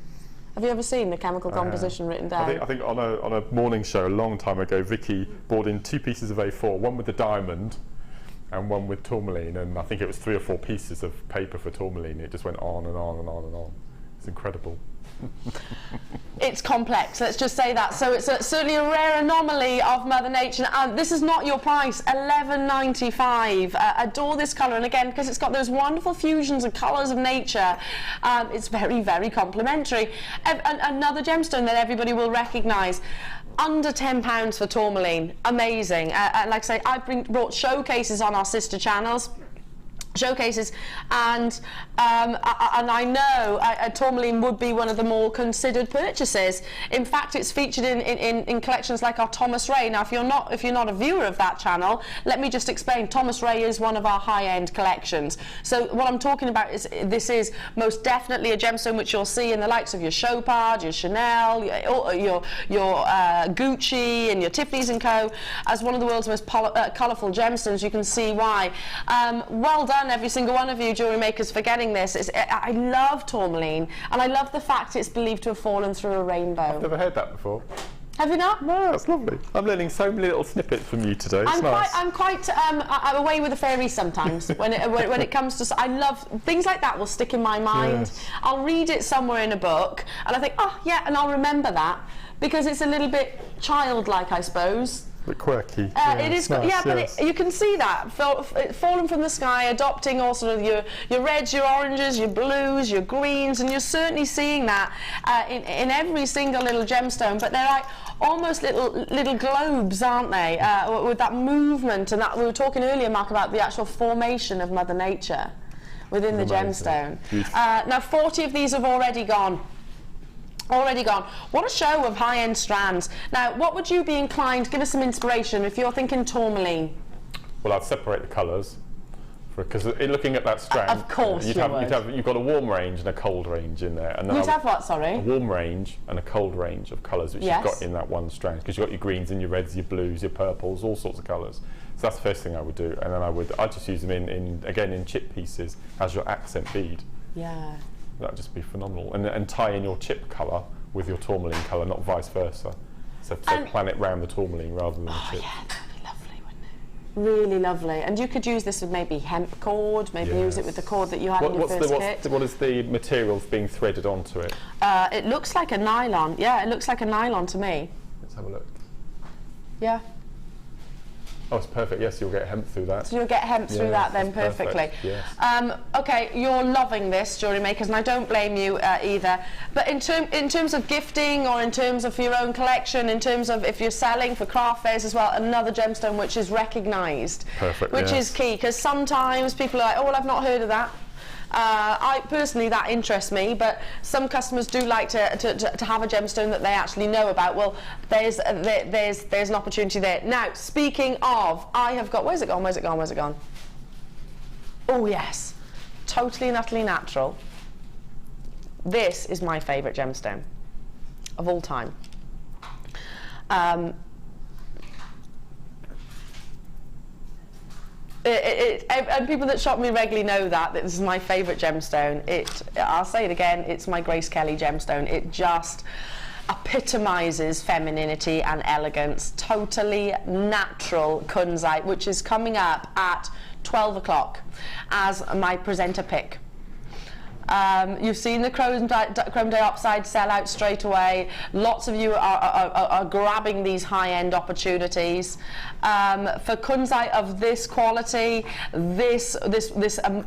Have you ever seen the chemical composition written down? I think on a morning show a long time ago, Vicky brought in 2 pieces of A4, one with the diamond and one with tourmaline, and I think it was 3 or 4 pieces of paper for tourmaline. It just went on and on and on and on. It's incredible. It's complex, let's just say that. So it's certainly a rare anomaly of Mother Nature, and this is not your price, $11.95. Adore this colour, and again, because it's got those wonderful fusions and colours of nature, it's very complimentary. Another gemstone that everybody will recognise. Under £10 for tourmaline, amazing. And like I say, I've brought showcases on our sister channels. And I know tourmaline would be one of the more considered purchases. In fact, it's featured in collections like our Thomas Ray. Now, if you're not a viewer of that channel, let me just explain. Thomas Ray is one of our high-end collections. So what I'm talking about is this is most definitely a gemstone which you'll see in the likes of your Chopard, your Chanel, your Gucci and your Tiffany's & Co. as one of the world's most colourful gemstones. You can see why. Well done, every single one of you jewellery makers, for getting this. I love tourmaline, and I love the fact it's believed to have fallen through a rainbow. I've never heard that before. Have you not? No, that's lovely. I'm learning so many little snippets from you today. It's nice. I'm away with the fairies sometimes when it comes to. I love things like that. Will stick in my mind. Yes. I'll read it somewhere in a book, and I think, oh yeah, and I'll remember that because it's a little bit childlike, I suppose. A bit quirky. It is, nice, yeah, but you can see that falling from the sky, adopting all sort of your reds, your oranges, your blues, your greens, and you're certainly seeing that in every single little gemstone. But they're like almost little globes, aren't they? With that movement, and that we were talking earlier, Mark, about the actual formation of Mother Nature within the gemstone. Now, 40 of these have already gone. What a show of high-end strands. Now, what would you be inclined, give us some inspiration if you're thinking tourmaline? Well, I'd separate the colours, because looking at that strand, of course you've got a warm range and a cold range in there. And you'd have what, sorry? A warm range and a cold range of colours, which you've got in that one strand, because you've got your greens and your reds, your blues, your purples, all sorts of colours. So that's the first thing I would do, and then I'd just use them in chip pieces as your accent bead. Yeah. That'd just be phenomenal, and tie in your chip colour with your tourmaline colour, not vice versa. So plan it round the tourmaline rather than the chip. Yeah, that'd be lovely, wouldn't it? Really lovely. And you could use this with maybe hemp cord, maybe use it with the cord that you had in your first kit. What is the material being threaded onto it? It looks like a nylon. Yeah, it looks like a nylon to me. Let's have a look. Yeah. Oh, it's perfect. Yes, you'll get hemp through that. So you'll get hemp through that then perfectly. Yes. Okay, you're loving this, jewellery makers, and I don't blame you either. But in terms of gifting, or in terms of your own collection, in terms of if you're selling for craft fairs as well, another gemstone which is recognised, which is key, because sometimes people are like, oh, well, I've not heard of that. I personally, that interests me, but some customers do like to have a gemstone that they actually know about. Well, there's an opportunity there. Now, speaking of, I have got, where's it gone? Oh yes, totally and utterly natural. This is my favourite gemstone of all time. And people that shop me regularly know that this is my favourite gemstone. I'll say it again, it's my Grace Kelly gemstone. It just epitomises femininity and elegance. Totally natural kunzite, which is coming up at 12 o'clock as my presenter pick. You've seen the chrome diopside sell out straight away. Lots of you are grabbing these high-end opportunities. For kunzite of this quality, this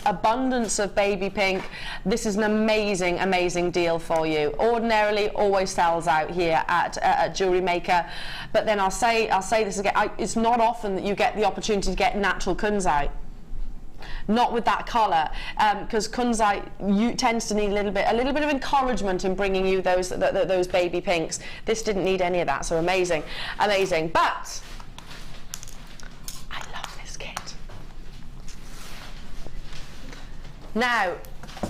abundance of baby pink, this is an amazing, amazing deal for you. Ordinarily, always sells out here at JewelleryMaker, but then I'll say this again. It's not often that you get the opportunity to get natural kunzite. Not with that colour, because kunzite tends to need a little bit of encouragement in bringing you those baby pinks. This didn't need any of that, so amazing, amazing. But I love this kit. Now,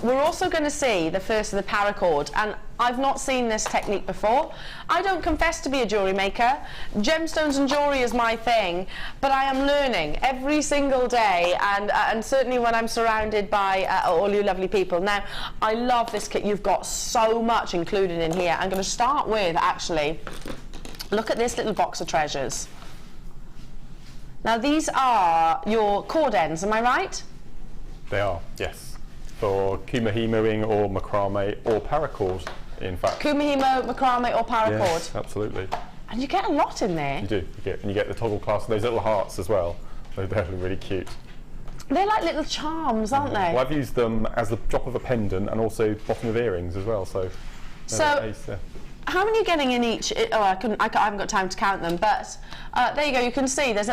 we're also going to see the first of the Paracord, and I've not seen this technique before. I don't confess to be a jewellery maker. Gemstones and jewellery is my thing, but I am learning every single day, and certainly when I'm surrounded by all you lovely people. Now, I love this kit. You've got so much included in here. I'm going to start with, actually, look at this little box of treasures. Now, these are your cord ends, am I right? They are, yes. For kumihimoing or macrame or paracord, in fact. Kumihimo, macrame or paracord? Yes, absolutely. And you get a lot in there. You do, you get the toggle clasp, those little hearts as well. They're definitely really cute. They're like little charms, aren't they? Well, I've used them as the drop of a pendant and also bottom of earrings as well, so... How many are you getting in each? Oh, I haven't got time to count them, but there you go, you can see there's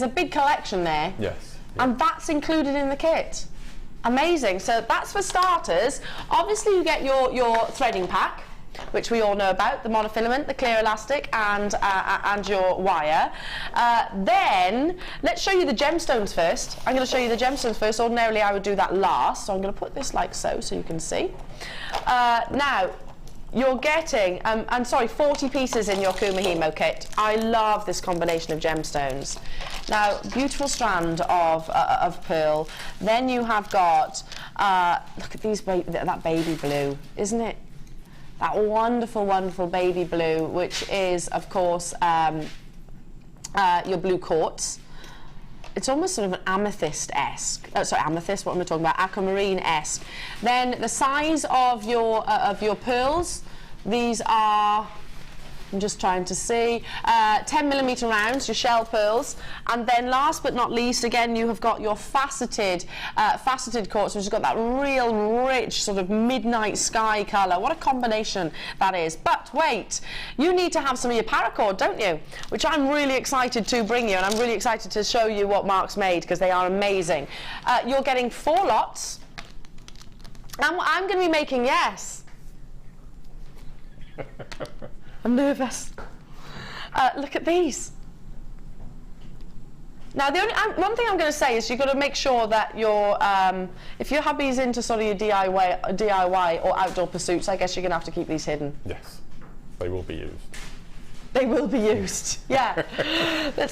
a big collection there. Yes. And that's included in the kit. Amazing. So that's for starters. Obviously you get your threading pack, which we all know about, the monofilament, the clear elastic, and your wire. Then let's show you the gemstones first. I'm going to show you the gemstones first. Ordinarily I would do that last, so I'm going to put this like so you can see. Now you're getting 40 pieces in your kumihimo kit. I love this combination of gemstones. Now, beautiful strand of pearl. Then you have got, look at these, that baby blue, isn't it? That wonderful, wonderful baby blue, which is, of course, your blue quartz. It's almost sort of an amethyst-esque. Amethyst, what am I talking about? Aquamarine-esque. Then the size of your pearls, these are, I'm just trying to see, 10mm rounds, your shell pearls. And then last but not least, again, you have got your faceted quartz, which has got that real rich sort of midnight sky colour. What a combination that is. But wait, you need to have some of your paracord, don't you? Which I'm really excited to bring you, and I'm really excited to show you what Mark's made, because they are amazing. You're getting 4 lots. And I'm going to be making, yes. I'm nervous. Look at these. Now, the only one thing I'm going to say is you've got to make sure that your, if your hubby's into sort of your DIY or outdoor pursuits, I guess you're going to have to keep these hidden. Yes, they will be used. They will be used. Yeah.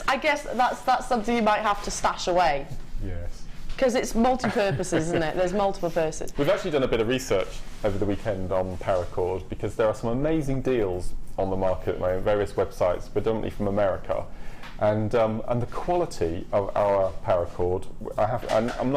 I guess that's something you might have to stash away. Yes. Because it's multi-purposes, isn't it? There's multiple purposes. We've actually done a bit of research over the weekend on Paracord, because there are some amazing deals on the market at the moment, various websites, predominantly from America, and the quality of our Paracord. I'm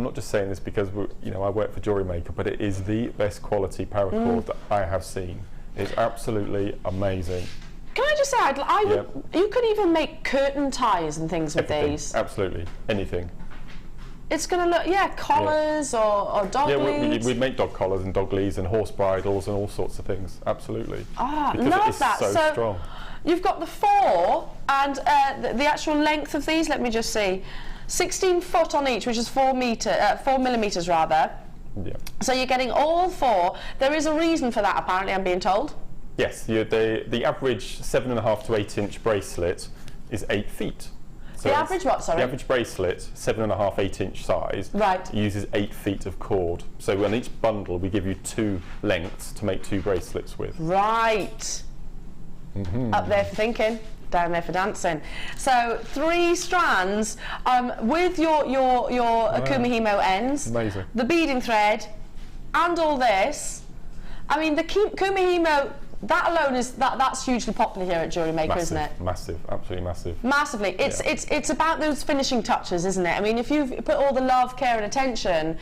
not just saying this because I work for JewelleryMaker, but it is the best quality Paracord that I have seen. It's absolutely amazing. Can I just say, you could even make curtain ties and things with these. Absolutely, anything. It's going to look, collars or dog leads. Yeah, we make dog collars and dog leads and horse bridles and all sorts of things. Absolutely. Ah, because love it is that. So strong. You've got the 4, and the actual length of these. Let me just see, 16 foot on each, which is 4 millimeters rather. Yeah. So you're getting all 4. There is a reason for that, apparently. I'm being told. Yes, the average 7.5 to 8 inch bracelet is 8 feet. So the average what, sorry? The average bracelet, 7.5, 8-inch size, right, uses 8 feet of cord. So on each bundle we give you 2 lengths to make 2 bracelets with. Right. Up there for thinking, down there for dancing. So 3 strands with your kumihimo ends, amazing, the beading thread, and all this. I mean, the kumihimo, that alone is that's hugely popular here at JewelleryMaker, massive, isn't it? Massive, absolutely massive. Massively. It's about those finishing touches, isn't it? I mean, if you've put all the love, care, and attention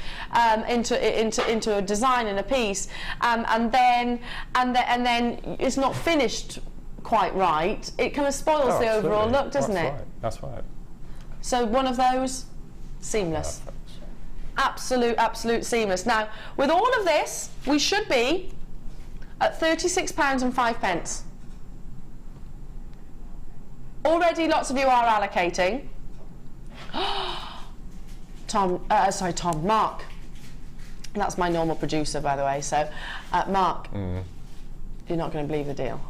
into a design and a piece, and then it's not finished quite right, it kind of spoils the overall look, doesn't it? Right. That's right. So one of those, seamless. Perfect. Absolute seamless. Now, with all of this, we should be at £36.05. Already lots of you are allocating. Mark. That's my normal producer, by the way. So, Mark, you're not going to believe the deal.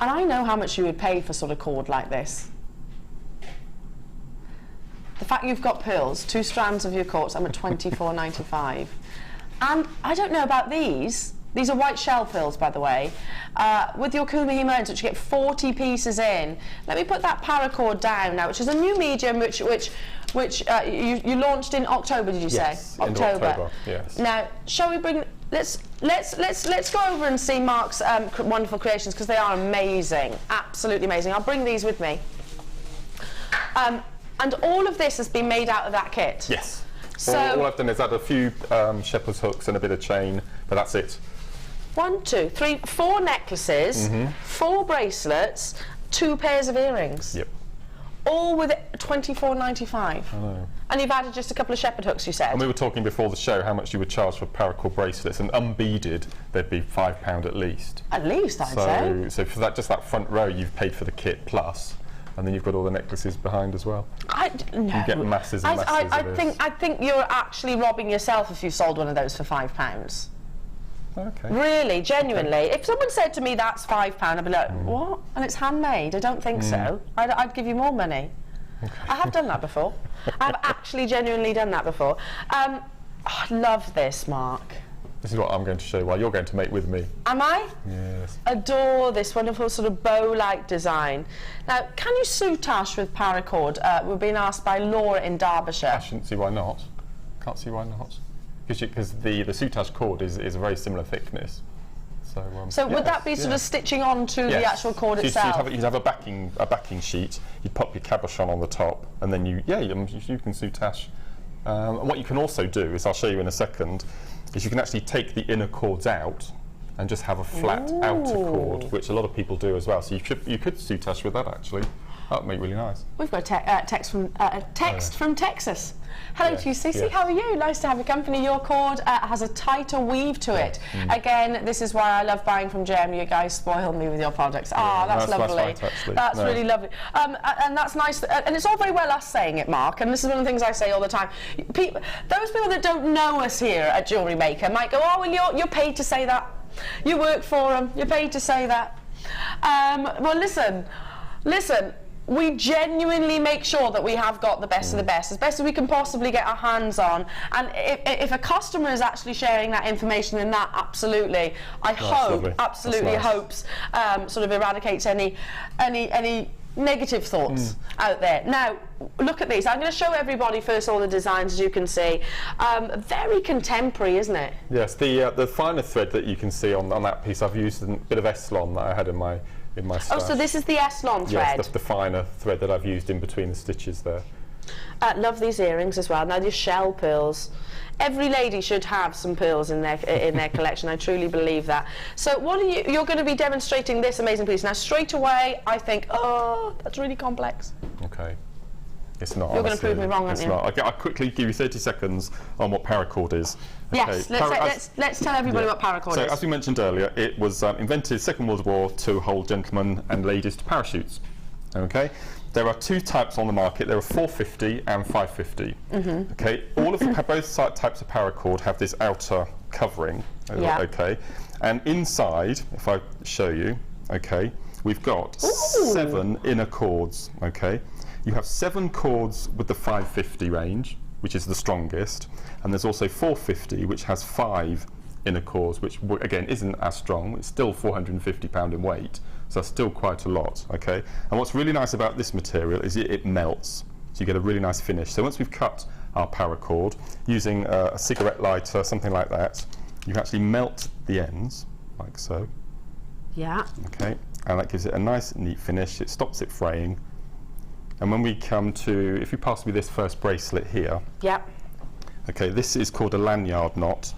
And I know how much you would pay for sort of cord like this. The fact you've got pearls, 2 strands of your quartz, I'm at £24.95. And I don't know about these. These are white shell pearls, by the way. With your kumihimo ends, which you get 40 pieces in. Let me put that paracord down now, which is a new medium, which you launched in October, did you say? October. Yes. Now, shall we bring? Let's go over and see Mark's wonderful creations, because they are amazing, absolutely amazing. I'll bring these with me. And all of this has been made out of that kit. Yes. So all I've done is add a few shepherd's hooks and a bit of chain, but that's it. 1, 2, 3, 4 necklaces, 4 bracelets, 2 pairs of earrings. Yep. All with £24.95. I know. And you've added just a couple of shepherd hooks, you said. And we were talking before the show how much you would charge for paracord bracelets, and unbeaded they'd be £5 at least. At least, I'd say. So for that, just that front row, you've paid for the kit plus, and then you've got all the necklaces behind as well. No. You get masses and masses of this. I think you're actually robbing yourself if you sold one of those for £5. Okay. Really, genuinely. Okay. If someone said to me that's £5, I'd be like, what? And it's handmade? I don't think so. I'd give you more money. Okay. I have done that before. I've actually genuinely done that before. I love this, Mark. This is what I'm going to show you while you're going to make with me. Am I? Yes. Adore this wonderful sort of bow-like design. Now, can you soutache with paracord? We're being asked by Laura in Derbyshire. I shouldn't see why not. Can't see why not. Because the soutache cord is a very similar thickness. So would that be sort of stitching onto the actual cord itself? You'd have a backing sheet. You'd pop your cabochon on the top, and then you can soutache. And what you can also do is, I'll show you in a second, is you can actually take the inner cords out and just have a flat outer cord, which a lot of people do as well. So you could soutache with that actually. That would make really nice. We've got a text from Texas. Hello to you, Cece. How are you? Nice to have your company. Your cord has a tighter weave to it. Again, this is why I love buying from Gem. You guys spoil me with your products. That's lovely. That's right, actually. That's really lovely. And that's nice. And it's all very well us saying it, Mark. And this is one of the things I say all the time. Those people that don't know us here at JewelleryMaker might go, oh, well, you're paid to say that. You work for them. You're paid to say that. Well, listen. We genuinely make sure that we have got the best of the best, as best as we can possibly get our hands on. And if a customer is actually sharing that information, then that absolutely, hopes sort of eradicates any negative thoughts out there. Now, look at these. I'm going to show everybody first all the designs, as you can see. Very contemporary, isn't it? Yes, the finer thread that you can see on that piece, I've used a bit of Eslon that I had in my stash. Oh, so this is the Eslon thread? Yes, the finer thread that I've used in between the stitches there. Love these earrings as well. Now, these shell pearls. Every lady should have some pearls in their collection. I truly believe that. So what are you're going to be demonstrating this amazing piece. Now, straight away, I think, oh, that's really complex. Okay. It's not. You're going to prove me wrong, aren't you? I'll quickly give you 30 seconds on what paracord is. Okay. Yes, let's tell everybody what paracord is. So, as we mentioned earlier, it was invented Second World War to hold gentlemen and ladies to parachutes. Okay. There are 2 types on the market. There are 450 and 550. Okay. All of both types of paracord have this outer covering. Yeah. Okay, and inside, if I show you, okay, we've got 7 inner cords. Okay, you have 7 cords with the 550 range, which is the strongest, and there's also 450, which has 5 inner cords, which again isn't as strong. It's still 450 pound in weight, so that's still quite a lot. Okay, and what's really nice about this material is it melts, so you get a really nice finish. So once we've cut our paracord using a cigarette lighter, something like that, you can actually melt the ends like so. Yeah. Okay, and that gives it a nice neat finish. It stops it fraying. And when we come to, if you pass me this first bracelet here. Yep. Okay, this is called a lanyard knot.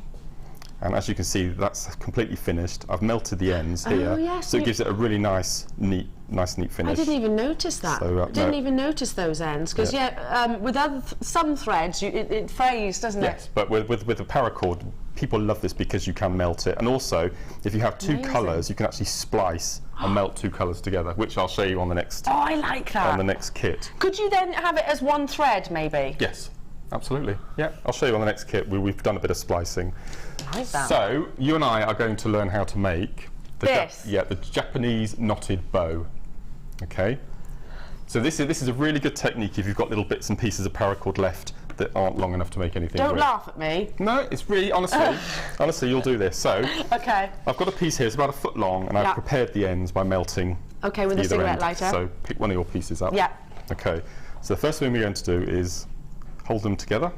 And as you can see, that's completely finished. I've melted the ends here, yes, so it gives it a really nice, neat finish. I didn't even notice that. So, didn't even notice those ends, because with other some threads, it frays, doesn't it? Yes, but with the paracord, people love this because you can melt it, and also if you have 2 colours, you can actually splice and melt 2 colours together, which I'll show you on the next. Oh, I like that. On the next kit. Could you then have it as one thread, maybe? Yes, absolutely. Yeah, I'll show you on the next kit. We've done a bit of splicing. I like that. So you and I are going to learn how to make the the Japanese knotted bow. Okay. So this is a really good technique if you've got little bits and pieces of paracord left that aren't long enough to make anything. Don't with. laugh at me. No, it's really honestly, you'll do this. So okay. I've got a piece here. It's about 1 foot long, and I've prepared the ends by melting. Okay, with a cigarette lighter. So pick one of your pieces up. Yeah. Okay. So the first thing we're going to do is hold them together.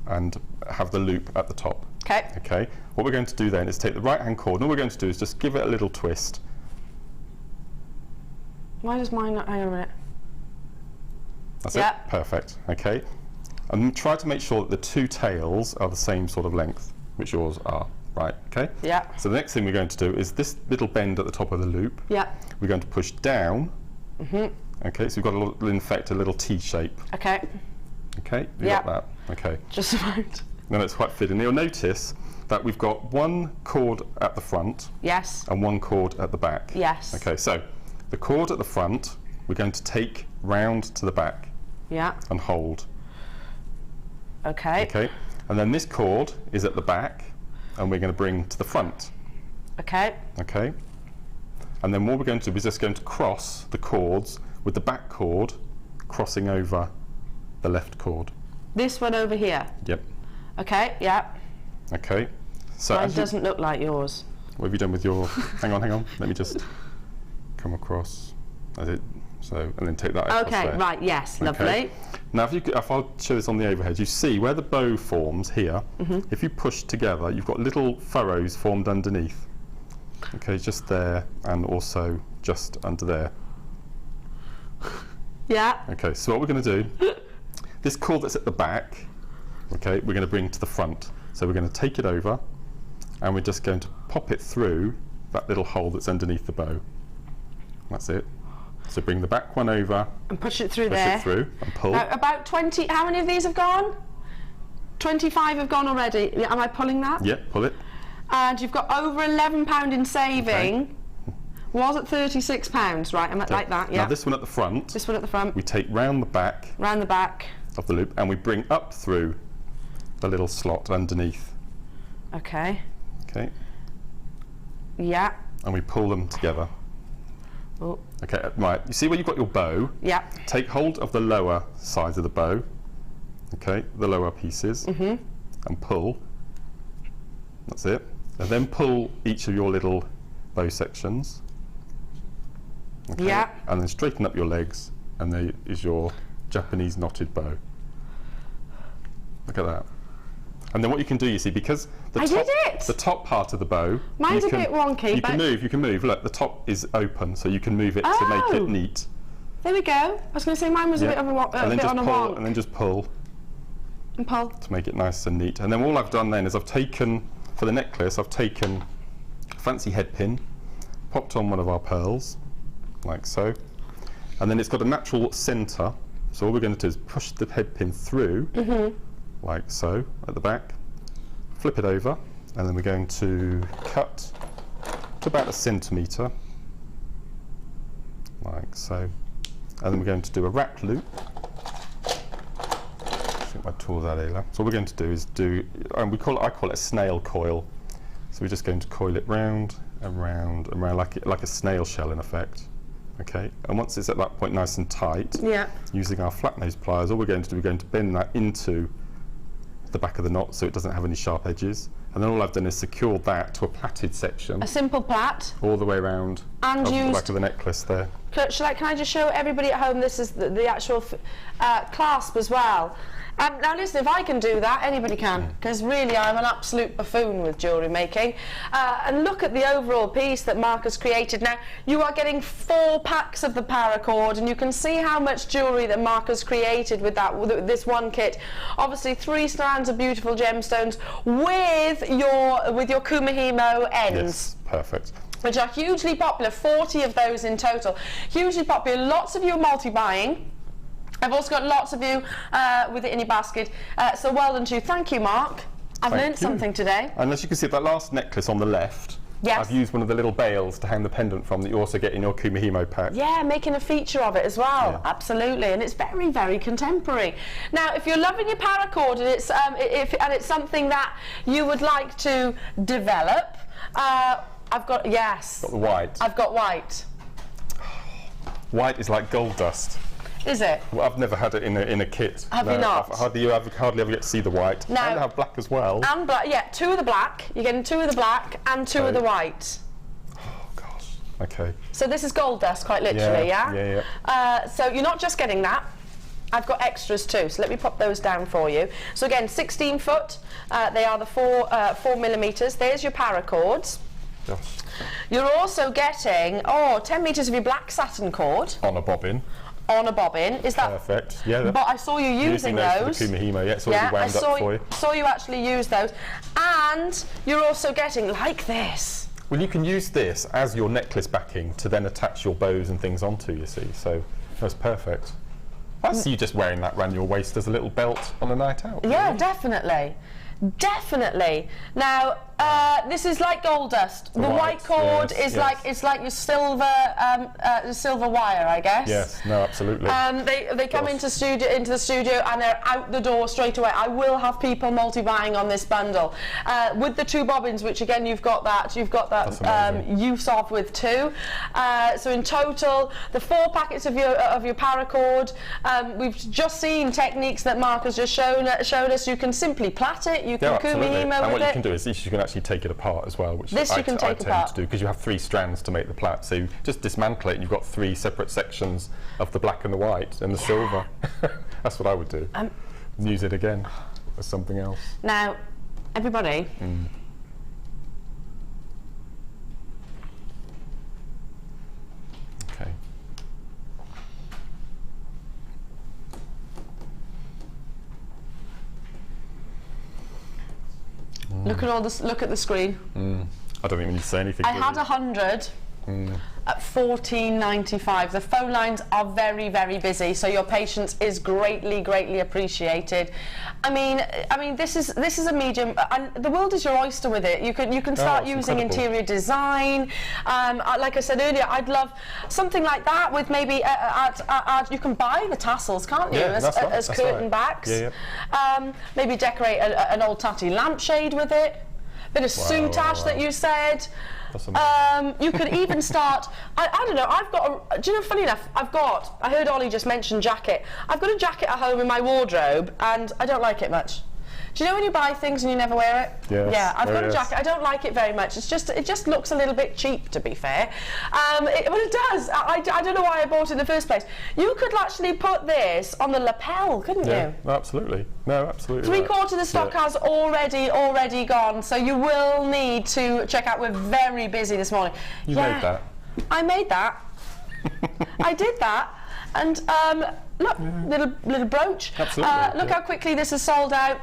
And have the loop at the top. Okay. Okay. What we're going to do then is take the right-hand cord, and all we're going to do is just give it a little twist. Why does mine not? Hang on a minute. That's it. Perfect. Okay. And try to make sure that the 2 tails are the same sort of length, which yours are. Right. Okay. Yeah. So the next thing we're going to do is this little bend at the top of the loop. Yeah. We're going to push down. Okay. So we've got in effect a little T shape. Okay. Okay. You got that? Okay. Just about. Then it's quite fitting. You'll notice that we've got 1 cord at the front. Yes. And 1 cord at the back. Yes. Okay, so the cord at the front, we're going to take round to the back. Yeah. And hold. Okay. Okay. And then this cord is at the back, and we're going to bring to the front. Okay. Okay. And then what we're going to do is just going to cross the cords with the back cord crossing over the left cord. This one over here? Yep. Okay, yeah. Okay. So mine doesn't look like yours. What have you done with your... hang on. Let me just come across. So, and then take that across there. Right, yes, okay. Lovely. Now, if I'll show this on the overhead, you see where the bow forms here, if you push together, you've got little furrows formed underneath. Okay, just there, and also just under there. Yeah. Okay, so what we're going to do, this cord that's at the back, okay, we're going to bring to the front. So we're going to take it over, and we're just going to pop it through that little hole that's underneath the bow. That's it. So bring the back one over. And push it through there. Push it through and pull. About 20, how many of these have gone? 25 have gone already. Am I pulling that? Yep, pull it. And you've got over £11 in saving. Okay. Was at £36, right? Like that, yeah. Now this one at the front. This one at the front. We take round the back. Round the back. Of the loop, and we bring up through the little slot underneath. Okay. Okay. Yeah. And we pull them together. Oh. Okay, right. You see where you've got your bow? Yeah. Take hold of the lower sides of the bow. Okay, the lower pieces. And pull. That's it. And then pull each of your little bow sections. Okay. Yeah. And then straighten up your legs, and there is your Japanese knotted bow. Look at that. And then what you can do, you see, because the top part of the bow, mine's a bit wonky. You can move. Look, the top is open, so you can move it to make it neat. There we go. I was going to say mine was a bit of a wonk. And then just pull. And pull. To make it nice and neat. And then all I've done then is I've taken, for the necklace, I've taken a fancy head pin, popped on one of our pearls, like so. And then it's got a natural centre, so all we're going to do is push the head pin through, like so, at the back, flip it over, and then we're going to cut to about 1 centimetre, like so. And then we're going to do a wrap loop. Get my to all that, Elle. So what we're going to do is I call it a snail coil. So we're just going to coil it round and round and round like a snail shell in effect. Okay, and once it's at that point nice and tight, using our flat nose pliers, all we're going to do, we're going to bend that into the back of the knot so it doesn't have any sharp edges. And then all I've done is secured that to a plaited section. A simple plait. All the way around and the back of the necklace there. Can I just show everybody at home, this is the actual clasp as well. Now listen, if I can do that, anybody can, because really I'm an absolute buffoon with jewellery making. And look at the overall piece that Mark has created. Now, you are getting 4 packs of the Paracord, and you can see how much jewellery that Mark has created with this one kit. Obviously 3 strands of beautiful gemstones with your Kumihimo ends. Yes, perfect. Which are hugely popular, 40 of those in total. Hugely popular, lots of you are multi-buying. I've also got lots of you with it in your basket, so well done to you. Thank you, Mark. I've learned something today. And as you can see, that last necklace on the left, I've used one of the little bales to hang the pendant from that you also get in your Kumihimo pack. Yeah, making a feature of it as well, absolutely, and it's very, very contemporary. Now, if you're loving your Paracord and it's something that you would like to develop, I've got Got the white. I've got white. White is like gold dust. Is it? Well, I've never had it in a kit. Have you not? Hardly ever get to see the white. No. And I have black as well. And black, yeah, 2 of the black. You're getting 2 of the black and 2 of the white. Oh gosh. Okay. So this is gold dust, quite literally, yeah? So you're not just getting that. I've got extras too, so let me pop those down for you. So again, 16 foot. They are the 4 millimeters. There's your Paracords. Gosh. You're also getting 10 meters of your black satin cord. On a bobbin. On a bobbin. Is that perfect? Yeah. But I saw you using those. For the Kumihimo, it's already wound up for you. I saw you actually use those. And you're also getting like this. Well, you can use this as your necklace backing to then attach your bows and things onto, you see. So that's perfect. I see you just wearing that around your waist as a little belt on a night out. Yeah, really. Definitely. Definitely. Now, this is like gold dust. The white cord is like your silver silver wire, I guess. Yes. No, absolutely. They come into the studio and they're out the door straight away. I will have people multi-buying on this bundle with the 2 bobbins, which again you've got that use of with 2. So in total, the 4 packets of your Paracord. We've just seen techniques that Mark has just shown us. You can simply plait it. You can Kumihimo with it. And what you can do is you can actually take it apart as well, which I tend to do, because you have 3 strands to make the plait. So you just dismantle it and you've got 3 separate sections of the black and the white and the silver. That's what I would do. Use it again as something else. Now, everybody. Okay. Look at the screen. I don't even need to say anything. I had 100 at $14.95. The phone lines are very, very busy, so your patience is greatly, greatly appreciated. I mean, this is a medium, and the world is your oyster with it. You can start using interior design. Like I said earlier, I'd love something like that with maybe you can buy the tassels, can't you? As curtain backs. Maybe decorate an old tatty lampshade with it. Bit of soutache that you said. You could even start, I don't know, do you know, funny enough, I heard Ollie just mention jacket. I've got a jacket at home in my wardrobe and I don't like it much. Do you know when you buy things and you never wear it? Yes. Yeah, I've got a jacket. I don't like it very much. It just looks a little bit cheap, to be fair. But it does. I don't know why I bought it in the first place. You could actually put this on the lapel, couldn't you? Absolutely. No, absolutely. 3/4 of the stock has already gone, so you will need to check out. We're very busy this morning. You made that. I made that. I did that. And look, little brooch. Absolutely. Look how quickly this is sold out.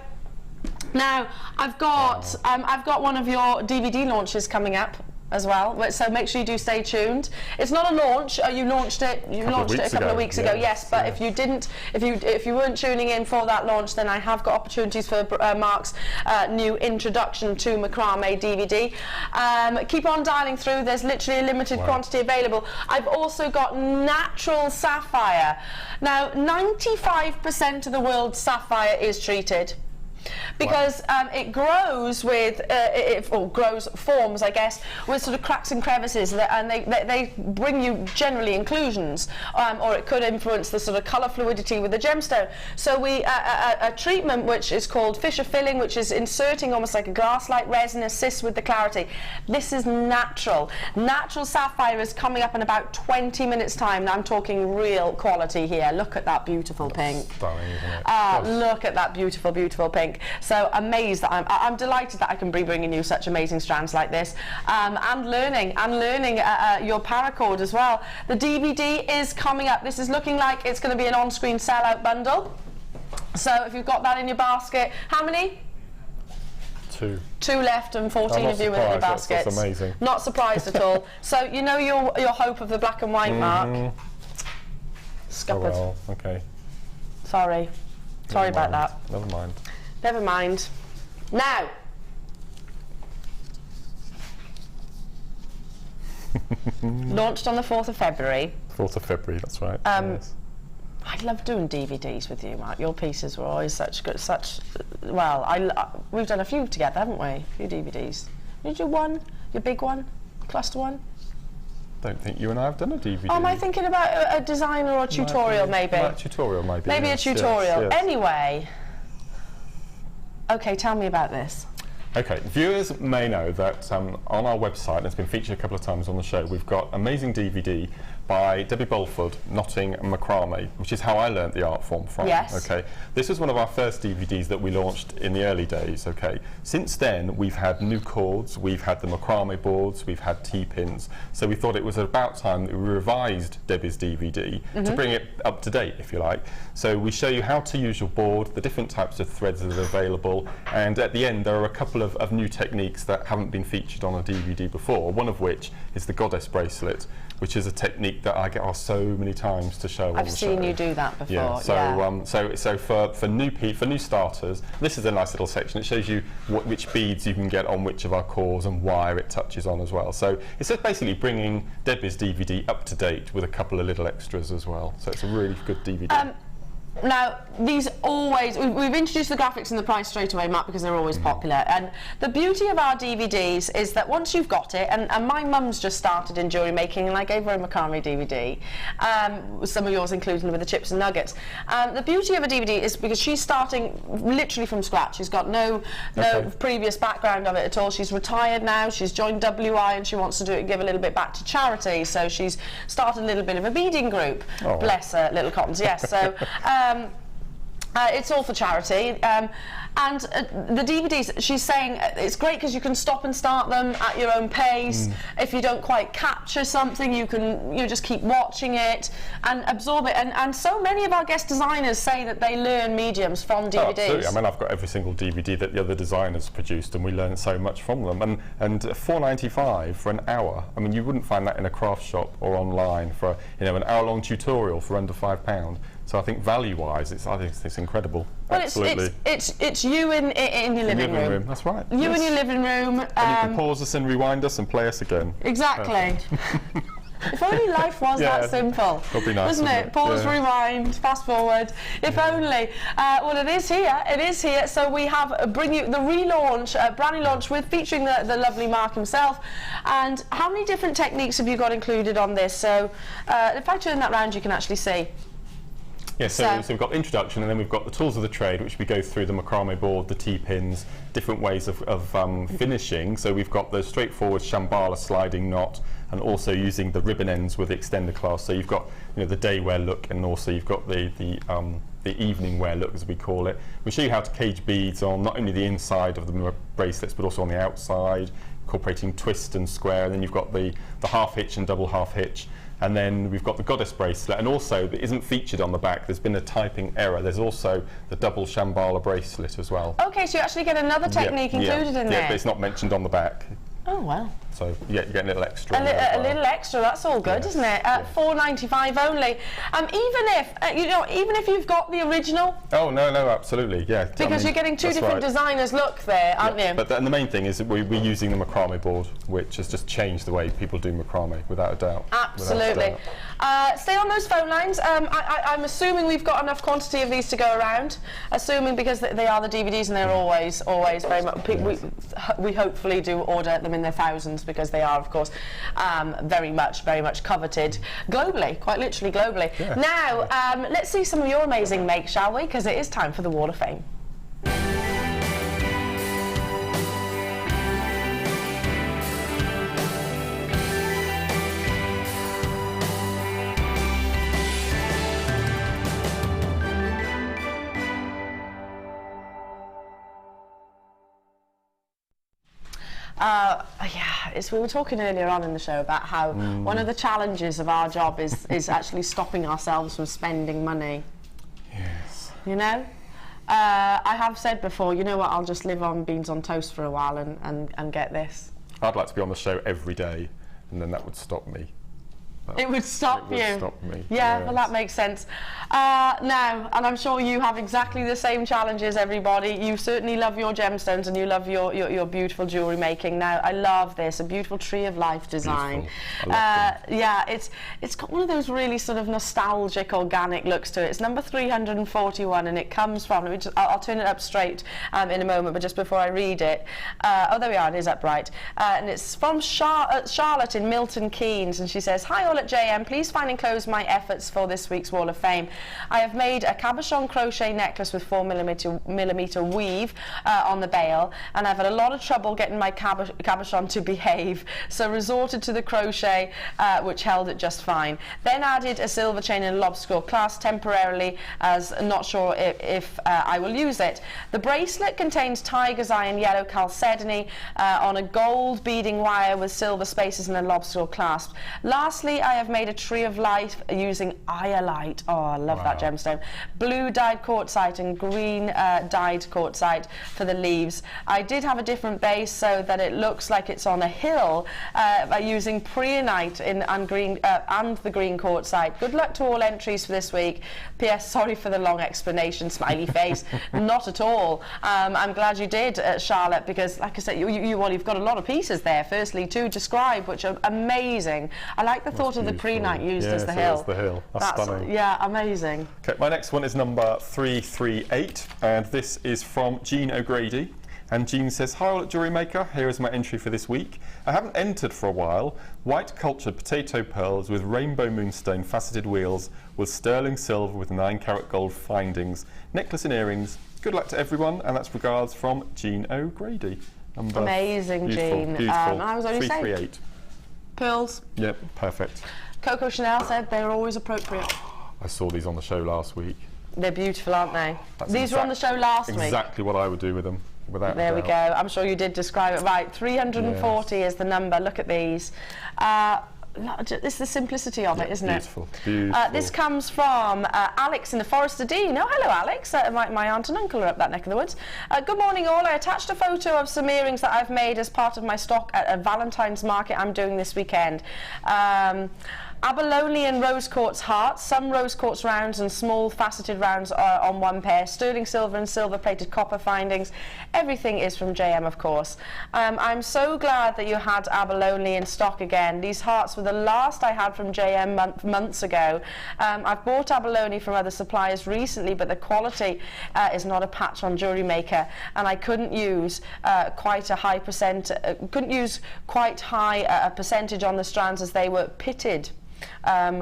Now, I've got one of your DVD launches coming up as well, so make sure you do stay tuned. It's not a launch. You launched it. You launched it a couple of weeks ago. Yes, but if you didn't, if you weren't tuning in for that launch, then I have got opportunities for Mark's new introduction to Macrame DVD. Keep on dialing through. There's literally a limited quantity available. I've also got natural sapphire. Now, 95% of the world's sapphire is treated, because it grows with, forms, I guess, with sort of cracks and crevices, and they bring you generally inclusions, or it could influence the sort of colour fluidity with the gemstone. So a treatment which is called fissure filling, which is inserting almost like a glass-like resin, assists with the clarity. This is natural. Natural sapphire is coming up in about 20 minutes time, and I'm talking real quality here. Look at that beautiful pink. Stunning, isn't it? Look at that beautiful, beautiful pink. So amazed that I'm delighted that I can be bringing you such amazing strands like this, and learning your paracord as well. The DVD is coming up. This is looking like it's going to be an on-screen sellout bundle. So if you've got that in your basket, how many? 2 left and 14 of you within your baskets. That's amazing. Not surprised at all. So you know your hope of the black and white, Mark. Scuppered. Oh well, okay. Sorry about that. Never mind. Never mind. Now, launched on the 4th of February. 4th of February, that's right. Yes. I love doing DVDs with you, Mark. Your pieces were always we've done a few together, haven't we? A few DVDs. Did you do one? Your big one? Cluster one? Don't think you and I have done a DVD. Oh, am I thinking about a design or a tutorial, maybe? A tutorial, maybe. Maybe yes, a tutorial. Yes. Anyway. Okay, tell me about this. Okay, viewers may know that on our website, and it's been featured a couple of times on the show, we've got amazing DVD by Debbie Bolford, Knotting and Macrame, which is how I learnt the art form from. Yes. Okay, this was one of our first DVDs that we launched in the early days. Okay, since then we've had new cords, we've had the macrame boards, we've had T-pins. So we thought it was about time that we revised Debbie's DVD to bring it up to date, if you like. So we show you how to use your board, the different types of threads that are available, and at the end there are a couple of new techniques that haven't been featured on a DVD before. One of which is the goddess bracelet, which is a technique that I get asked so many times to show on the show. I've seen you do that before. Yeah. So for new starters, this is a nice little section. It shows you which beads you can get on which of our cores and wire it touches on as well. So it's just basically bringing Debbie's DVD up to date with a couple of little extras as well. So it's a really good DVD. Now, these always, we've introduced the graphics and the price straight away, Matt, because they're always popular. And the beauty of our DVDs is that once you've got it, and my mum's just started in jewellery making, and I gave her a Macrame DVD, some of yours included with the chips and nuggets. The beauty of a DVD is because she's starting literally from scratch. She's got no previous background of it at all. She's retired now, she's joined WI, and she wants to give a little bit back to charity. So she's started a little bit of a beading group. Oh. Bless her, little cottons, yes. So. It's all for charity, and the DVDs, she's saying it's great because you can stop and start them at your own pace. If you don't quite capture something, you just keep watching it and absorb it. And so many of our guest designers say that they learn mediums from DVDs. Oh, absolutely. I mean, I've got every single DVD that the other designers produced, and we learn so much from them. And $4.95 for an hour. I mean, you wouldn't find that in a craft shop or online for an hour-long tutorial for under £5. So I think value-wise, I think it's incredible. Well, absolutely. It's you in your living room. That's right. You in your living room. And you can pause us and rewind us and play us again. Exactly. If only life was that simple. That'd be nice, wasn't it? Pause, rewind, fast forward. If only. Well, it is here. It is here. So we have bring you the relaunch, brand new launch featuring the lovely Mark himself. And how many different techniques have you got included on this? So if I turn that round, you can actually see. Yeah, so we've got the introduction, and then we've got the tools of the trade, which we go through the macrame board, the T-pins, different ways of finishing. So we've got the straightforward shambhala sliding knot, and also using the ribbon ends with the extender clasp. So you've got the day wear look, and also you've got the evening wear look, as we call it. We show you how to cage beads on not only the inside of the bracelets, but also on the outside, incorporating twist and square. And then you've got the half hitch and double half hitch. And then we've got the goddess bracelet, and also that isn't featured on the back. There's been a typing error. There's also the double shambhala bracelet as well. Okay, so you actually get another technique included in there. Yeah, but it's not mentioned on the back. Oh, well. So yeah, you get a little extra. A little extra, that's all good, isn't it? £4.95 only. Even if you've got the original. Oh no, absolutely, yeah. Because you're getting two different designers' look there, aren't you? But the main thing is that we're using the macrame board, which has just changed the way people do macrame, without a doubt. Absolutely. Stay on those phone lines. I'm assuming we've got enough quantity of these to go around. Assuming because they are the DVDs and they're always very much. Yes. We hopefully do order them in their thousands, because they are, of course, very much coveted globally, quite literally globally. Yeah. Now, let's see some of your amazing makes, shall we? Because it is time for the Wall of Fame. We were talking earlier on in the show about how one of the challenges of our job is actually stopping ourselves from spending money. Yes. You know? I have said before, you know what, I'll just live on beans on toast for a while and get this. I'd like to be on the show every day, and then that would stop me. It would stop you. It would stop me. Yeah, yes. Well, that makes sense. Now, and I'm sure you have exactly the same challenges, everybody. You certainly love your gemstones and you love your beautiful jewellery making. Now, I love this, a beautiful tree of life design. Yeah, it's got one of those really sort of nostalgic, organic looks to it. It's number 341, and it comes from, I'll turn it up straight in a moment, but just before I read it. Oh, there we are, it is upright. And it's from Charlotte in Milton Keynes, and she says, "Hi all at JM, please find enclosed my efforts for this week's Wall of Fame. I have made a cabochon crochet necklace with 4mm weave on the bail, and I've had a lot of trouble getting my cabochon to behave, so resorted to the crochet, which held it just fine. Then added a silver chain and a lobster clasp temporarily, as not sure if I will use it. The bracelet contains tiger's eye and yellow chalcedony on a gold beading wire with silver spaces and a lobster clasp. Lastly, I have made a tree of life using iolite." Oh, I love that gemstone. "Blue dyed quartzite and green dyed quartzite for the leaves. I did have a different base so that it looks like it's on a hill by using preonite and the green quartzite. Good luck to all entries for this week. P.S. Sorry for the long explanation, smiley face." Not at all. I'm glad you did, Charlotte, because like I said, you've got a lot of pieces there, firstly, to describe, which are amazing. I like the thought of the preonite used as the hill. The hill. That's stunning. Yeah, amazing. Okay, my next one is number 338, and this is from Jean O'Grady. And Jean says, "Hi all at JewelleryMaker, here is my entry for this week. I haven't entered for a while. White cultured potato pearls with rainbow moonstone faceted wheels with sterling silver with 9-carat gold findings. Necklace and earrings. Good luck to everyone," and that's regards from Jean O'Grady. Amazing, Jean. Beautiful. I was only 338. Pearls. Yep, perfect. Coco Chanel said they're always appropriate. I saw these on the show last week. They're beautiful, aren't they? These were on the show last week. Exactly what I would do with them, without There a we doubt. go. I'm sure you did describe it right. 340 is the number. Look at these. It's the simplicity of it, isn't beautiful, it? Beautiful. This comes from Alex in the Forest of Dean. Oh, hello, Alex. My aunt and uncle are up that neck of the woods. "Good morning, all. I attached a photo of some earrings that I've made as part of my stock at a Valentine's market I'm doing this weekend. Abalone and rose quartz hearts, some rose quartz rounds and small faceted rounds on one pair, sterling silver and silver plated copper findings. Everything is from JM, of course. I'm so glad that you had abalone in stock again. These hearts were the last I had from JM months ago. I've bought abalone from other suppliers recently, but the quality is not a patch on JewelleryMaker, and I couldn't use quite a high percentage on the strands as they were pitted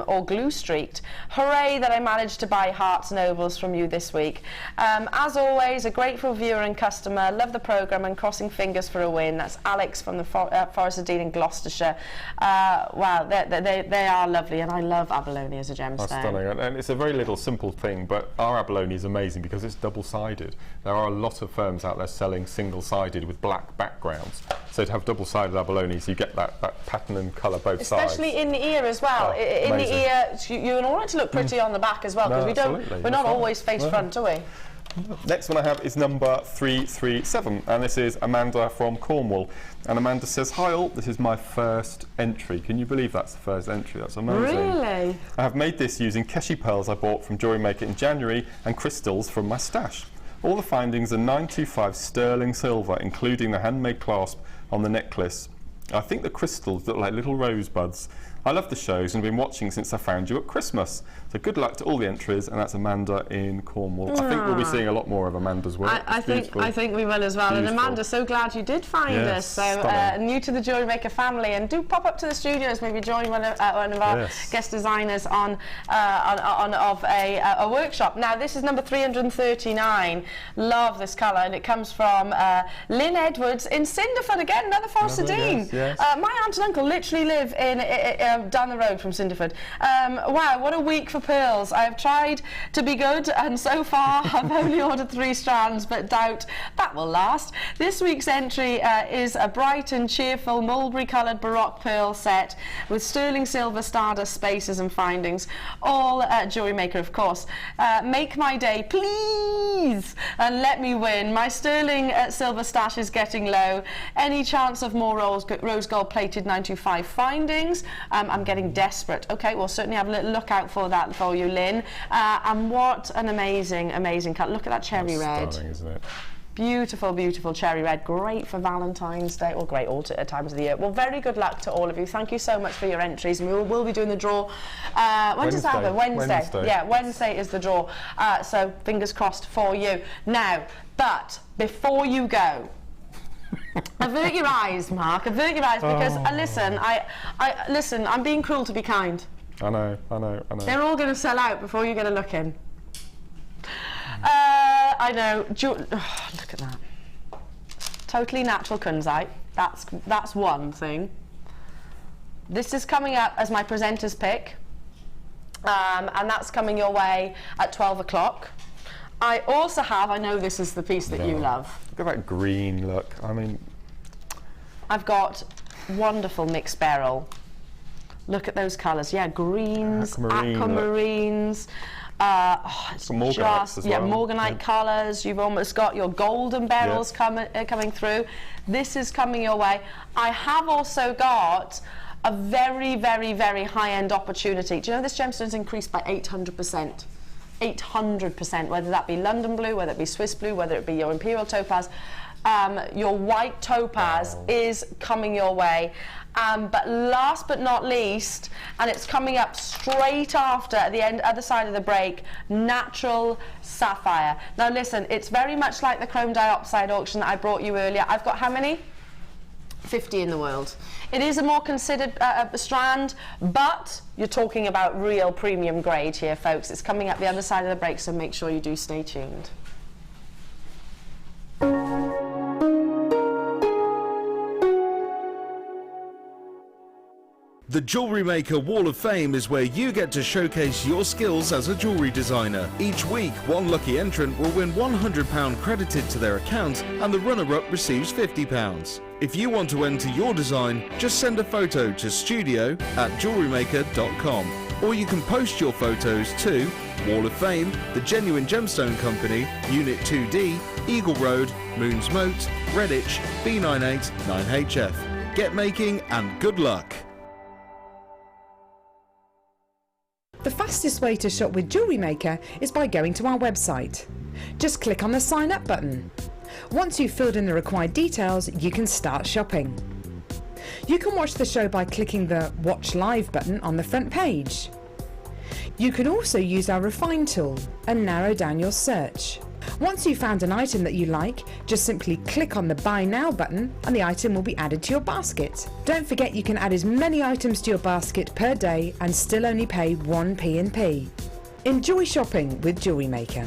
or glue streaked. Hooray that I managed to buy hearts and ovals from you this week. As always, a grateful viewer and customer. Love the programme and crossing fingers for a win." That's Alex from the Forest of Dean in Gloucestershire. Wow, they are lovely, and I love abalone as a gemstone. That's stunning, and it's a very little simple thing, but our abalone is amazing because it's double-sided. There are a lot of firms out there selling single-sided with black backgrounds. So to have double-sided abalone, so you get that pattern and colour both sides. Especially in the ear as well. In the ear, you want it to look pretty on the back as well, because we're not always face front, do we? Next one I have is number 337, and this is Amanda from Cornwall. And Amanda says, "Hi all, this is my first entry." Can you believe that's the first entry? That's amazing. Really? I have made this using Keshi pearls I bought from JewelleryMaker in January and crystals from my stash. All the findings are 925 sterling silver, including the handmade clasp on the necklace. I think the crystals look like little rosebuds. I love the shows and have been watching since I found you at Christmas. So good luck to all the entries, and that's Amanda in Cornwall. I think we'll be seeing a lot more of Amanda's work. I think we will as well. Beautiful. And Amanda, so glad you did find us. So new to the JewelleryMaker family, and do pop up to the studios, maybe join one of our guest designers on a workshop. Now this is number 339. Love this colour, and it comes from Lynn Edwards in Cinderford again, another Forest of Dean. Yes. My aunt and uncle literally live in down the road from Cinderford. Wow, what a week for pearls. I have tried to be good, and so far I've only ordered 3 strands, but doubt that will last. This week's entry is a bright and cheerful mulberry coloured Baroque pearl set with sterling silver stardust spaces and findings, all JewelleryMaker of course. Make my day please and let me win. My sterling silver stash is getting low. Any chance of more rose gold plated 925 findings? I'm getting desperate. Okay, we'll certainly have a little look out for that for you, Lynn. And what an amazing cut. Look at that cherry red. Stunning, isn't it? Beautiful, beautiful cherry red. Great for Valentine's Day, or great all times of the year. Well, very good luck to all of you. Thank you so much for your entries. And we'll be doing the draw. When does that happen? Wednesday. Yeah, Wednesday is the draw. So fingers crossed for you. Now, but before you go, avert your eyes, Mark. Avert your eyes, because listen. I'm being cruel to be kind. I know. They're all going to sell out before you get a look in. I know. Look at that. Totally natural Kunzite. That's one thing. This is coming up as my presenter's pick, and that's coming your way at 12 o'clock. I also have, I know this is the piece that you love. Look at that green look. I mean, I've got wonderful mixed Beryl. Look at those colours. Yeah, greens, aquamarines. It's Morganite as well. Morganite colours. You've almost got your golden Beryls coming through. This is coming your way. I have also got a very, very, very high-end opportunity. Do you know this gemstone's increased by 800%? 800%, whether that be London blue, whether it be Swiss blue, whether it be your imperial topaz. Your white topaz is coming your way. But last but not least, and it's coming up straight after at the other side of the break, natural sapphire. Now listen, it's very much like the chrome diopside auction that I brought you earlier. I've got how many? 50 in the world. It is a more considered strand, but you're talking about real premium grade here, folks. It's coming up the other side of the break, so make sure you do stay tuned. The JewelleryMaker Wall of Fame is where you get to showcase your skills as a jewellery designer. Each week, one lucky entrant will win £100 credited to their account, and the runner-up receives £50. If you want to enter your design, just send a photo to studio@jewellerymaker.com, or you can post your photos to Wall of Fame, The Genuine Gemstone Company, Unit 2D, Eagle Road, Moons Moat, Redditch, B98 9HF. Get making and good luck! The fastest way to shop with JewelleryMaker is by going to our website. Just click on the sign up button. Once you've filled in the required details, you can start shopping. You can watch the show by clicking the Watch Live button on the front page. You can also use our Refine tool and narrow down your search. Once you've found an item that you like, just simply click on the Buy Now button and the item will be added to your basket. Don't forget you can add as many items to your basket per day and still only pay 1 P&P. Enjoy shopping with JewelleryMaker.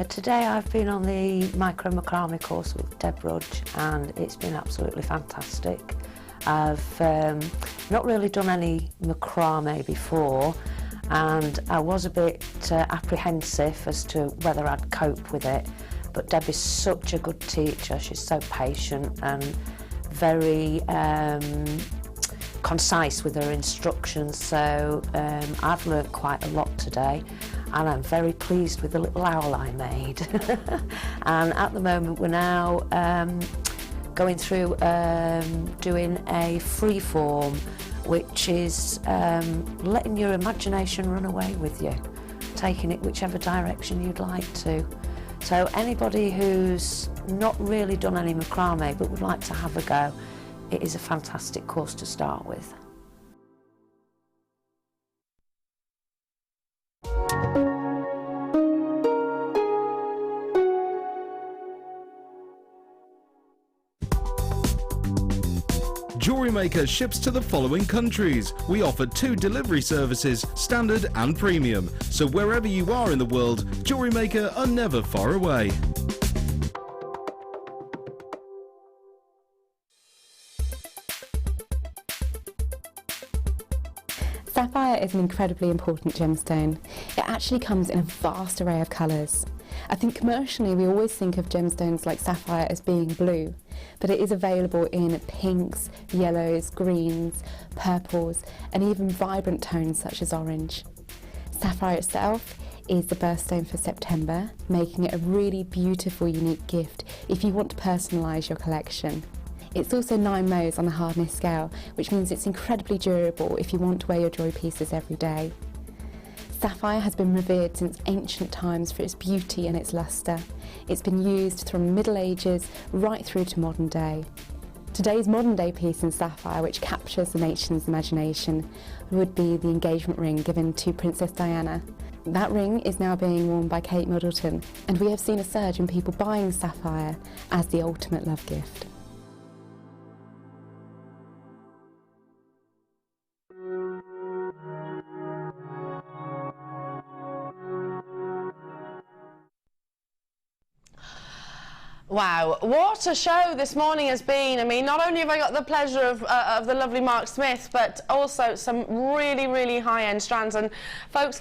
Today I've been on the Macrame course with Deb Rudge, and it's been absolutely fantastic. I've not really done any macrame before, and I was a bit apprehensive as to whether I'd cope with it, but Deb is such a good teacher. She's so patient and very concise with her instructions, so I've learnt quite a lot today, and I'm very pleased with the little owl I made. And at the moment we're now going through doing a free form, which is letting your imagination run away with you, taking it whichever direction you'd like to. So anybody who's not really done any macrame but would like to have a go, it is a fantastic course to start with. JewelleryMaker ships to the following countries. We offer 2 delivery services, standard and premium. So wherever you are in the world, JewelleryMaker are never far away. Sapphire is an incredibly important gemstone. It actually comes in a vast array of colours. I think commercially we always think of gemstones like sapphire as being blue, but it is available in pinks, yellows, greens, purples, and even vibrant tones such as orange. Sapphire itself is the birthstone for September, making it a really beautiful, unique gift if you want to personalise your collection. It's also 9 Mohs on the hardness scale, which means it's incredibly durable if you want to wear your jewellery pieces every day. Sapphire has been revered since ancient times for its beauty and its lustre. It's been used from the Middle Ages right through to modern day. Today's modern day piece in sapphire, which captures the nation's imagination, would be the engagement ring given to Princess Diana. That ring is now being worn by Kate Middleton, and we have seen a surge in people buying sapphire as the ultimate love gift. Wow, what a show this morning has been. I mean, not only have I got the pleasure of the lovely Mark Smith, but also some really, really high-end strands. And folks,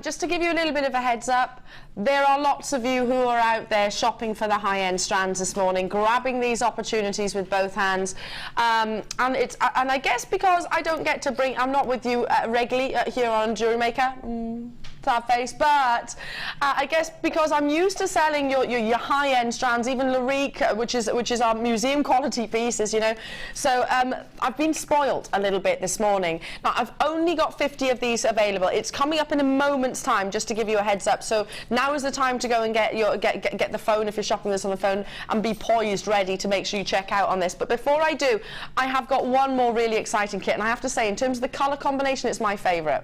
just to give you a little bit of a heads up, there are lots of you who are out there shopping for the high-end strands this morning, grabbing these opportunities with both hands. And I guess because I don't get to bring, I'm not with you regularly here on JewelleryMaker. Sad face, but I guess because I'm used to selling your high-end strands, even Larique, which is our museum quality pieces, you know. So I've been spoilt a little bit this morning. Now I've only got 50 of these available. It's coming up in a moment's time, just to give you a heads up. So now is the time to go and get the phone if you're shopping this on the phone, and be poised, ready to make sure you check out on this. But before I do, I have got one more really exciting kit, and I have to say, in terms of the colour combination, it's my favourite.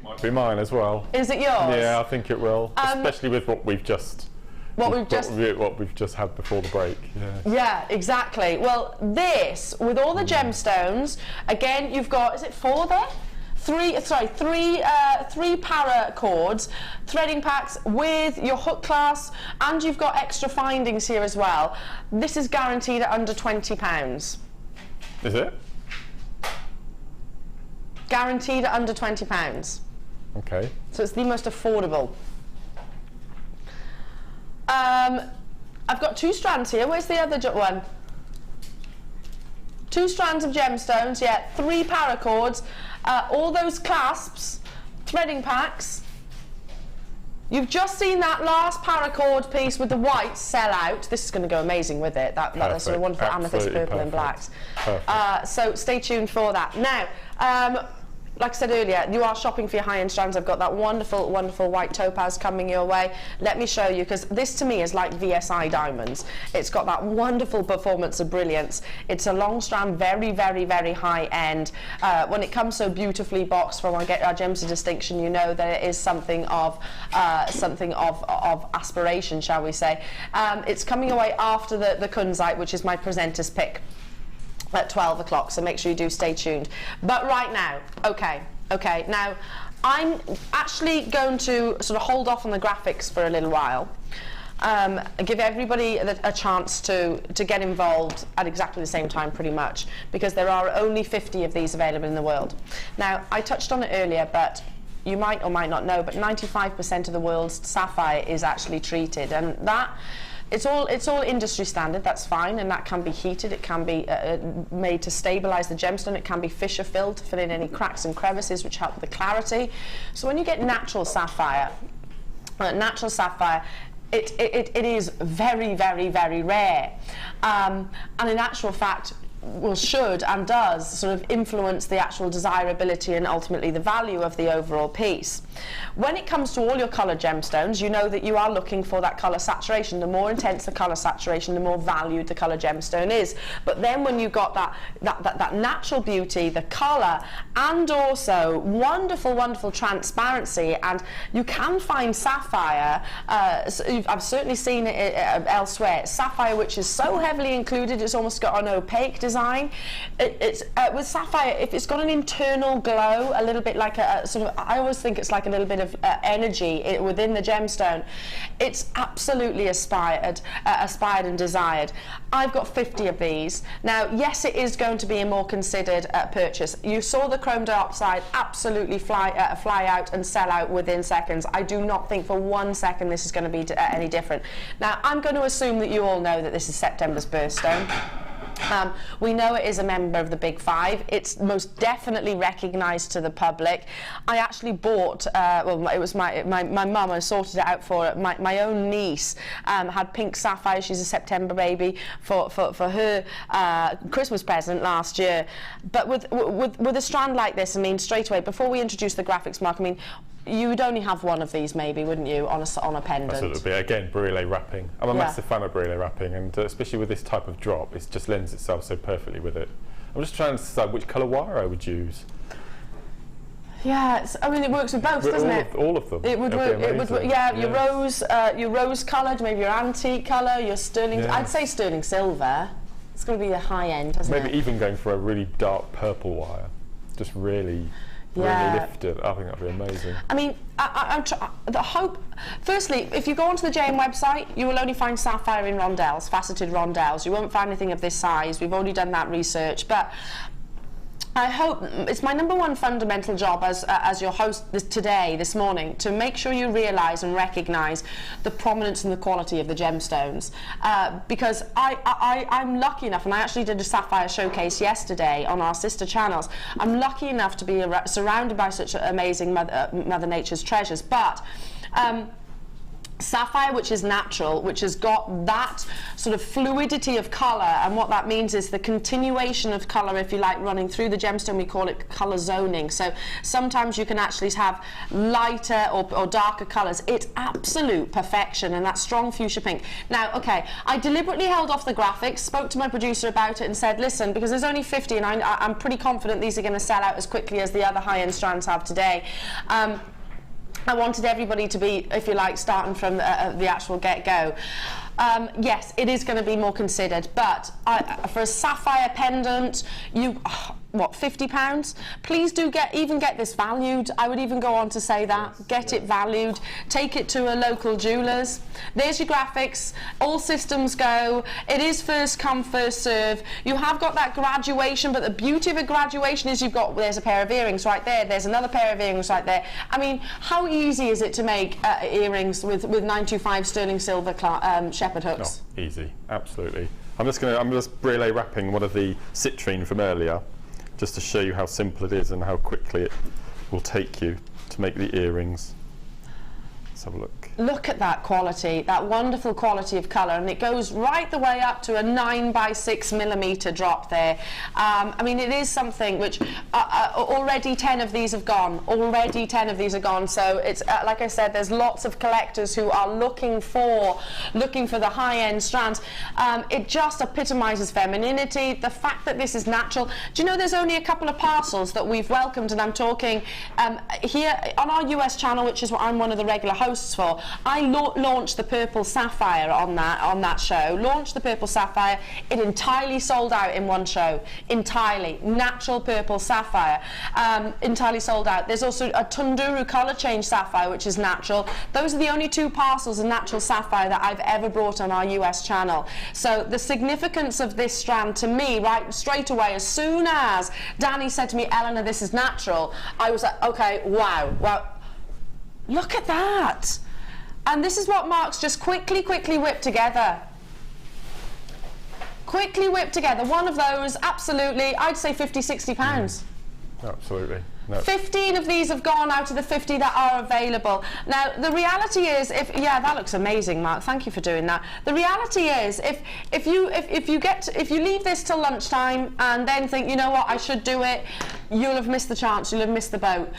Might be mine as well. Is it yours? Yeah, I think it will, especially with what we've just had before the break. Yeah, exactly. Well, this with all the gemstones, again, you've got, is it 4 there? Three paracords, threading packs with your hook class, and you've got extra findings here as well. This is guaranteed at under £20. Is it? Guaranteed at under £20. Okay. So it's the most affordable. I've got 2 strands here. Where's the other one? 2 strands of gemstones, yeah, 3 paracords, all those clasps, threading packs. You've just seen that last paracord piece with the white sell out. This is going to go amazing with it. That sort of wonderful amethyst, purple and blacks. So stay tuned for that. Now, like I said earlier, you are shopping for your high-end strands. I've got that wonderful, wonderful white topaz coming your way. Let me show you, because this to me is like VSI diamonds. It's got that wonderful performance of brilliance. It's a long strand, very, very, very high-end. When it comes so beautifully boxed from our Gems of Distinction, you know that it is something of aspiration, shall we say. It's coming away after the Kunzite, which is my presenter's pick, at 12 o'clock, so make sure you do stay tuned. But right now, okay, now I'm actually going to sort of hold off on the graphics for a little while, give everybody a chance to get involved at exactly the same time, pretty much, because there are only 50 of these available in the world. Now, I touched on it earlier, but you might or might not know, but 95% of the world's sapphire is actually treated, and it's all industry standard, that's fine, and that can be heated, it can be made to stabilise the gemstone, it can be fissure filled to fill in any cracks and crevices which help with the clarity. So when you get natural sapphire, it is very, very, very rare, and in actual fact should and does sort of influence the actual desirability and ultimately the value of the overall piece. When it comes to all your coloured gemstones, you know that you are looking for that colour saturation. The more intense the colour saturation, the more valued the colour gemstone is. But then when you've got that natural beauty, the colour, and also wonderful, wonderful transparency, and you can find sapphire, I've certainly seen it elsewhere, sapphire which is so heavily included it's almost got an opaque design. With sapphire, if it's got an internal glow, a little bit like a sort of, I always think it's like a little bit of energy within the gemstone, it's absolutely aspired and desired. I've got 50 of these. Now, yes, it is going to be a more considered purchase. You saw the chrome diopside absolutely fly out and sell out within seconds. I do not think for 1 second this is going to be any different. Now, I'm going to assume that you all know that this is September's birthstone. We know it is a member of the Big Five. It's most definitely recognised to the public. I actually bought, well, it was my mum, I sorted it out for it. My own niece had pink sapphire. She's a September baby for her Christmas present last year. But with a strand like this, I mean, straight away, before we introduce the graphics, Mark, I mean, you would only have one of these maybe, wouldn't you, on a pendant? Absolutely. Again, brûlée wrapping. I'm a massive fan of brûlée wrapping, and especially with this type of drop, it just lends itself so perfectly with it. I'm just trying to decide which colour wire I would use. Yeah, I mean, it works with both, doesn't it? All of them. It would work. It would work. Yeah, your rose coloured, maybe your antique colour, your sterling. Yeah. I'd say sterling silver. It's going to be a high end, isn't it? Maybe even going for a really dark purple wire, just really lift it. I think that'd be amazing. I mean, the hope. Firstly, if you go onto the JM website, you will only find sapphire in rondelles, faceted rondelles. You won't find anything of this size. We've already done that research, but I hope it's my #1 fundamental job as your host this morning, to make sure you realise and recognise the prominence and the quality of the gemstones, because I'm lucky enough, and I actually did a sapphire showcase yesterday on our sister channels. I'm lucky enough to be surrounded by such amazing Mother Nature's treasures, but sapphire, which is natural, which has got that sort of fluidity of colour, and what that means is the continuation of colour, if you like, running through the gemstone. We call it colour zoning. So sometimes you can actually have lighter or darker colours. It's absolute perfection, and that strong fuchsia pink. Now, okay, I deliberately held off the graphics, spoke to my producer about it and said, listen, because there's only 50 and I'm pretty confident these are going to sell out as quickly as the other high-end strands have today. I wanted everybody to be, if you like, starting from the actual get-go. Yes, it is going to be more considered, but for a sapphire pendant, what, £50? Please do get this valued. I would even go on to say that. Get it valued. Take it to a local jeweller's. There's your graphics. All systems go. It is first come, first serve. You have got that graduation, but the beauty of a graduation is there's a pair of earrings right there. There's another pair of earrings right there. I mean, how easy is it to make earrings with 925 sterling silver shepherd hooks? Oh, easy, absolutely. I'm just brûlée wrapping one of the citrine from earlier, just to show you how simple it is and how quickly it will take you to make the earrings. Let's have a look. Look at that quality, that wonderful quality of colour, and it goes right the way up to a 9x6mm drop there. I mean, it is something which already 10 of these have gone. Already 10 of these are gone. So it's like I said, there's lots of collectors who are looking for the high-end strands. It just epitomises femininity. The fact that this is natural. Do you know there's only a couple of parcels that we've welcomed, and I'm talking here on our US channel, which is what I'm one of the regular hosts for. I launched the purple sapphire on that show. Launched the purple sapphire. It entirely sold out in one show. Entirely natural purple sapphire. Entirely sold out. There's also a Tunduru colour change sapphire, which is natural. Those are the only 2 parcels of natural sapphire that I've ever brought on our US channel. So the significance of this strand to me, right straight away, as soon as Danny said to me, Eleanor, this is natural, I was like, okay, wow. Look at that. And this is what Mark's just quickly whipped together. Quickly whipped together. One of those, absolutely, I'd say 50, 60 pounds. Absolutely. No. 15 of these have gone out of the 50 that are available. Now, the reality is, yeah, that looks amazing, Mark. Thank you for doing that. The reality is, if you leave this till lunchtime and then think, you know what, I should do it, you'll have missed the chance. You'll have missed the boat.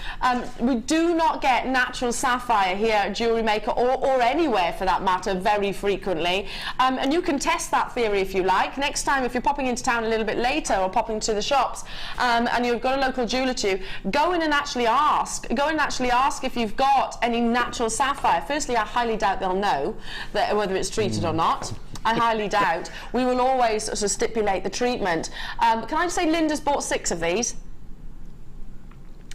We do not get natural sapphire here at JewelleryMaker or anywhere for that matter very frequently. And you can test that theory if you like. Next time, if you're popping into town a little bit later or popping to the shops and you've got a local jeweller to you, go in and actually ask. Go in and actually ask if you've got any natural sapphire. Firstly, I highly doubt they'll know that whether it's treated or not. I highly doubt. We will always sort of stipulate the treatment. Can I just say Linda's bought 6 of these?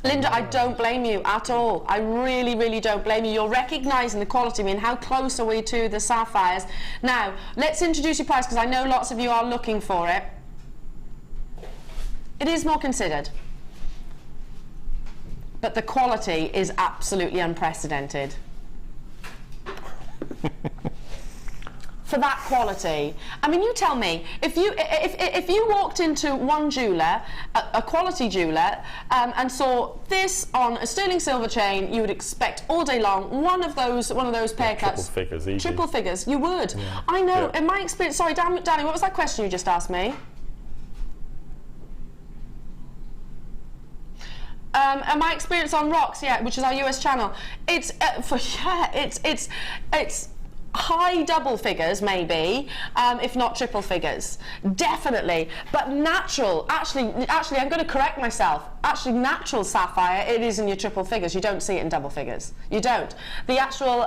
Linda, I don't blame you at all. I really don't blame you. You're recognising the quality. I mean, how close are we to the sapphires? Now, let's introduce your price because I know lots of you are looking for it. It is more considered. But the quality is absolutely unprecedented. For that quality, I mean, you tell me, if you walked into one jeweller, a quality jeweller, and saw this on a sterling silver chain, you would expect all day long one of those pair cuts. Triple figures, easy. Triple figures, you would. Yeah. I know. Yeah. In my experience, sorry, Danny, what was that question you just asked me? And my experience on rocks, yeah, which is our US channel, it's it's high double figures maybe, if not triple figures, definitely. But natural, actually, I'm going to correct myself. Actually, natural sapphire, it is in your triple figures. You don't see it in double figures. You don't. The actual,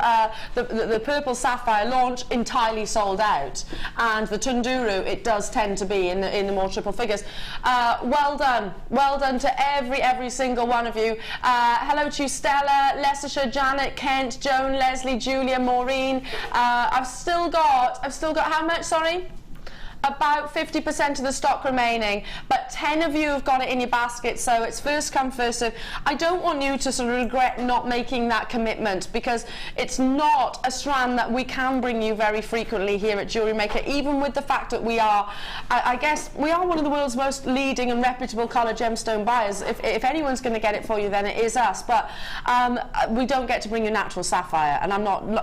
the purple sapphire launch entirely sold out, and the Tunduru, it does tend to be in the more triple figures. Well done to every single one of you. Hello to you, Stella, Leicestershire, Janet, Kent, Joan, Leslie, Julia, Maureen. I've still got how much, sorry? About 50% of the stock remaining, but 10 of you have got it in your basket, so it's first come, first serve. I don't want you to sort of regret not making that commitment, because it's not a strand that we can bring you very frequently here at JewelleryMaker, even with the fact that we are, I guess, we are one of the world's most leading and reputable colour gemstone buyers. If anyone's going to get it for you, then it is us, but we don't get to bring you natural sapphire, and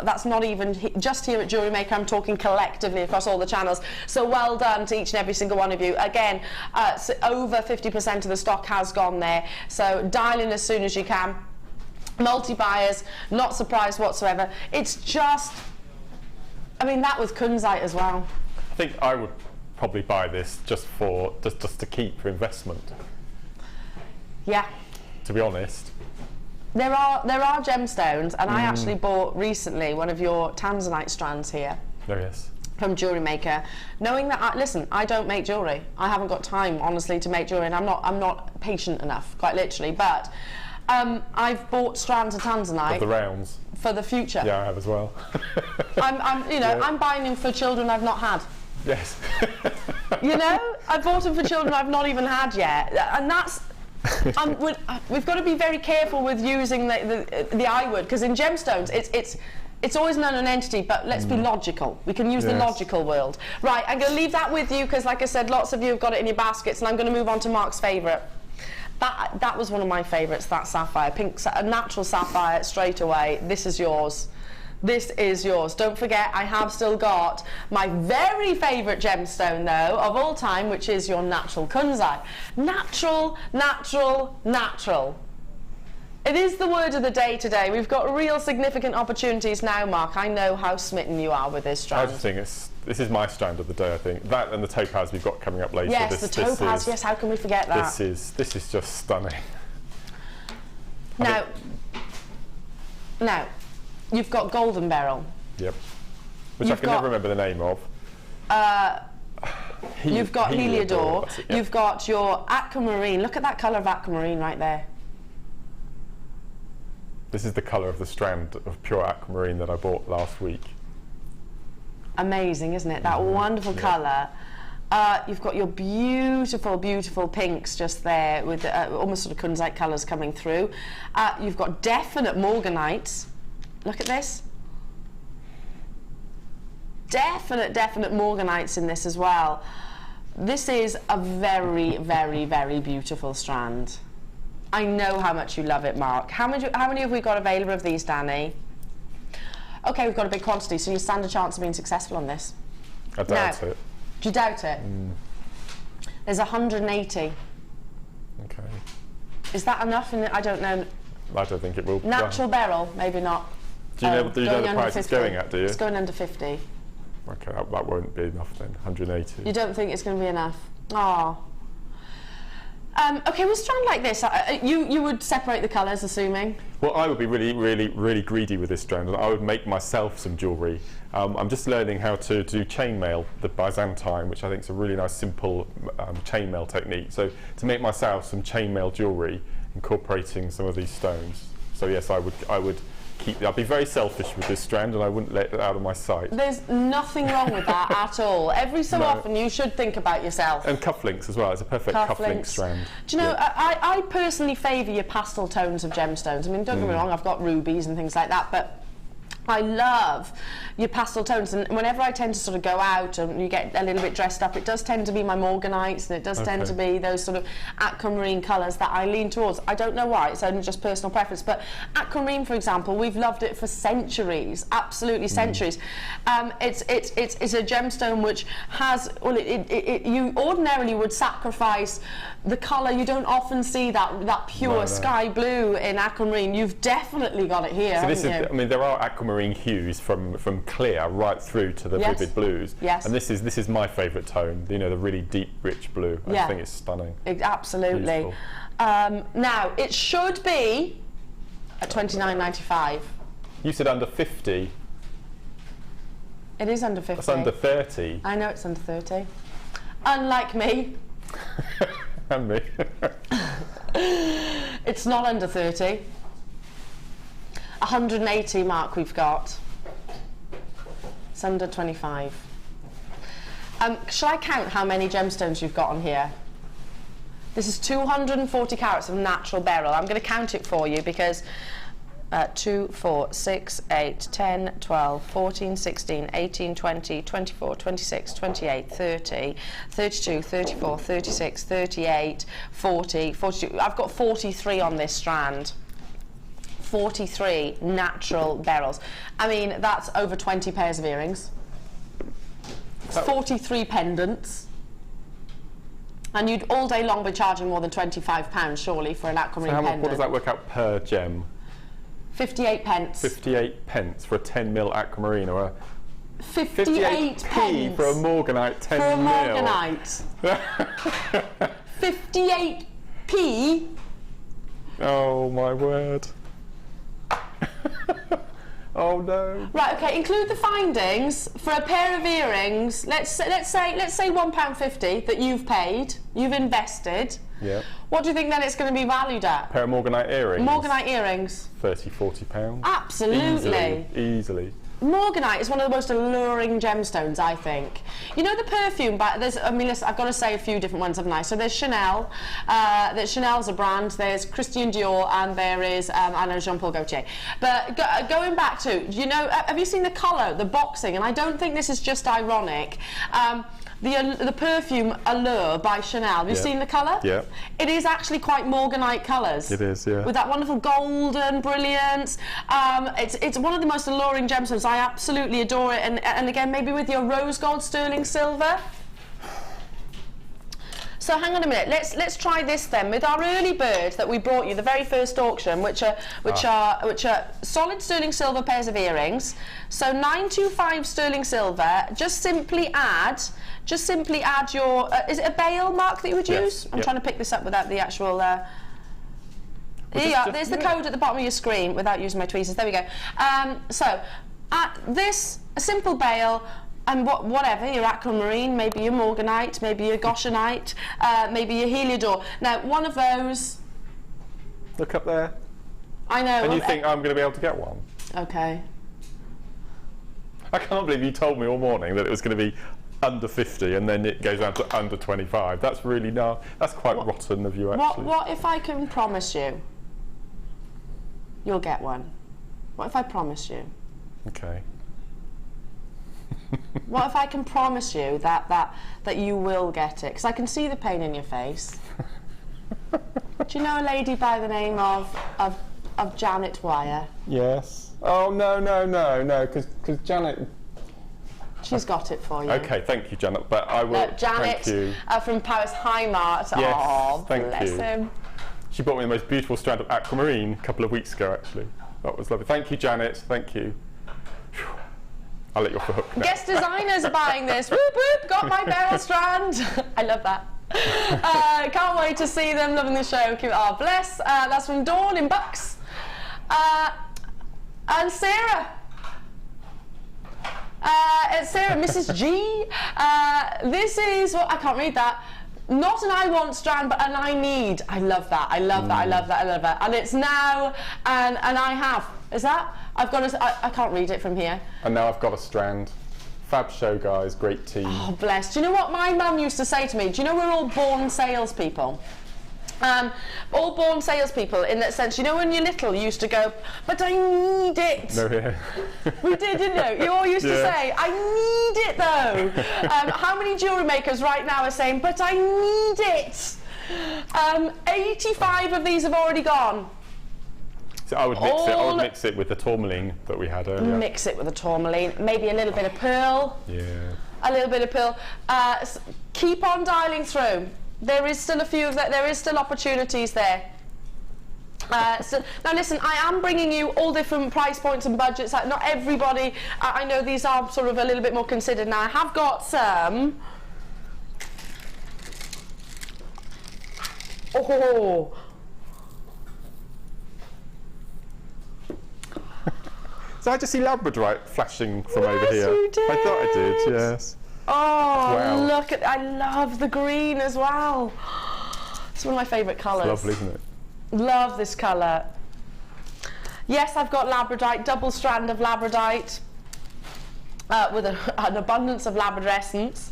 that's not even just here at JewelleryMaker, I'm talking collectively across all the channels. So well done to each and every single one of you. Again, so over 50% of the stock has gone there, so dial in as soon as you can. Multi-buyers, not surprised whatsoever. It's just, I mean, that with Kunzite as well. I think I would probably buy this just to keep for investment. Yeah. To be honest. There are gemstones, and I actually bought recently one of your tanzanite strands here. Oh yes. From JewelleryMaker, knowing that listen, I don't make jewellery. I haven't got time, honestly, to make jewellery, and I'm not patient enough, quite literally. But I've bought strands of tanzanite. Of the rounds. For the future. Yeah, I have as well. I'm buying them for children I've not had. Yes. You know, I bought them for children I've not even had yet, and that's. We've got to be very careful with using the I word, because in gemstones, it's always an unknown entity, but let's be logical. We can use the logical world. Right, I'm going to leave that with you because, like I said, lots of you have got it in your baskets, and I'm going to move on to Mark's favourite. That was one of my favourites, that sapphire. A natural sapphire straight away. This is yours. This is yours. Don't forget, I have still got my very favourite gemstone, though, of all time, which is your natural Kunzite. Natural, natural, natural. It is the word of the day today. We've got real significant opportunities now, Mark. I know how smitten you are with this strand. I just think this is my strand of the day, I think. That and the Topaz we've got coming up later. Yes, the Topaz, yes, how can we forget that? This is just stunning. Now, you've got Golden Beryl. Yep. Which I can never remember the name of. You've got Heliodor. Yeah. You've got your aquamarine. Look at that colour of aquamarine right there. This is the colour of the strand of pure aquamarine that I bought last week. Amazing, isn't it? That wonderful colour. You've got your beautiful, beautiful pinks just there with almost sort of Kunzite colours coming through. You've got definite morganites. Look at this. definite morganites in this as well. This is a very, very, very beautiful strand. I know how much you love it, Mark. How many have we got available of these, Danny? Okay, we've got a big quantity, so you stand a chance of being successful on this. I doubt it. Do you doubt it? There's 180. Okay. Is that enough? I don't know. I don't think it will. Natural Beryl, maybe not. Do you know the price it's going at, do you? It's going under 50. Okay, that won't be enough then, 180. You don't think it's going to be enough? Oh. Okay, with a strand like this, you would separate the colours, assuming? Well, I would be really greedy with this strand, and I would make myself some jewellery. I'm just learning how to do chainmail, the Byzantine, which I think is a really nice, simple chainmail technique. So to make myself some chainmail jewellery, incorporating some of these stones. So yes, I would I'd be very selfish with this strand, and I wouldn't let it out of my sight. There's nothing wrong with that at all. Every so often you should think about yourself. And cufflinks as well. It's a perfect cufflink strand. Do you know, I personally favour your pastel tones of gemstones. I mean, don't get me wrong, I've got rubies and things like that, but I love your pastel tones, and whenever I tend to sort of go out and you get a little bit dressed up, it does tend to be my morganites, and it does tend to be those sort of aquamarine colours that I lean towards. I don't know why, it's only just personal preference, but aquamarine, for example, we've loved it for centuries, absolutely centuries. It's a gemstone which has, well, you ordinarily would sacrifice the colour. You don't often see that pure sky blue in aquamarine. You've definitely got it here, so this haven't you? I mean, there are aquamarine hues from clear right through to the vivid blues. Yes. And this is my favourite tone. You know, the really deep, rich blue. I think it's stunning. Absolutely. Now it should be at $29.95. You said under 50. It is under 50. That's under 30. I know it's under 30. Unlike me. And me. It's not under 30. 180, Mark, we've got. It's under 25. Shall I count how many gemstones you've got on here? This is 240 carats of natural beryl. I'm going to count it for you because 2, 4, 6, 8, 10, 12, 14, 16, 18, 20, 24, 26, 28, 30, 32, 34, 36, 38, 40, 42. I've got 43 on this strand. 43 natural beryls. I mean, that's over 20 pairs of earrings. It's 43 pendants. And you'd all day long be charging more than £25, surely, for an aquamarine pendant. What does that work out per gem? 58 pence. 58 pence for a 10mm aquamarine, or a 58 pence for a morganite 10mm. For a morganite. 58p. Oh my word. Oh no. Right, okay, include the findings for a pair of earrings. Let's say £1.50 that you've paid, you've invested. Yeah. What do you think then it's going to be valued at? Pair of morganite earrings. Morganite earrings. 30, 40 pounds. Absolutely. Easily. Morganite is one of the most alluring gemstones, I think. You know the perfume, but I mean, listen, I've got to say a few different ones, haven't I? So there's Chanel, Chanel's a brand, there's Christian Dior, and there is, I know, Jean-Paul Gaultier. But going back to, you know, have you seen the colour, the boxing? And I don't think this is just ironic. The perfume Allure by Chanel, have you seen the colour? Yeah. It is actually quite morganite colours. It is, yeah. With that wonderful golden brilliance. It's one of the most alluring gemstones. I absolutely adore it. And again, maybe with your rose gold sterling silver. So hang on a minute. Let's try this then with our early bird that we brought you, the very first auction, which are solid sterling silver pairs of earrings. So 925 sterling silver. Just simply add your. Is it a bail, Mark, that you would use? I'm trying to pick this up without the actual. Here you are. There's the code at the bottom of your screen without using my tweezers. There we go. So this a simple bail. And whatever, your aquamarine, maybe your morganite, maybe your goshenite, maybe your heliodor. Now, one of those... Look up there. I know. And you think I'm going to be able to get one? Okay. I can't believe you told me all morning that it was going to be under 50 and then it goes down to under 25. That's really that's quite rotten of you, actually. What if I can promise you you'll get one? What if I promise you? Okay. What if I can promise you that you will get it? Because I can see the pain in your face. Do you know a lady by the name of Janet Wire? Yes. Oh, no, because Janet... She's got it for you. Okay, thank you, Janet. But I will. Janet thank you. From Paris Heimat. Yes, oh, thank bless you. him. She bought me the most beautiful strand of aquamarine a couple of weeks ago, actually. That was lovely. Thank you, Janet. Thank you. Whew. I'll let you off the hook now. Guest designers are buying this. Whoop, whoop, got my Beryl strand. I love that. Can't wait to see them. Loving the show. Keep it. Oh, bless. That's from Dawn in Bucks. And Sarah. It's Sarah, Mrs. G. This is what I can't read that. Not an I want strand, but an I need. I love that. I love that. I love that. I love that. And it's now and I have. Is that? I've got a. I can't read it from here. And now I've got a strand. Fab show, guys. Great team. Oh, bless. Do you know what my mum used to say to me? Do you know we're all born salespeople? All born salespeople in that sense. You know when you're little you used to go, but I need it. No, yeah. We did, didn't you? You all used to say, I need it though. How many jewellery makers right now are saying, but I need it? 85 of these have already gone. So I would mix it with the tourmaline that we had earlier. Mix it with the tourmaline, maybe a little bit of pearl. Yeah. A little bit of pearl. Keep on dialing through. There is still a few of that. There is still opportunities there. So, now listen, I am bringing you all different price points and budgets. Not everybody. I know these are sort of a little bit more considered. Now I have got some. Oh. So I just see Labradorite flashing from over here. You did. I thought I did. Yes. Oh, wow. Look at! I love the green as well. It's one of my favourite colours. It's lovely, isn't it? Love this colour. Yes, I've got Labradorite, double strand of Labradorite with an abundance of Labradorescence.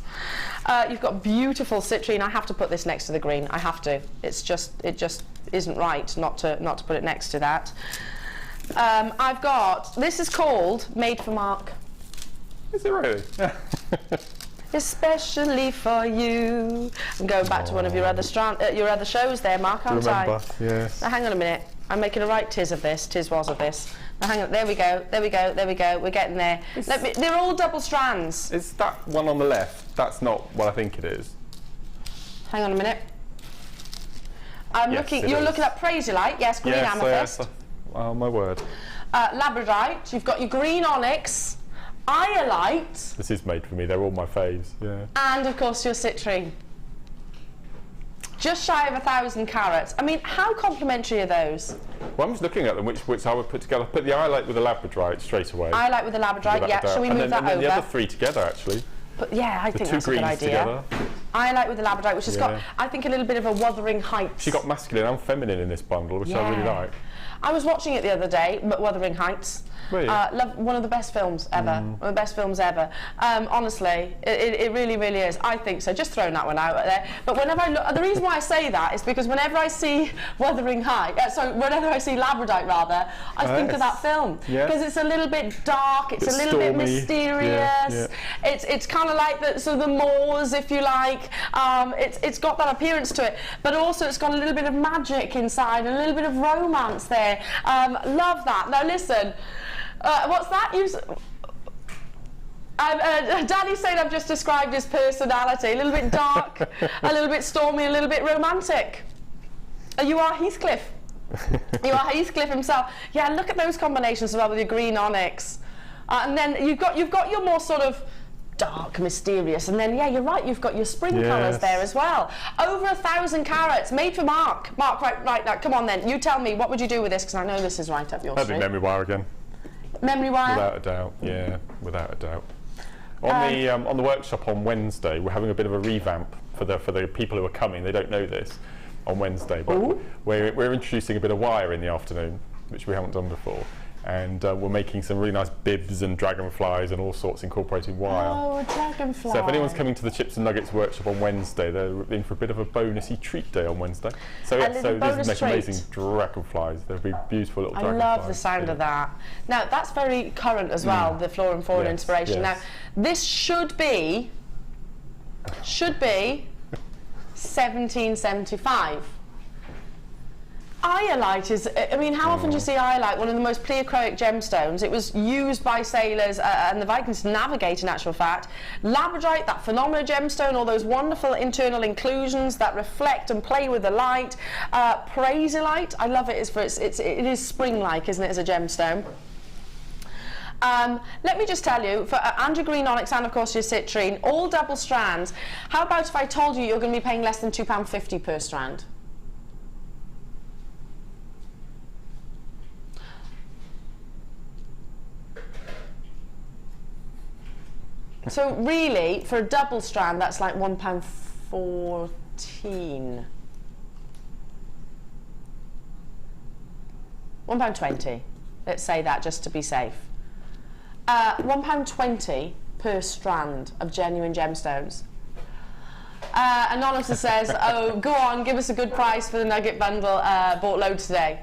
You've got beautiful citrine. I have to put this next to the green. I have to. It just isn't right not to put it next to that. I've got. This is called Made for Mark. Is it really? Especially for you. I'm going back to one of your other shows there, Mark, aren't I? Yes. Now hang on a minute. I'm making a right tiz of this. Tiz was of this. Now hang on. There we go. There we go. There we go. We're getting there. They're all double strands. Is that one on the left? That's not what I think it is. Hang on a minute. You're looking at Praisiolite. Yes, green amethyst. Yes. Oh my word. Labradorite. You've got your green onyx. Iolite. This is made for me. They're all my faves. Yeah. And of course your citrine. Just shy of 1,000 carats. I mean, how complimentary are those? Well, I'm just looking at them, which I would put together. Put the iolite with the Labradorite straight away. Iolite with the Labradorite, yeah. Shall we move that over? And then the other three together, actually. But yeah, I think that's a good idea. Iolite with the Labradorite, which has got, I think, a little bit of a Wuthering Heights. She got masculine and feminine in this bundle, which I really like. I was watching it the other day, Wuthering Heights. One of the best films ever. One of the best films ever. Honestly, it really, really is. I think so. Just throwing that one out there. But whenever I look, the reason why I say that is because whenever I see Wuthering Heights, whenever I see Labradorite rather, I think of that film because it's a little bit dark. It's a little bit mysterious. It's kind of like the moors, if you like. It's got that appearance to it, but also it's got a little bit of magic inside, and a little bit of romance there. Love that. Now listen. What's that? Danny's saying I've just described his personality. A little bit dark, a little bit stormy, a little bit romantic. You are Heathcliff. You are Heathcliff himself. Yeah, look at those combinations as well with your green onyx. And then you've got your more sort of dark, mysterious, and then you're right, you've got your spring colours there as well. Over 1,000 carats, made for Mark. Mark, right now, come on then. You tell me, what would you do with this? Because I know this is right up your street. I'd do memory wire again. Memory wire? Without a doubt, yeah, without a doubt. On the workshop on Wednesday, we're having a bit of a revamp for the people who are coming. They don't know this on Wednesday, but we're introducing a bit of wire in the afternoon, which we haven't done before. and we're making some really nice bibs and dragonflies and all sorts, incorporating wire. Oh, a dragonfly. So if anyone's coming to the Chips and Nuggets workshop on Wednesday, they're in for a bit of a bonusy treat day on Wednesday. So yeah, so these make amazing dragonflies. They'll be beautiful little dragonflies. I love the sound of that. Now that's very current as well, the Flora and Fauna inspiration. Yes. Now this should be 1775. Iolite is, I mean, how often do you see iolite, one of the most pleochroic gemstones? It was used by sailors and the Vikings to navigate, in actual fact. Labradorite, that phenomenal gemstone, all those wonderful internal inclusions that reflect and play with the light. Praesolite, I love it, it is spring-like, isn't it, as a gemstone? Let me just tell you, for Andrew Green Onyx and of course your citrine, all double strands, how about if I told you you're going to be paying less than £2.50 per strand? So really, for a double strand, that's like £1.14. £1.20. Let's say that just to be safe. £1.20 per strand of genuine gemstones. Anonymous says, oh, go on, give us a good price for the nugget bundle, bought loads today.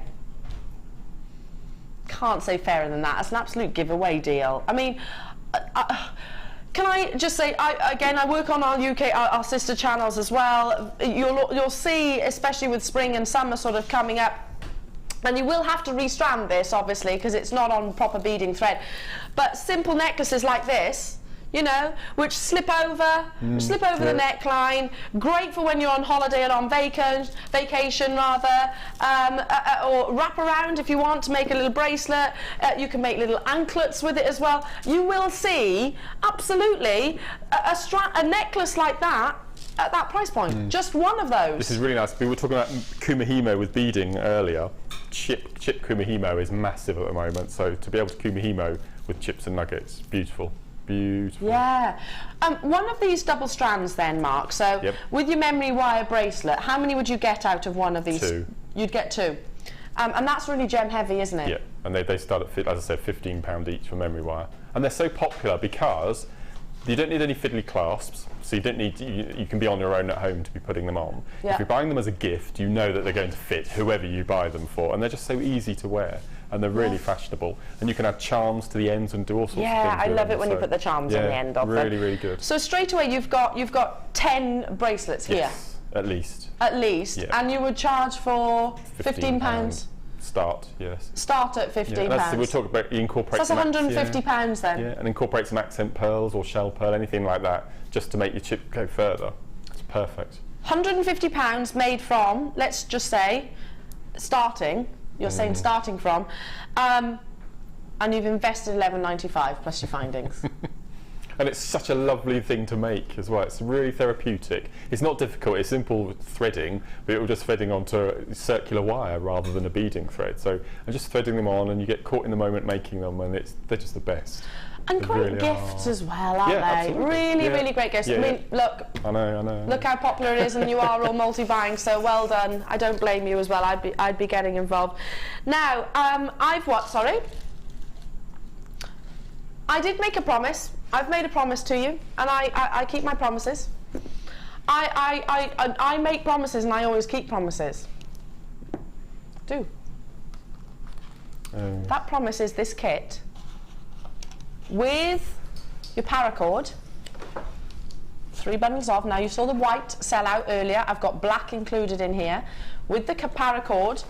Can't say fairer than that. It's an absolute giveaway deal. I mean, can I just say, I work on our UK, our sister channels as well. You'll see, especially with spring and summer sort of coming up, and you will have to restrand this, obviously, because it's not on proper beading thread. But simple necklaces like this, you know, which slip over the neckline, great for when you're on holiday and on vacation rather, or wrap around if you want to make a little bracelet. You can make little anklets with it as well. You will see, absolutely, a necklace like that at that price point. Just one of those. This is really nice. We were talking about kumihimo with beading earlier. Chip kumihimo is massive at the moment, so to be able to kumihimo with chips and nuggets, beautiful. Beautiful. Yeah. One of these double strands then, Mark, so with your memory wire bracelet, how many would you get out of one of these? 2. You'd get 2. And that's really gem heavy, isn't it? Yeah, and they start at, as I said, £15 each for memory wire. And they're so popular because you don't need any fiddly clasps, so you don't need you can be on your own at home to be putting them on. If you're buying them as a gift, you know that they're going to fit whoever you buy them for, and they're just so easy to wear. And they're really fashionable, and you can add charms to the ends and do all sorts of things. Yeah, I love it when you put the charms on the end of them. Really good. So straight away you've got 10 bracelets here. Yes, at least. At least, and you would charge for £15. Start, yes. Start at £15. Yeah, we'll talk about incorporate. So that's £150 then. Yeah, and incorporate some accent pearls or shell pearl, anything like that, just to make your chip go further. It's perfect. £150 made from, let's just say, starting. You're saying starting from, and you've invested £11.95 plus your findings. And it's such a lovely thing to make as well. It's really therapeutic. It's not difficult. It's simple threading, but you're just threading onto a circular wire rather than a beading thread. So I'm just threading them on, and you get caught in the moment making them, and they're just the best. And great gifts as well, aren't they? Absolutely. Really great gifts. I mean, look. I know. Look how popular it is, and you are all multi-buying. So well done. I don't blame you as well. I'd be getting involved. Now, Sorry. I did make a promise. I've made a promise to you, and I keep my promises. I make promises, and I always keep promises. Do. That promise is this kit with your paracord, 3 bundles of. Now you saw the white sell out earlier. I've got black included in here with the paracord,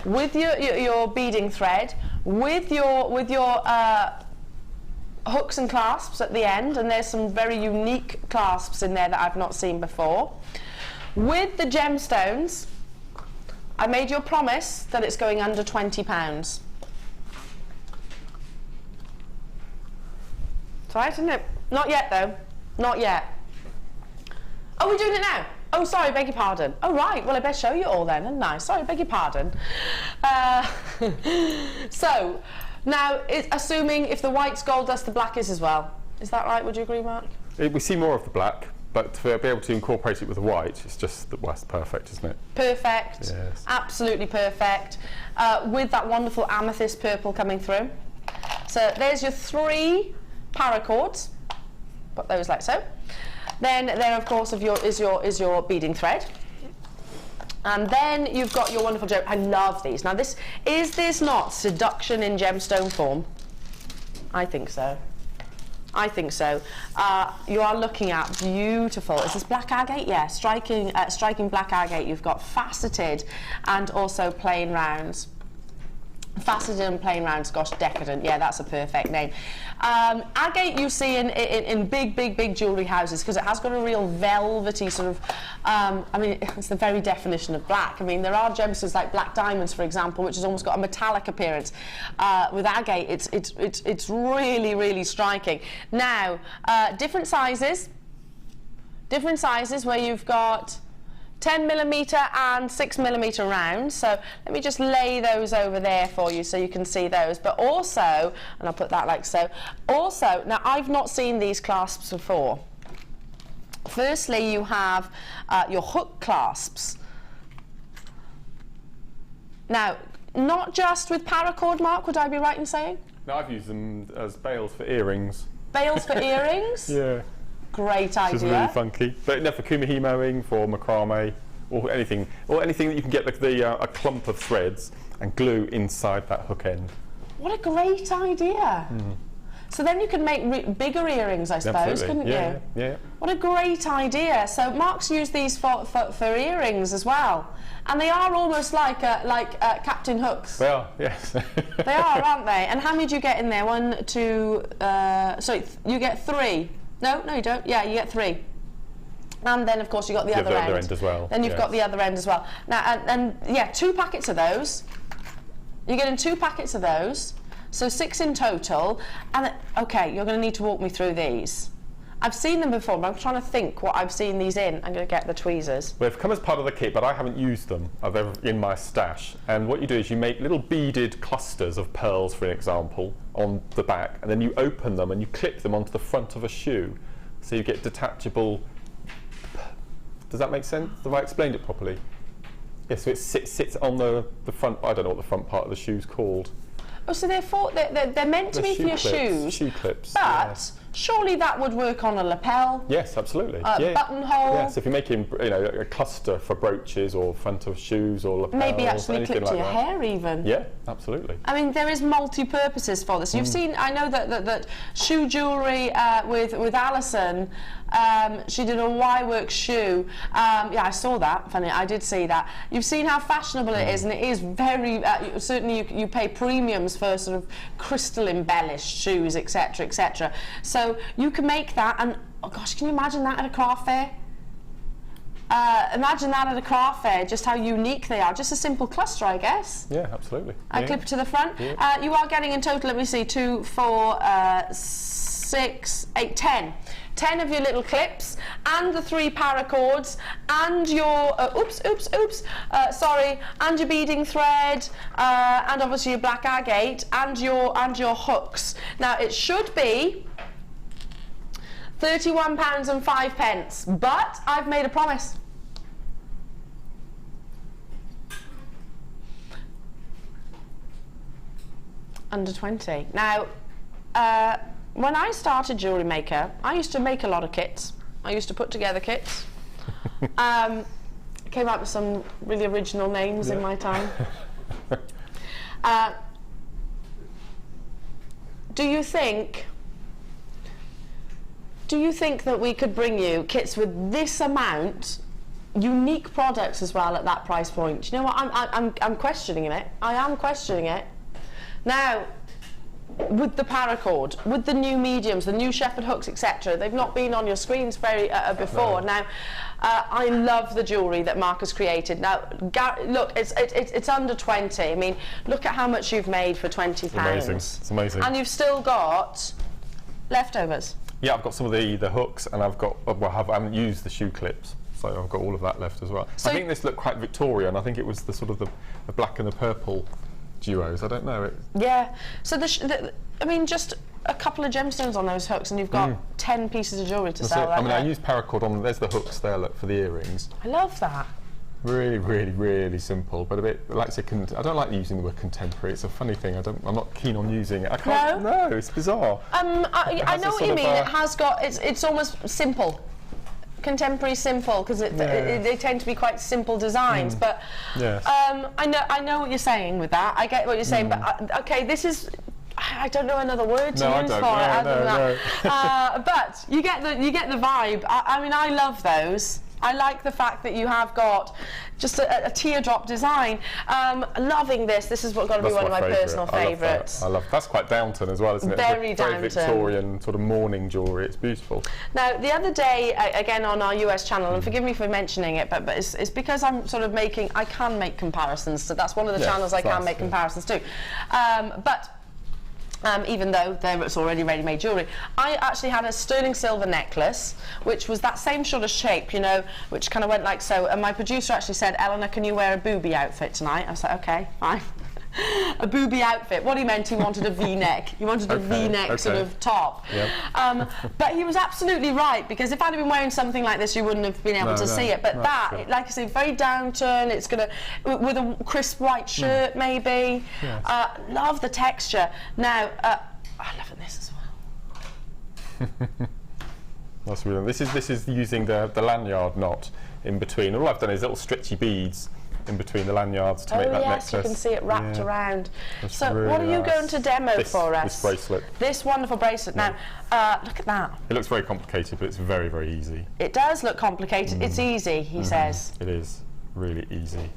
with your beading thread, with your hooks and clasps at the end, and there's some very unique clasps in there that I've not seen before. With the gemstones, I made your promise that it's going under £20. It's all right, isn't it? Not yet, though. Not yet. Oh, we're doing it now? Oh, sorry, beg your pardon. Oh, right. Well, I best show you all then, hadn't I? Sorry, beg your pardon. So, now, assuming if the white's gold dust, the black is as well. Is that right? Would you agree, Mark? We see more of the black, but to be able to incorporate it with the white, it's just that's perfect, isn't it? Perfect. Yes. Absolutely perfect. with that wonderful amethyst purple coming through. So there's your 3 paracords. Put those like so. Then there, of course, is your beading thread. And then you've got your wonderful gem. I love these. Now, is this not seduction in gemstone form? I think so. I think so. You are looking at beautiful. Is this black agate? Yeah, striking black agate. You've got faceted and also plain rounds. Faceted and plain rounds, gosh, decadent. Yeah, that's a perfect name. Agate you see in big jewellery houses because it has got a real velvety sort of, I mean, it's the very definition of black. I mean, there are gemstones like black diamonds, for example, which has almost got a metallic appearance. With agate, it's really striking. Now, different sizes where you've got 10mm and 6mm rounds. So let me just lay those over there for you so you can see those. But also, and I'll put that like so, also, now I've not seen these clasps before. Firstly, you have your hook clasps. Now, not just with paracord, Mark, would I be right in saying? No, I've used them as bails for earrings. Bails for earrings? Yeah. Great idea. Which is really funky. But no, for kumihimoing, for macrame, or anything that you can get a clump of threads and glue inside that hook end. What a great idea. So then you could make bigger earrings, I suppose, couldn't you? Yeah. What a great idea. So Mark's used these for earrings as well. And they are almost like Captain Hooks. They are, yes. They are, aren't they? And how many do you get in there? 1, 2, sorry, you get 3. No, you don't. Yeah, you get 3. And then, of course, you've got the other end as well. Then you've got the other end as well. Now, and yeah, 2 packets of those. You're getting 2 packets of those. So 6 in total. And, OK, you're going to need to walk me through these. I've seen them before, but I'm trying to think what I've seen these in. I'm going to get the tweezers. Well, they've come as part of the kit, but I haven't used them. In my stash. And what you do is you make little beaded clusters of pearls, for example, on the back, and then you open them and you clip them onto the front of a shoe. So you get detachable. Does that make sense? Have I explained it properly? Yes, so it sits on the front. I don't know what the front part of the shoe's called. Oh, so they're meant to be for your shoes. Shoe clips. But yes. Surely that would work on a lapel. Yes, absolutely. Buttonhole. Yes, if you're making a cluster for brooches or front of shoes or lapels. Maybe actually clip to your hair even. Yeah, absolutely. I mean, there is multi-purposes for this. You've seen, I know that shoe jewellery with Alison, she did a Y-work shoe. Yeah, I saw that. Funny, I did see that. You've seen how fashionable it is, and it is very, certainly you pay premiums for sort of crystal embellished shoes, etc., etc. So you can make that, and oh gosh, can you imagine that at a craft fair? Imagine that at a craft fair, just how unique they are. Just a simple cluster, I guess. Yeah, absolutely. Clip to the front. Yeah. You are getting in total, let me see, 2, 4, 6, 8, 10. 10 of your little clips, and the 3 paracords, and your, and your beading thread, and obviously your black agate, and your hooks. Now, it should be £31 and 5 pence, but I've made a promise. Under 20. Now, when I started JewelleryMaker, I used to make a lot of kits. I used to put together kits. Came up with some really original names in my time. Do you think that we could bring you kits with this amount, unique products as well at that price point? You know what? I'm questioning it. I am questioning it. Now, with the paracord, with the new mediums, the new shepherd hooks, etc., they've not been on your screens very before. No. Now, I love the jewellery that Mark has created. Now, look, it's under 20. I mean, look at how much you've made for £20. It's amazing. It's amazing. And you've still got leftovers. Yeah, I've got some of the hooks, and I've got. Well, I haven't used the shoe clips, so I've got all of that left as well. So I think this looked quite Victorian. I think it was the sort of the black and the purple duos. I don't know. Yeah. So I mean, just a couple of gemstones on those hooks, and you've got 10 pieces of jewellery to sell. I mean, I use paracord on. There's the hooks there. Look for the earrings. I love that. Really, really, really simple, but a bit, like I say, I don't like using the word contemporary. It's a funny thing. I'm not keen on using it. I can't. No, it's bizarre. I know what you mean. It has got. It's almost simple. Contemporary simple, because they tend to be quite simple designs. But yes. I know what you're saying with that. I get what you're saying. But okay, this is. I don't know another word to use for it other than that. But you get the vibe. I mean, I love those. I like the fact that you have got just a teardrop design. Loving this. This is got to be one of my personal favourites. I love that. That's quite Downton as well, isn't it? Very Downton. Victorian sort of morning jewellery. It's beautiful. Now, the other day, again on our US channel, and forgive me for mentioning it, but it's because I'm sort of I can make comparisons. So that's one of the channels I can make comparisons to. Even though it's already ready-made jewellery. I actually had a sterling silver necklace, which was that same sort of shape, you know, which kind of went like so. And my producer actually said, "Eleanor, can you wear a booby outfit tonight?" I was like, "Okay, fine." A booby outfit. What he meant, he wanted a V-neck. He wanted a V-neck sort of top. Yep. But he was absolutely right, because if I'd have been wearing something like this, you wouldn't have been able to see it. But like I say, very Downton. It's gonna with a crisp white shirt, maybe. Yes. Love the texture. Now, I love this as well. That's really. This is using the lanyard knot in between. All I've done is little stretchy beads in between the lanyards to make that necklace. You can see it wrapped around. That's so really what are you going to demo for us? This bracelet. This wonderful bracelet. Now, look at that. It looks very complicated, but it's very, very easy. It does look complicated. It's easy, he says. It is really easy.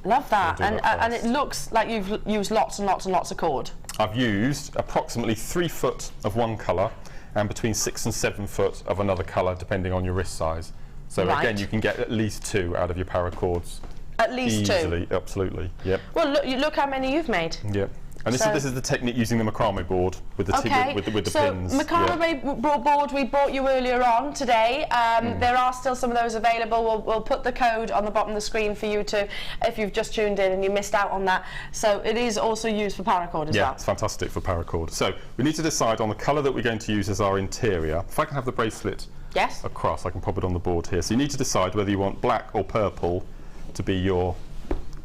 Love that. And it looks like you've used lots and lots and lots of cord. I've used approximately 3 foot of one colour and between 6 and 7 foot of another colour, depending on your wrist size. So again, you can get at least 2 out of your paracords. At least easily, 2? Absolutely, yep. Well, look how many you've made. Yep. And this is the technique using the macrame board with the pins. So macrame board we brought you earlier on today. There are still some of those available. We'll put the code on the bottom of the screen for you to, if you've just tuned in and you missed out on that. So it is also used for paracord as well. Yeah, it's fantastic for paracord. So we need to decide on the colour that we're going to use as our interior. If I can have the bracelet across, I can pop it on the board here. So you need to decide whether you want black or purple to be your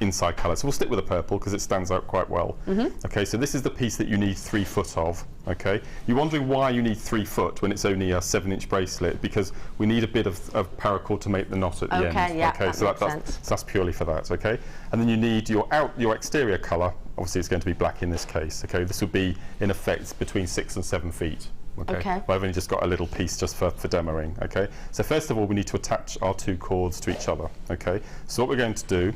inside colour. So we'll stick with the purple because it stands out quite well. Okay, so this is the piece that you need 3 foot of. Okay, you're wondering why you need 3 foot when it's only a 7-inch bracelet, because we need a bit of paracord to make the knot at the end. Okay, so that's purely for that. Okay, and then you need your exterior colour. Obviously, it's going to be black in this case. Okay, this will be in effect between 6 and 7 feet. Okay. Well, I've only just got a little piece just for demoing. Okay, so first of all, we need to attach our 2 cords to each other. Okay, so what we're going to do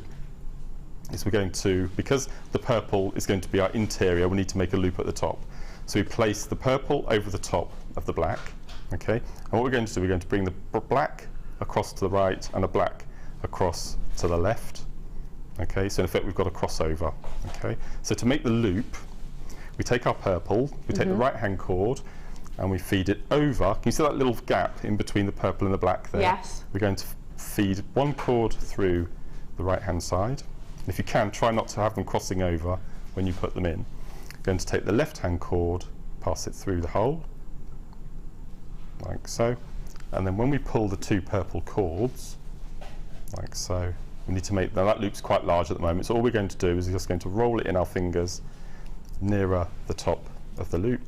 is because the purple is going to be our interior, we need to make a loop at the top. So we place the purple over the top of the black. Okay, and what we're going to do, we're going to bring the black across to the right and a black across to the left. Okay, so in effect we've got a crossover. Okay, so to make the loop, we take our purple, we take the right hand cord, and we feed it over. Can you see that little gap in between the purple and the black there? Yes. We're going to feed one cord through the right hand side. And if you can, try not to have them crossing over when you put them in. We're going to take the left hand cord, pass it through the hole, like so. And then when we pull the 2 purple cords, like so, we need to make, now that loop's quite large at the moment, so all we're going to do is we're just going to roll it in our fingers nearer the top of the loop.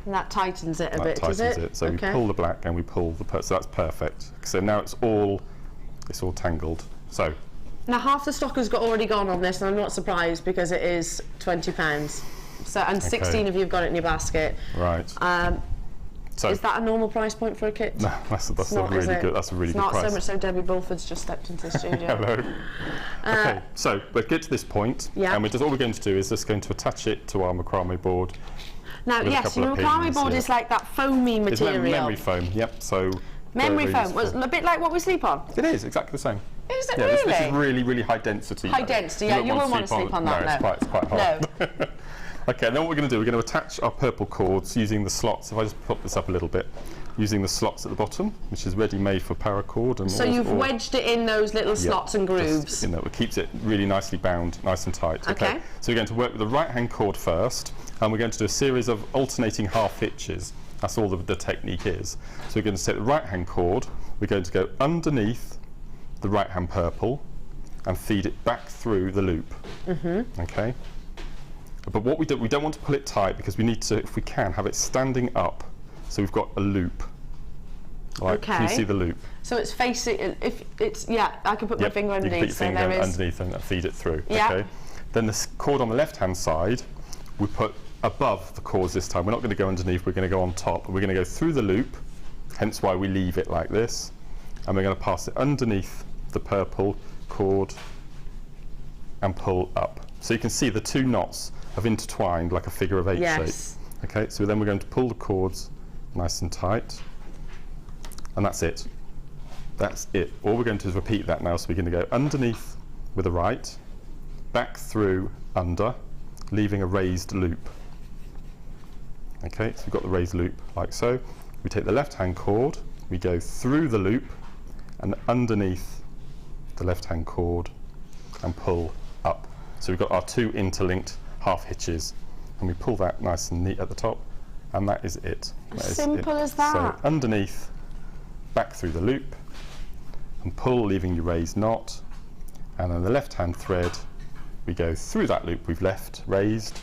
And that tightens it a bit, does it? That tightens it. So we pull the black and we pull the purple. So that's perfect. So now it's all tangled. So now half the stock has already gone on this, and I'm not surprised because it is £20. So and 16 of you have got it in your basket. Right. So is that a normal price point for a kit? No, that's a really good. That's a really good price. Not so much so. Debbie Bulford's just stepped into the studio. Hello. Okay, so we'll get to this point, and all we're going to do is just going to attach it to our macrame board. Now, yes, your macrame board is like that foamy material. It's memory foam, yep. So memory foam was a bit like what we sleep on. It is exactly the same. Is it really? This is really, really high density. High density, yeah. You won't want to sleep on that. No, it's quite hard. No. Okay, and then what we're going to do, we're going to attach our purple cords using the slots. If I just pop this up a little bit, using the slots at the bottom, which is ready made for paracord. And so you've wedged it in those little slots and grooves. It keeps it really nicely bound, nice and tight. Okay. So we're going to work with the right hand cord first, and we're going to do a series of alternating half hitches. That's all the technique is. So we're going to take the right hand cord, we're going to go underneath the right hand purple and feed it back through the loop. Okay. But what we don't want to pull it tight, because we need to, if we can, have it standing up. So we've got a loop. Like, okay. Can you see the loop? So it's facing, if it's, yeah, I can put my finger underneath. You can put your finger underneath and feed it through. Yeah. Okay. Then the cord on the left hand side, we put above the cords this time. We're not going to go underneath, we're going to go on top. We're going to go through the loop, hence why we leave it like this. And we're going to pass it underneath the purple cord and pull up. So you can see the two knots have intertwined like a figure of 8 shape. Okay, so then we're going to pull the cords nice and tight, and that's it. That's it. All we're going to do is repeat that now. So we're going to go underneath with the right, back through under, leaving a raised loop. Okay, so we've got the raised loop like so. We take the left hand cord, we go through the loop and underneath the left hand cord and pull up. So we've got our two interlinked half hitches, and we pull that nice and neat at the top, and that is it. Simple as that. So underneath, back through the loop, and pull, leaving your raised knot, and then the left hand thread, we go through that loop we've left raised,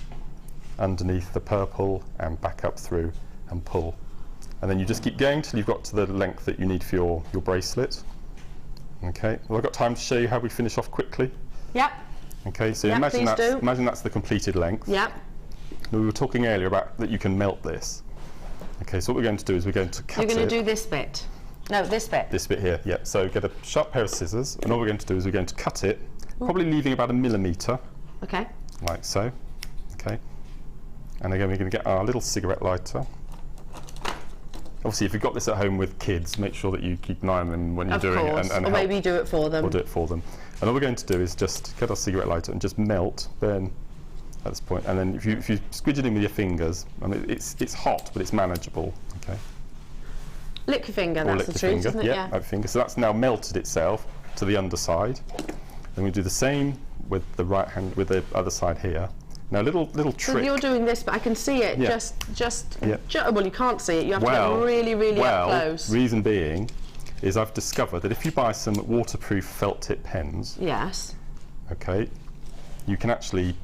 underneath the purple, and back up through, and pull. And then you just keep going till you've got to the length that you need for your bracelet. Okay, well, I've got time to show you how we finish off quickly. Yep. Okay, so Yep, imagine that's the completed length. Yep. We were talking earlier about that you can melt this. Okay, so what we're going to do is we're going to cut it. You're going to do this bit. No, this bit. This bit here, yeah. So get a sharp pair of scissors, and all we're going to do is we're going to cut it, probably leaving about 1 millimetre. Okay. Like so. Okay. And again, we're going to get our little cigarette lighter. Obviously, if you've got this at home with kids, make sure that you keep an eye on them when you're doing it. And or maybe do it for them. Or do it for them. And all we're going to do is just get our cigarette lighter and just melt, burn at this point. And then if you squidge it in with your fingers, I mean, it's hot, but it's manageable. Okay. Lick your finger, that's the truth, isn't it? Yeah, lick your finger. So that's now melted itself to the underside. Then we do the same with the right hand, with the other side here. Now, little trick. So you're doing this, but I can see it. Yeah. Well, you can't see it. You have to get really, really up close. Reason being is I've discovered that if you buy some waterproof felt tip pens, yes, okay, you can actually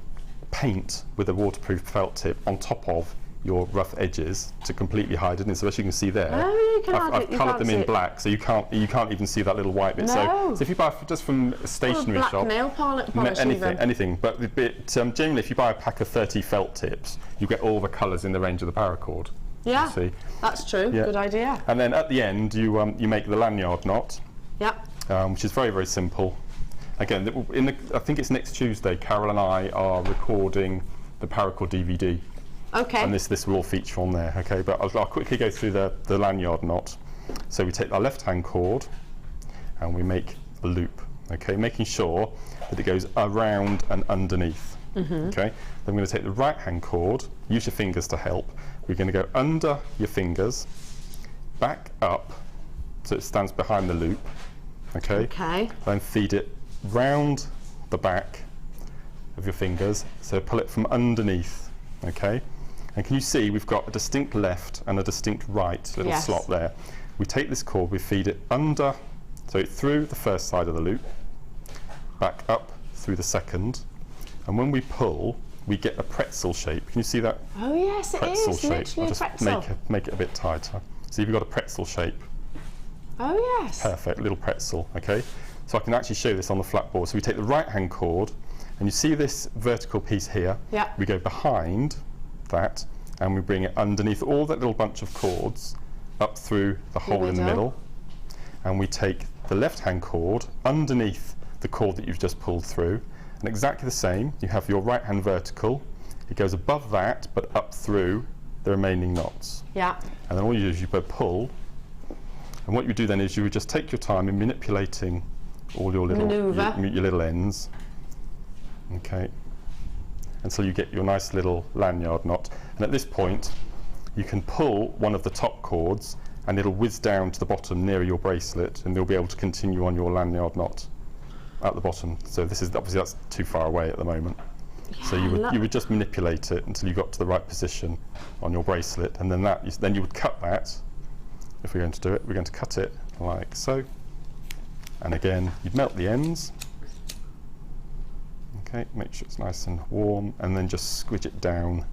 paint with a waterproof felt tip on top of your rough edges to completely hide it. And so as you can see there, I've coloured them in black, so you can't even see that little white bit. No. So if you buy just from a stationery shop, nail polish anything. But generally, if you buy a pack of 30 felt tips, you get all the colours in the range of the Paracord. Yeah, see. That's true. Yeah. Good idea. And then at the end, you make the lanyard knot. Yep. Which is very, very simple. Again, I think it's next Tuesday. Carol and I are recording the Paracord DVD. Okay. And this will all feature on there, okay? But I'll quickly go through the lanyard knot. So we take our left-hand cord and we make a loop, okay? Making sure that it goes around and underneath, okay? Then we're going to take the right-hand cord, use your fingers to help. We're going to go under your fingers, back up, so it stands behind the loop, okay? Okay. Then feed it round the back of your fingers, so pull it from underneath, okay? And can you see we've got a distinct left and a distinct right little slot there. We take this cord, we feed it under, so through the first side of the loop, back up through the second, and when we pull, we get a pretzel shape. Can you see that? Oh yes, it is, literally a pretzel. I'll just make it a bit tighter. So you've got a pretzel shape. Oh yes. Perfect, little pretzel, okay? So I can actually show this on the flat board. So we take the right-hand cord, and you see this vertical piece here? Yeah. We go behind that, and we bring it underneath all that little bunch of cords up through the hole in the middle, and we take the left-hand cord underneath the cord that you've just pulled through, and exactly the same, you have your right-hand vertical, it goes above that but up through the remaining knots. Yeah. And then all you do is you pull, and what you do then is you would just take your time in manipulating all your little your little ends, okay, until you get your nice little lanyard knot. And at this point, you can pull one of the top cords and it'll whiz down to the bottom near your bracelet, and you'll be able to continue on your lanyard knot at the bottom. So this is obviously, that's too far away at the moment. Yeah, so you would just manipulate it until you got to the right position on your bracelet, and then you would cut that. If we're going to do it, we're going to cut it like so, And again, you'd melt the ends. Okay, make sure it's nice and warm, and then just squidge it down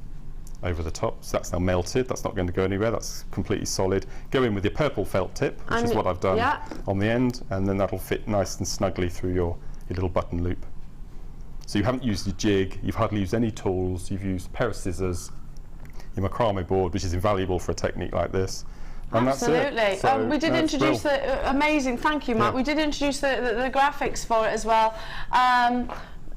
over the top. So that's now melted, that's not going to go anywhere, that's completely solid. Go in with your purple felt tip, which is what I've done on the end, and then that'll fit nice and snugly through your little button loop. So you haven't used your jig, you've hardly used any tools, you've used a pair of scissors, your macrame board, which is invaluable for a technique like this. And absolutely. That's it. So we did introduce the amazing, thank you Mark, we did introduce the graphics for it as well.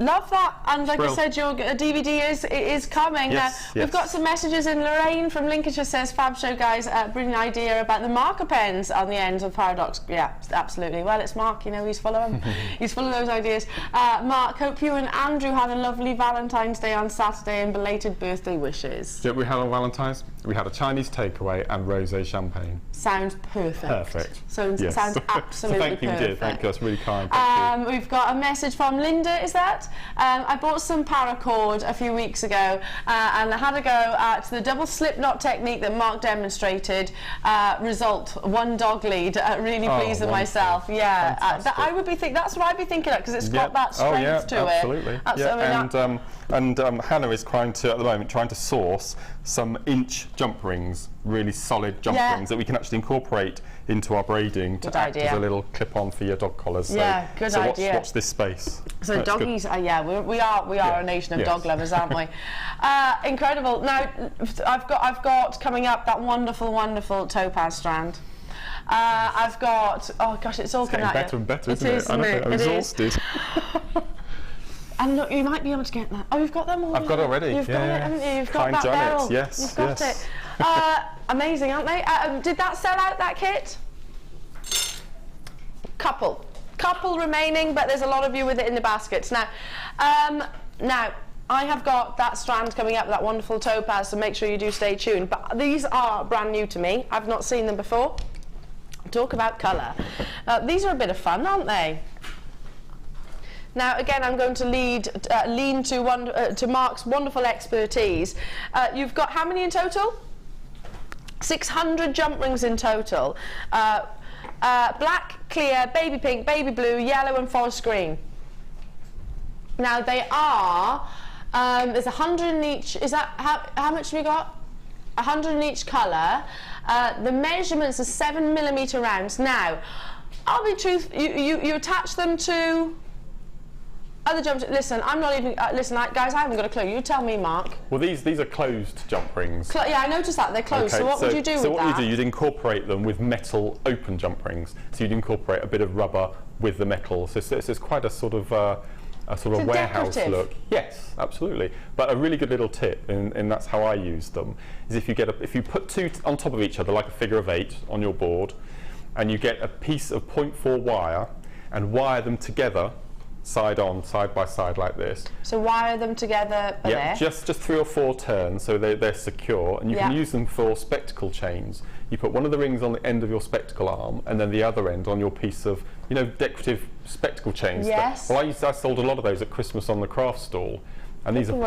Love that, and like I said, your DVD is coming. Yes, We've got some messages in. Lorraine from Lincolnshire says, "Fab show, guys. Brilliant idea about the marker pens on the ends of Paradox." Yeah, absolutely. Well, it's Mark. You know, he's full of them. He's full of those ideas. Mark, hope you and Andrew had a lovely Valentine's Day on Saturday and belated birthday wishes. Do you know what we had on Valentine's? We had a Chinese takeaway and rosé champagne. Sounds perfect. Perfect. So yes. Sounds absolutely so thank you, perfect. dear. Thank you. That's really kind. Thank you. We've got a message from Linda. Is that? I bought some paracord a few weeks ago and I had a go at the double slip knot technique that Mark demonstrated. Result, one dog lead. Really pleased with myself. Yeah, I would be that's what I'd be thinking of, because it's got that strength to absolutely. it. Absolutely. And Hannah is at the moment trying to source some inch jump rings, really solid jump rings that we can actually incorporate into our braiding to act as a little clip-on for your dog collars. Yeah, so, good idea. Watch this space. So doggies, we are a nation of dog lovers, aren't we? Incredible. Now, I've got coming up that wonderful Topaz strand. I've got, oh gosh, it's all coming out. Better and better, isn't it? I'm exhausted. And look, you might be able to get that. Oh, you've got them all. I've got it already. You've got it, haven't you? You've got that Beryl. Yes, you've got it. Amazing, aren't they? Did that sell out, that kit? Couple remaining, but there's a lot of you with it in the baskets. Now, I have got that strand coming up, that wonderful topaz, so make sure you do stay tuned. But these are brand new to me. I've not seen them before. Talk about colour. These are a bit of fun, aren't they? Now, again, I'm going to lean to Mark's wonderful expertise. You've got how many in total? 600 jump rings in total. Black, clear, baby pink, baby blue, yellow and forest green. Now, they are, there's 100 in each. Is that, how much have you got? 100 in each colour. The measurements are 7mm rounds. Now, I'll be truthful, you attach them to other jump. Listen, I'm not even. Guys, I haven't got a clue. You tell me, Mark. Well, these are closed jump rings. Yeah, I noticed that they're closed. Okay, so what would you do with that? So what you do, you'd incorporate them with metal open jump rings. So you'd incorporate a bit of rubber with the metal. So it's quite a sort of warehouse decorative look. Yes, absolutely. But a really good little tip, and that's how I use them, is if you put two on top of each other like a figure of 8 on your board, and you get a piece of 0.4 wire and wire them together. Side by side like this. So wire them together there? Just 3 or 4 turns so they're secure, and you can use them for spectacle chains. You put one of the rings on the end of your spectacle arm and then the other end on your piece of, decorative spectacle chains. Yes. Well, I sold a lot of those at Christmas on the craft stall, and these are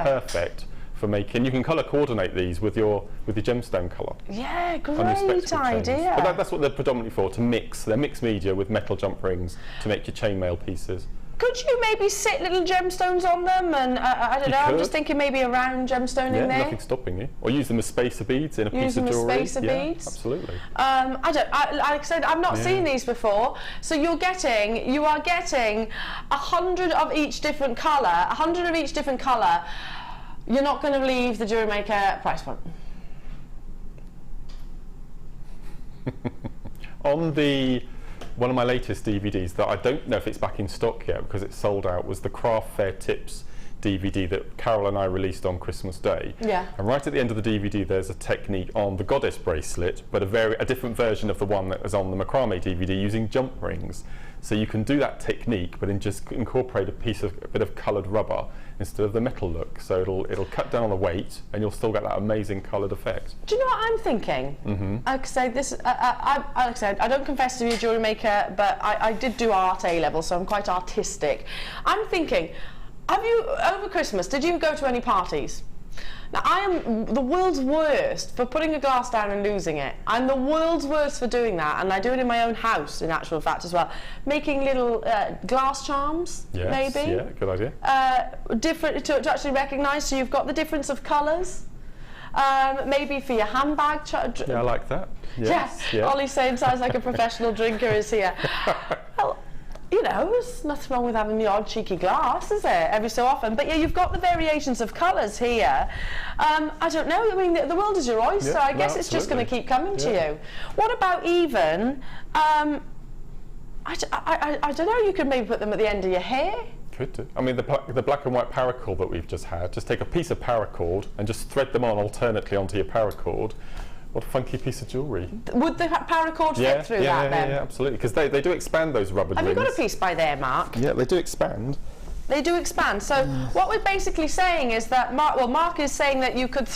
perfect for making. You can colour coordinate these with your gemstone colour. Yeah, great idea. But that's what they're predominantly for, to mix. They're mixed media with metal jump rings to make your chainmail pieces. Could you maybe sit little gemstones on them? And I don't know, I'm just thinking maybe a round gemstone in there. Yeah, nothing's stopping you. Or use them as spacer beads in a piece of jewellery. Use them as spacer beads? Absolutely. Like I said, I've not seen these before. So you are getting 100 of each different colour. 100 of each different colour. You're not going to believe the JewelleryMaker price point. On one of my latest DVDs that I don't know if it's back in stock yet because it's sold out, was the Craft Fair Tips DVD that Carol and I released on Christmas Day. Yeah. And right at the end of the DVD there's a technique on the goddess bracelet, but a different version of the one that was on the Macrame DVD using jump rings. So you can do that technique but then just incorporate a bit of coloured rubber instead of the metal look. So it'll cut down on the weight and you'll still get that amazing coloured effect. Do you know what I'm thinking? Mm-hmm. Like I said, I don't confess to be a jewellery maker, but I did do art A-level, so I'm quite artistic. I'm thinking, over Christmas, did you go to any parties? Now, I am the world's worst for putting a glass down and losing it. I'm the world's worst for doing that, and I do it in my own house, in actual fact, as well. Making little glass charms, yes, maybe. Yeah, good idea. Different to actually recognise, so you've got the difference of colours. Maybe for your handbag. Yeah, I like that. Yes, yeah. Ollie's saying sounds like a professional drinker is here. Well, you know, there's nothing wrong with having the odd cheeky glass, is there? Every so often. But yeah, you've got the variations of colours here. I don't know. I mean, the world is your oyster. I guess it's just going to keep coming to you. What about even? I don't know. You could maybe put them at the end of your hair. Could do. I mean, the black and white paracord that we've just had, just take a piece of paracord and just thread them on alternately onto your paracord. What a funky piece of jewellery. Would the paracord fit through that then? Yeah, absolutely, because they do expand those rubber rings. Have you got a piece by there, Mark? Yeah, they do expand. They do expand. So what we're basically saying is that, Mark is saying that you could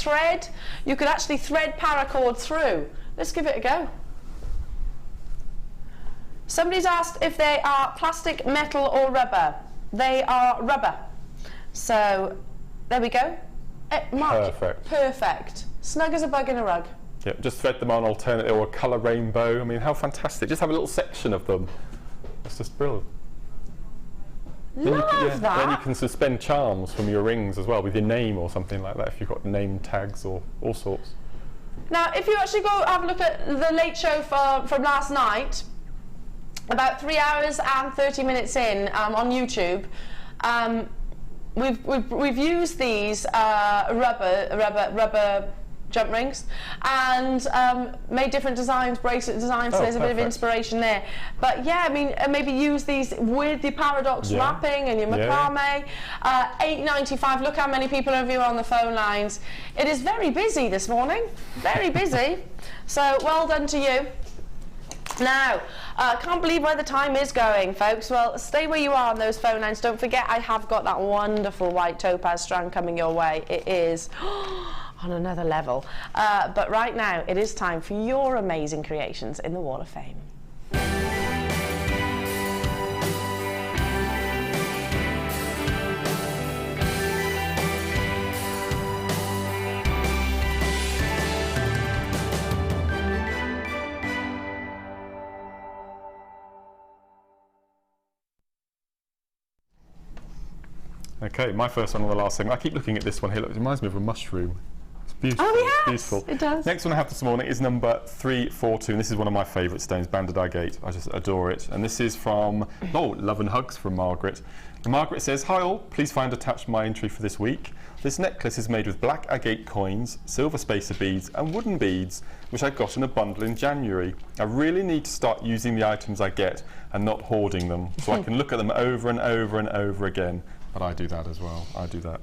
actually thread paracord through. Let's give it a go. Somebody's asked if they are plastic, metal or rubber. They are rubber. So there we go. Mark, perfect. Snug as a bug in a rug. Yep, just thread them on alternately or a colour rainbow. I mean, how fantastic. Just have a little section of them. It's just brilliant. Love that. Then you can suspend charms from your rings as well with your name or something like that if you've got name tags or all sorts. Now, if you actually go have a look at the late show from last night, about 3 hours and 30 minutes in on YouTube, we've used these rubber jump rings and made different designs, bracelet designs, so there's a bit of inspiration there. But yeah, I mean, maybe use these with the paradox wrapping and your macrame. $8.95. Look how many people of you are on the phone lines. It is very busy this morning, very busy. So well done to you. Now, I can't believe where the time is going, folks. Well, stay where you are on those phone lines. Don't forget, I have got that wonderful white topaz strand coming your way. It is on another level. But right now, it is time for your amazing creations in the Wall of Fame. Okay, my first one on the last segment. I keep looking at this one here. Look, it reminds me of a mushroom. It's beautiful. Oh, yes, beautiful. It does. Next one I have this morning is number 342, and this is one of my favourite stones, banded agate. I just adore it. And this is from, love and hugs from Margaret. And Margaret says, "Hi all, please find attached my entry for this week. This necklace is made with black agate coins, silver spacer beads and wooden beads, which I got in a bundle in January. I really need to start using the items I get and not hoarding them, so I can look at them over and over and over again." But I do that as well. I do that.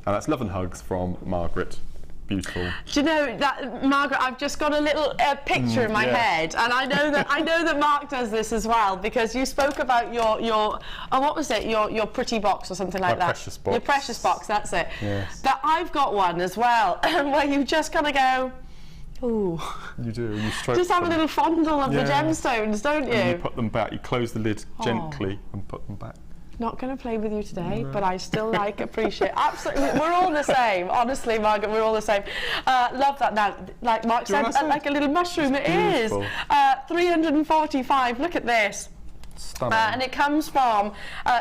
And that's love and hugs from Margaret. Beautiful. Do you know that, Margaret? I've just got a little picture in my head, and I know that Mark does this as well, because you spoke about your what was it? Your pretty box or something like that. Precious box. Your precious box. That's it. Yes. That I've got one as well, where you just kind of go, ooh. You do. You stroke just have them. a little fondle of the gemstones, don't you? And you put them back. You close the lid gently and put them back. Not going to play with you today, but I still appreciate. Absolutely, we're all the same. Honestly, Margaret, we're all the same. Love that. Now, like Mark said, like a little mushroom. It is. 345. Look at this. And it comes from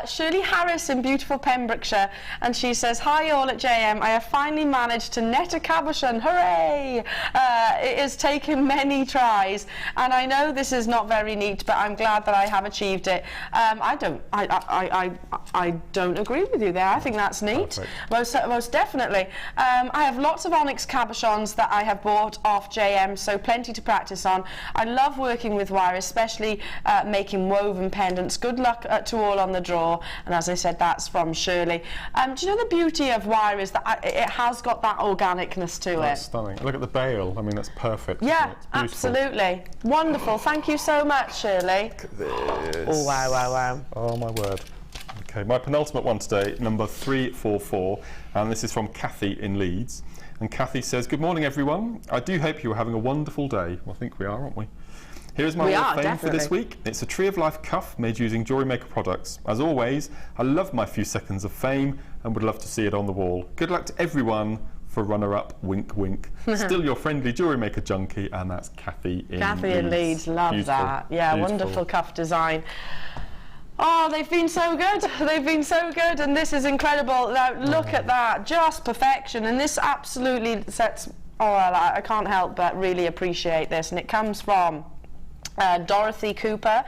Shirley Harris in beautiful Pembrokeshire, and she says, "Hi all at JM, I have finally managed to net a cabochon, hooray! It has taken many tries, and I know this is not very neat, but I'm glad that I have achieved it." I don't agree with you there. I think that's neat. Most definitely. I have lots of onyx cabochons that I have bought off JM, so plenty to practice on. I love working with wire, especially making woven pendants. Good luck to all on the draw. And as I said, that's from Shirley. Do you know the beauty of wire is that it has got that organicness to it? That's stunning. Look at the bail. I mean, that's perfect. Yeah, absolutely. Wonderful. Thank you so much, Shirley. Look at this. Oh, wow, wow, wow. Oh, my word. Okay, my penultimate one today, number 344, and this is from Kathy in Leeds. And Kathy says, "Good morning, everyone. I do hope you are having a wonderful day." Well, I think we are, aren't we? Here is my Wall of Fame for this week. It's a Tree of Life cuff made using JewelleryMaker products. As always, I love my few seconds of fame and would love to see it on the wall. Good luck to everyone for runner-up, wink wink. Still your friendly jewellery maker junkie, and that's Kathy in Kathy in Leeds, love Beautiful. that. Yeah, Beautiful. wonderful cuff design. Oh, they've been so good. They've been so good, and this is incredible. Now, look at that, just perfection. And this absolutely sets, oh, I can't help but really appreciate this. And it comes from Dorothy Cooper,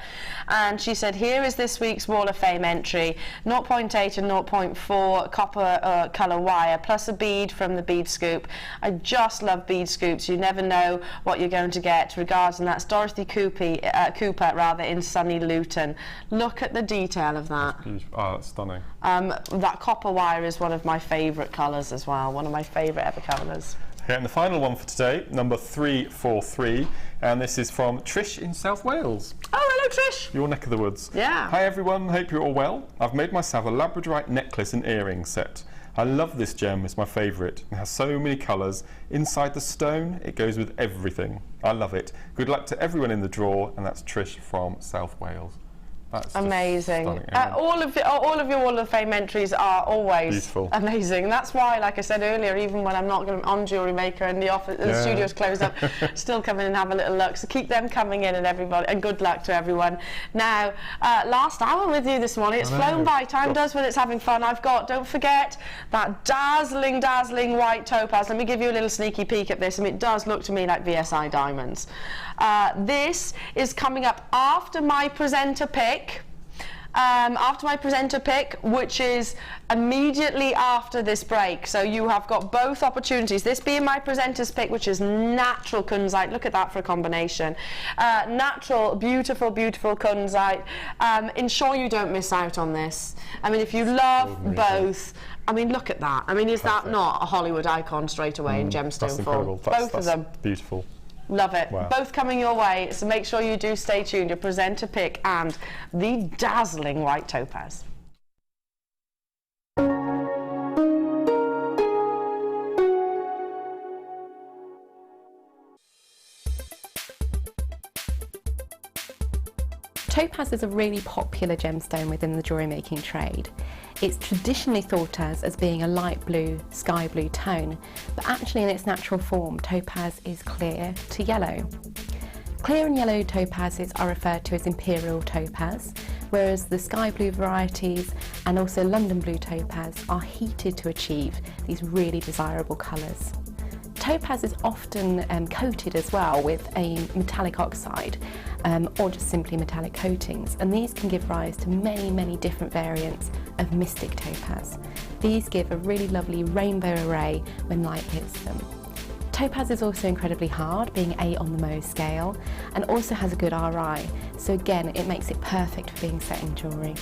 and she said, here is this week's Wall of Fame entry: 0.8 and 0.4 copper colour wire plus a bead from the bead scoop. I just love bead scoops. You never know what you're going to get. Regards, and that's Dorothy Cooper in sunny Luton. Look at the detail of that. Oh, that's stunning. That copper wire is one of my favourite colours as well, one of my favourite ever colours. Okay, and the final one for today, number 343, and this is from Trish in South Wales. Oh, hello Trish! Your neck of the woods. Yeah. Hi everyone, hope you're all well. I've made myself a Labradorite necklace and earring set. I love this gem, it's my favourite. It has so many colours. Inside the stone, it goes with everything. I love it. Good luck to everyone in the draw, and that's Trish from South Wales. That's amazing. All of your Wall of Fame entries are always beautiful. Amazing. That's why, like I said earlier, even when I'm not going on Jewellery Maker and the office, the studio's closed up, still come in and have a little look. So keep them coming in, and everybody, and good luck to everyone. Now, last hour with you this morning. It's flown by. Time does when it's having fun. I've got, don't forget, that dazzling, dazzling white topaz. Let me give you a little sneaky peek at this, and it does look to me like VSI diamonds. This is coming up after my presenter pick. Which is immediately after this break. So you have got both opportunities. This being my presenter's pick, which is natural kunzite. Look at that for a combination. Natural, beautiful, beautiful kunzite. Ensure you don't miss out on this. I mean, if you love both, I mean, look at that. I mean, is that not a Hollywood icon straight away in gemstone form? Both of them. Beautiful. Love it. Wow. Both coming your way, so make sure you do stay tuned. Your presenter pick and the dazzling white topaz. Topaz is a really popular gemstone within the jewellery making trade. It's traditionally thought as being a light blue, sky blue tone, but actually in its natural form, topaz is clear to yellow. Clear and yellow topazes are referred to as imperial topaz, whereas the sky blue varieties and also London blue topaz are heated to achieve these really desirable colours. Topaz is often coated as well with a metallic oxide or just simply metallic coatings, and these can give rise to many, many different variants of mystic topaz. These give a really lovely rainbow array when light hits them. Topaz is also incredibly hard, being 8 on the Mohs scale, and also has a good RI, so again it makes it perfect for being set in jewellery.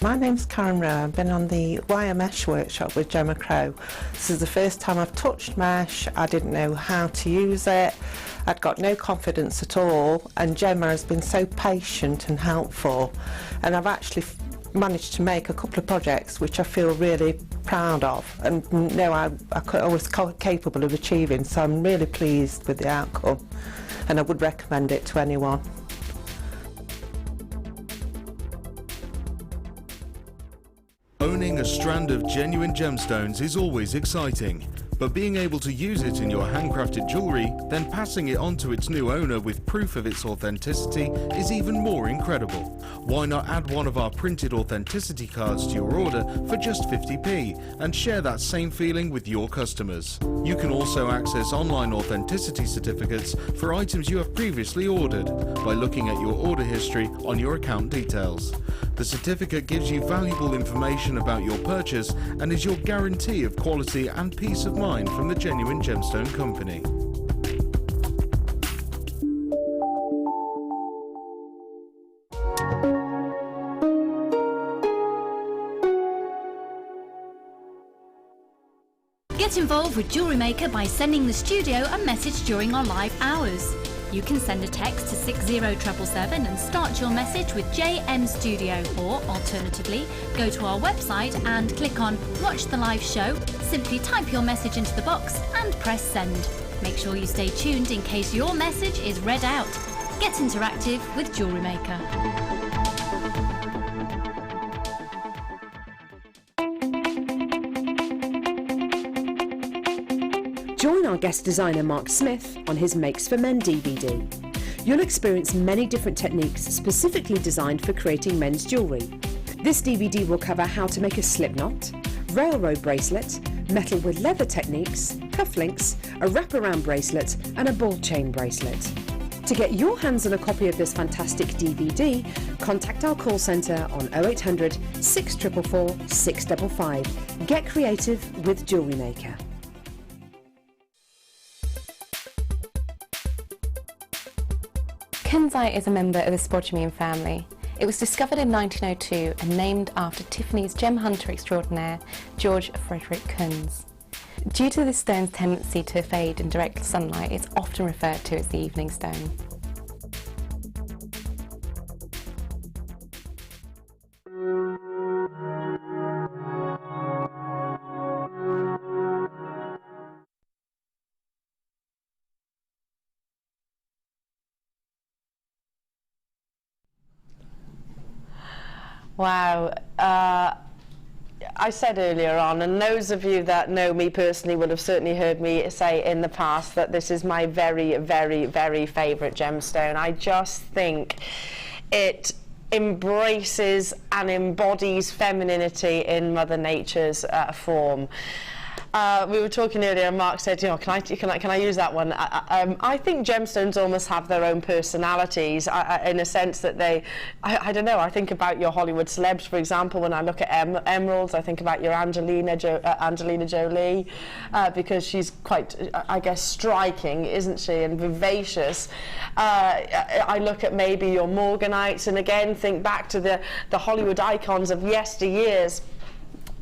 My name's Karen Rowe. I've been on the wire mesh workshop with Gemma Crow. This is the first time I've touched mesh. I didn't know how to use it. I'd got no confidence at all, and Gemma has been so patient and helpful, and I've actually managed to make a couple of projects which I feel really proud of and know I was capable of achieving, so I'm really pleased with the outcome, and I would recommend it to anyone. Owning a strand of genuine gemstones is always exciting, but being able to use it in your handcrafted jewellery, then passing it on to its new owner with proof of its authenticity is even more incredible. Why not add one of our printed authenticity cards to your order for just 50p and share that same feeling with your customers? You can also access online authenticity certificates for items you have previously ordered by looking at your order history on your account details. The certificate gives you valuable information about your purchase and is your guarantee of quality and peace of mind from the Genuine Gemstone Company. Get involved with Jewellery Maker by sending the studio a message during our live hours. You can send a text to 60777 and start your message with JM Studio, or alternatively, go to our website and click on Watch the Live Show, simply type your message into the box and press send. Make sure you stay tuned in case your message is read out. Get interactive with JewelleryMaker. Join our guest designer Mark Smith on his Makes for Men DVD. You'll experience many different techniques specifically designed for creating men's jewellery. This DVD will cover how to make a slip knot, railroad bracelet, metal with leather techniques, cufflinks, a wraparound bracelet and a ball chain bracelet. To get your hands on a copy of this fantastic DVD, contact our call centre on 0800 644 655. Get creative with JewelleryMaker. Kunzite is a member of the spodumene family. It was discovered in 1902 and named after Tiffany's gem hunter extraordinaire, George Frederick Kunz. Due to this stone's tendency to fade in direct sunlight, it's often referred to as the evening stone. Wow. I said earlier on, and those of you that know me personally will have certainly heard me say in the past that this is my very, very, very favourite gemstone. I just think it embraces and embodies femininity in Mother Nature's form. We were talking earlier and Mark said, you know, can I use that one? I think gemstones almost have their own personalities in a sense that they, I don't know, I think about your Hollywood celebs, for example. When I look at emeralds, I think about your Angelina Jolie, because she's quite, I guess, striking, isn't she, and vivacious. I look at maybe your Morganites and again think back to the Hollywood icons of yesteryears.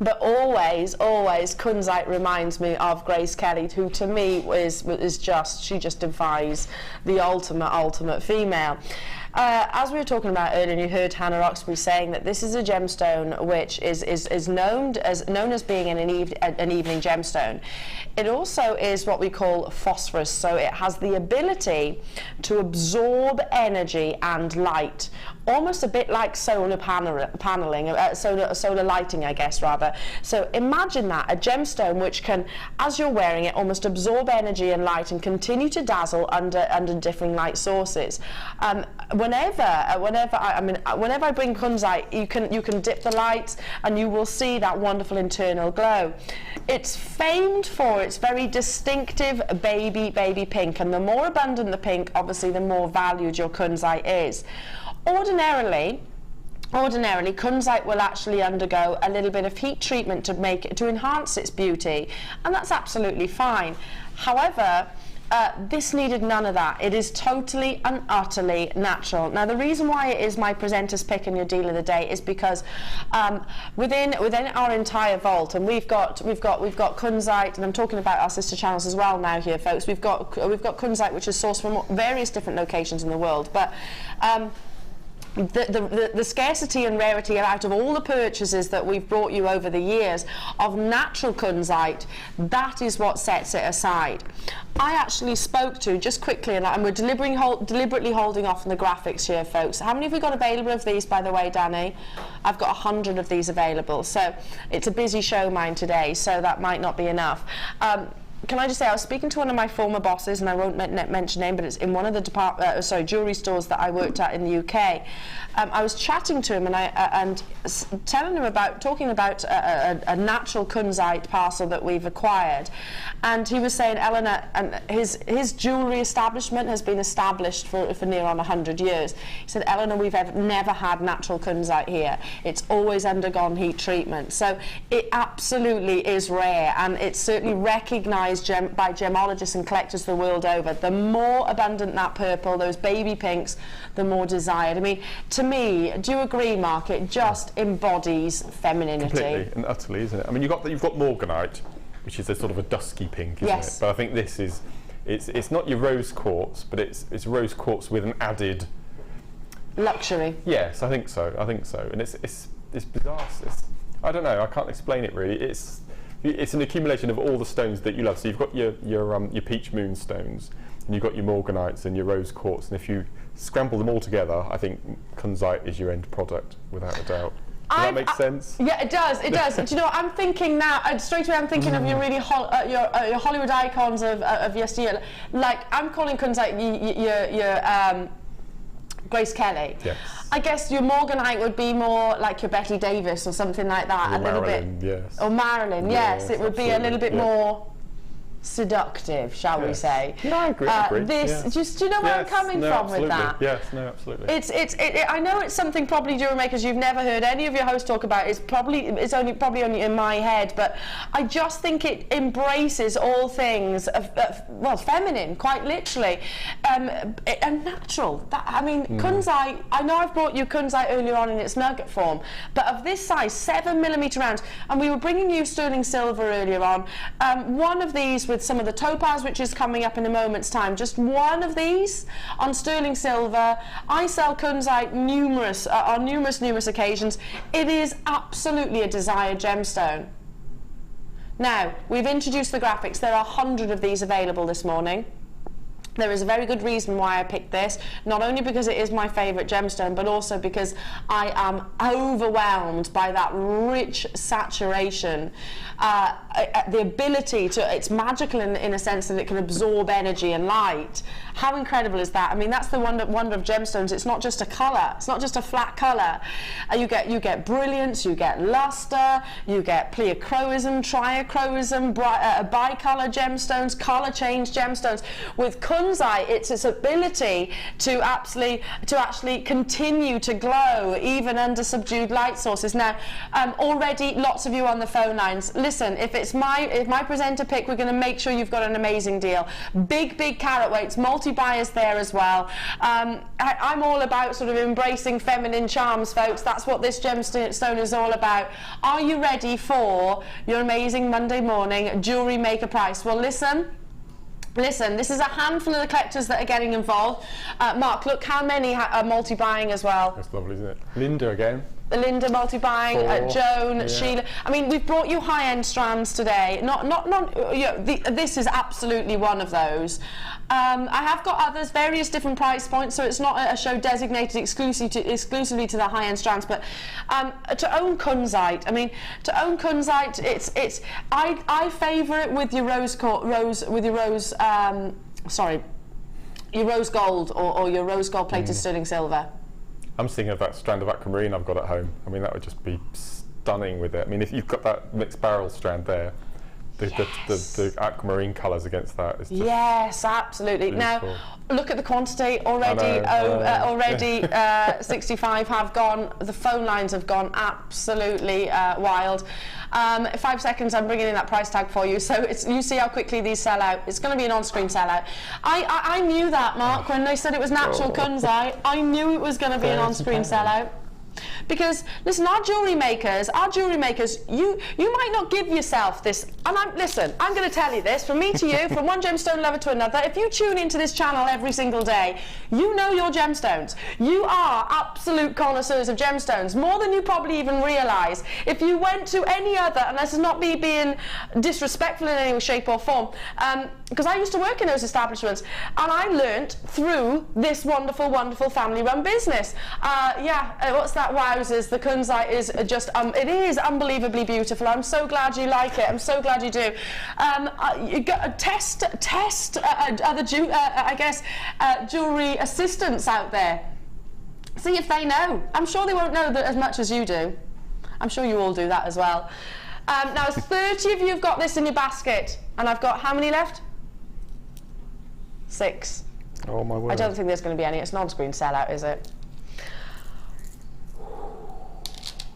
But always, always, Kunzite reminds me of Grace Kelly, who to me is just, she just defies the ultimate female. As we were talking about earlier, and you heard Hannah Oxbury saying that this is a gemstone which is known as being an evening gemstone. It also is what we call phosphorus, so it has the ability to absorb energy and light, almost a bit like solar paneling, solar lighting, I guess, rather. So imagine that, a gemstone which can, as you're wearing it, almost absorb energy and light and continue to dazzle under differing light sources. Whenever I bring Kunzite, you can dip the lights and you will see that wonderful internal glow. It's famed for its very distinctive baby pink, and the more abundant the pink, obviously the more valued your Kunzite is. Ordinarily, Kunzite will actually undergo a little bit of heat treatment to enhance its beauty, and that's absolutely fine. However, this needed none of that. It is totally and utterly natural. Now, the reason why it is my presenter's pick and your deal of the day is because within our entire vault, and we've got Kunzite, and I'm talking about our sister channels as well now here, folks. We've got Kunzite, which is sourced from various different locations in the world, but the scarcity and rarity out of all the purchases that we've brought you over the years of natural Kunzite, that is what sets it aside. I actually spoke to, just quickly, and we're deliberately holding off on the graphics here, folks. How many have we got available of these, by the way, Danny? I've got 100 of these available, so it's a busy show mine today, so that might not be enough. Can I just say, I was speaking to one of my former bosses, and I won't mention name, but it's in one of the jewellery stores that I worked at in the UK. I was chatting to him and talking about a natural Kunzite parcel that we've acquired, and he was saying, Eleanor, and his jewellery establishment has been established for near on 100 years. He said, Eleanor, we've never had natural Kunzite here. It's always undergone heat treatment, so it absolutely is rare, and it's certainly recognised by gemologists and collectors the world over. The more abundant that purple, those baby pinks, the more desired. I mean, to me, do you agree, Mark? It just embodies femininity. Completely and utterly, isn't it? I mean, you've got Morganite, which is a sort of a dusky pink, isn't it? But I think this is, it's not your rose quartz, but it's rose quartz with an added luxury. Yes, I think so. And it's bizarre. I don't know. I can't explain it really. It's an accumulation of all the stones that you love. So you've got your peach moonstones, and you've got your morganites and your rose quartz, and if you scramble them all together, I think Kunzite is your end product, without a doubt. Does that make sense? Yeah, it does. It does. Do you know what I'm thinking now? Straight away, I'm thinking of your really your Hollywood icons of yesteryear. Like I'm calling Kunzite your Grace Kelly. Yes. I guess your morganite would be more like your Betty Davis or something like that. Or a little Marilyn, bit. yes. Or Marilyn. Yes, it would be a little bit more seductive, shall we say? No, I agree. Do you know where I'm coming from with that? Yes, no, absolutely. I know it's something probably jewellery makers you've never heard any of your hosts talk about. It's probably only in my head, but I just think it embraces all things well, feminine, quite literally, and natural. Kunzite. I know I've brought you Kunzite earlier on in its nugget form, but of this size, 7mm rounds, and we were bringing you sterling silver earlier on. One of these with some of the topaz, which is coming up in a moment's time. Just one of these on sterling silver. I sell Kunzite on numerous occasions. It is absolutely a desired gemstone. Now, we've introduced the graphics. There are 100 of these available this morning. There is a very good reason why I picked this, not only because it is my favourite gemstone, but also because I am overwhelmed by that rich saturation. The ability to, it's magical in a sense that it can absorb energy and light. How incredible is that? I mean, that's the wonder of gemstones. It's not just a colour, it's not just a flat colour. You get brilliance, you get lustre, you get pleochroism, triachroism, bicolour gemstones, colour change gemstones. With Kunzite, it's its ability to actually continue to glow even under subdued light sources. Now, already lots of you on the phone lines. Listen, if my presenter pick, we're going to make sure you've got an amazing deal. Big carat weights, multi-buyers there as well. I'm all about sort of embracing feminine charms, folks. That's what this gemstone is all about. Are you ready for your amazing Monday morning jewellery maker price? Well, listen, this is a handful of the collectors that are getting involved. Mark, look how many are multi-buying as well. That's lovely, isn't it? Linda again. Linda multi-buying, Joan, Sheila. I mean, we've brought you high-end strands today. This is absolutely one of those. I have got others, various different price points, so it's not a show designated exclusively to the high-end strands. But to own Kunzite, I favour it with your your rose gold or your rose gold plated sterling silver. I'm thinking of that strand of aquamarine I've got at home. I mean, that would just be stunning with it. I mean, if you've got that mixed Beryl strand there, the aquamarine colours against that is just yes, absolutely. Beautiful. Now, look at the quantity already. Already 65 have gone. The phone lines have gone absolutely wild. 5 seconds, I'm bringing in that price tag for you. So you see how quickly these sell out. It's going to be an on-screen sellout. I knew that, Mark, when they said it was natural Kunzite. I knew it was going to be an on-screen sellout. Because listen, our jewellery makers, you might not give yourself this, and I'm going to tell you this, from me to you, from one gemstone lover to another. If you tune into this channel every single day, you know your gemstones. You are absolute connoisseurs of gemstones, more than you probably even realise. If you went to any other, and this is not me being disrespectful in any shape or form, because I used to work in those establishments, and I learnt through this wonderful family-run business. What's that? Wowzers, the Kunzite is just, it is unbelievably beautiful. I'm so glad you like it. I'm so glad you do. You got test other jewellery assistants out there. See if they know. I'm sure they won't know that as much as you do. I'm sure you all do that as well. Now, 30 of you have got this in your basket, and I've got how many left? 6. Oh my word. I don't think there's going to be any. It's an on-screen sellout, is it?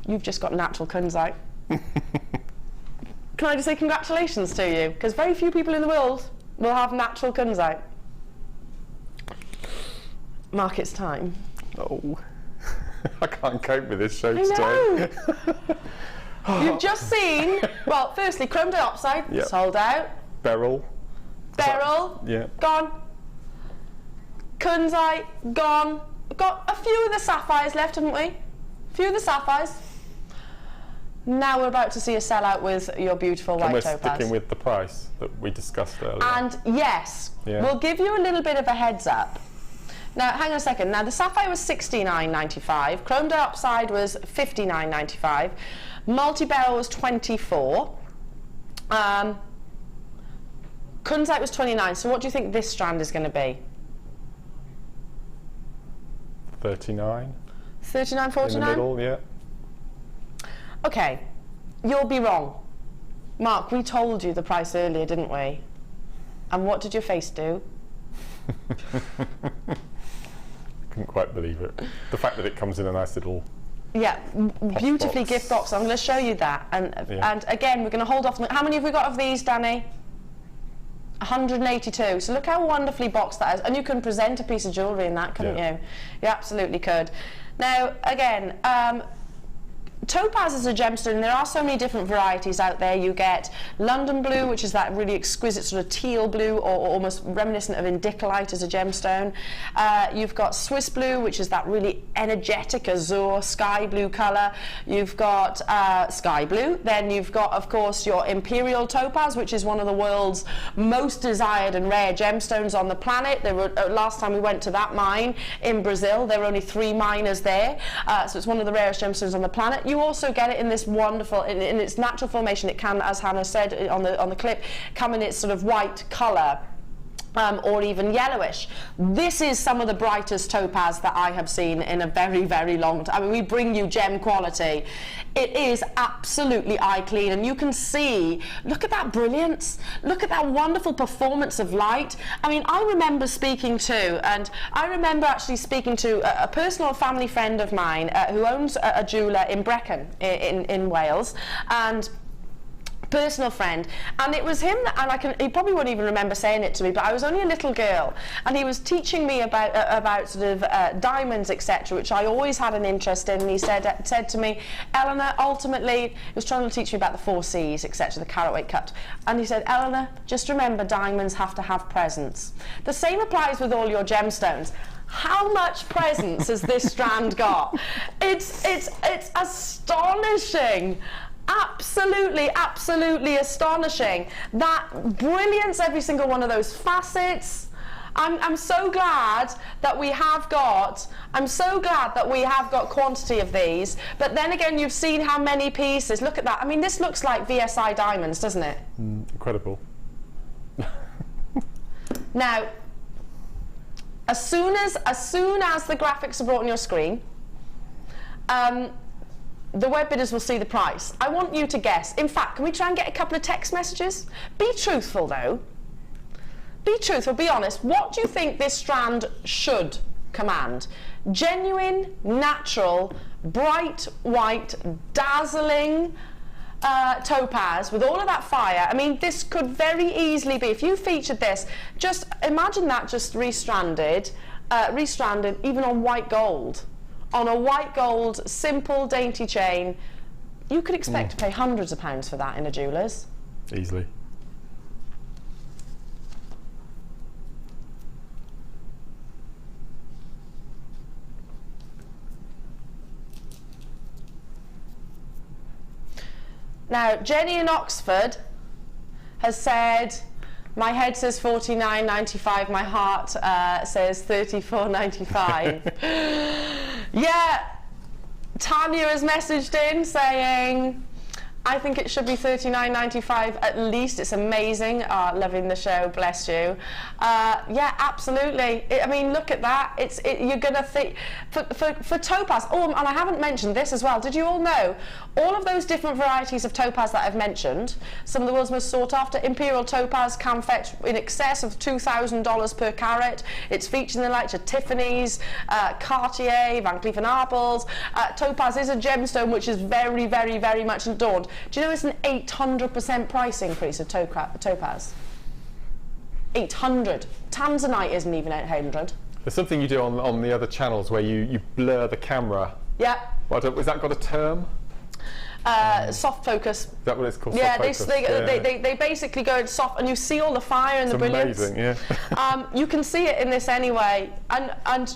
You've just got natural Kunzite. Can I just say congratulations to you? Because very few people in the world will have natural Kunzite. Mark, it's time. Oh, I can't cope with this show today. I know. You've just seen, well, firstly, chrome diopside, sold out. Beryl. Gone. Kunzite, gone. Got a few of the sapphires left, haven't we? A few of the sapphires. Now we're about to see a sellout with your beautiful white topaz. And we're sticking with the price that we discussed earlier. And yes, we'll give you a little bit of a heads up. Now, hang on a second. Now, the Sapphire was $69.95. Chrome diopside was $59.95. Multi-beryl was $24. Kunzite was $29. So what do you think this strand is going to be? $39. $39.49? In the middle, yeah. Okay, you'll be wrong. Mark, we told you the price earlier, didn't we? And what did your face do? Couldn't quite believe it. The fact that it comes in a nice little beautifully box. gift box. I'm going to show you that. And again, we're going to hold off. How many have we got of these, Danny? 182. So look how wonderfully boxed that is. And you can present a piece of jewellery in that, couldn't you? You absolutely could. Now, again, Topaz is a gemstone. There are so many different varieties out there. You get London blue, which is that really exquisite sort of teal blue, or almost reminiscent of indicolite as a gemstone. You've got Swiss blue, which is that really energetic azure sky blue colour. You've got sky blue. Then you've got, of course, your imperial topaz, which is one of the world's most desired and rare gemstones on the planet. There were, last time we went to that mine in Brazil, there were only 3 miners there, so it's one of the rarest gemstones on the planet. You also get it in this wonderful, in its natural formation. It can, as Hannah said on the clip, come in its sort of white colour. Or even yellowish. This is some of the brightest topaz that I have seen in a very, very long time. I mean, we bring you gem quality. It is absolutely eye clean, and you can see, look at that brilliance, look at that wonderful performance of light. I mean, I remember speaking to, and I remember actually speaking to a personal family friend of mine who owns a jeweller in Brecon in Wales, and personal friend, and it was him that, and he probably won't even remember saying it to me, but I was only a little girl, and he was teaching me about sort of diamonds, etc., which I always had an interest in. And he said to me, Eleanor, ultimately, he was trying to teach me about the 4 C's, etc., the Charoite cut, and he said, Eleanor, just remember, diamonds have to have presence. The same applies with all your gemstones. How much presence has this strand got? It's astonishing. Absolutely, absolutely astonishing. That brilliance, every single one of those facets. I'm so glad that we have got, quantity of these, but then again, you've seen how many pieces. Look at that. I mean, this looks like VSI diamonds, doesn't it? Incredible. Now, as soon as the graphics are brought on your screen, the web bidders will see the price. I want you to guess. In fact, can we try and get a couple of text messages? Be truthful, though. Be truthful, be honest. What do you think this strand should command? Genuine, natural, bright white, dazzling topaz with all of that fire. I mean, this could very easily be, if you featured this, just imagine that just restranded even on white gold. On a white gold, simple, dainty chain, you could expect to pay hundreds of pounds for that in a jeweller's. Easily. Now, Jenny in Oxford has said, my head says $49.95, my heart says $34.95. Yeah, Tanya has messaged in saying, I think it should be $39.95 at least. It's amazing. Loving the show, bless you. Yeah, absolutely. I mean, look at that. You're going to think, for topaz, and I haven't mentioned this as well. Did you all know, all of those different varieties of topaz that I've mentioned, some of the world's most sought after, imperial topaz can fetch in excess of $2,000 per carat. It's featured in the likes of Tiffany's, Cartier, Van Cleef & Arpels. Topaz is a gemstone which is very, very, very much adored. Do you know it's an 800% price increase of topaz? 800. Tanzanite isn't even 800. There's something you do on the other channels where you blur the camera. Yeah. Has that got a term? Soft focus. Is that what it's called? Yeah, soft focus? they basically go soft, and you see all the fire and the brilliance. Amazing, yeah. You can see it in this anyway, and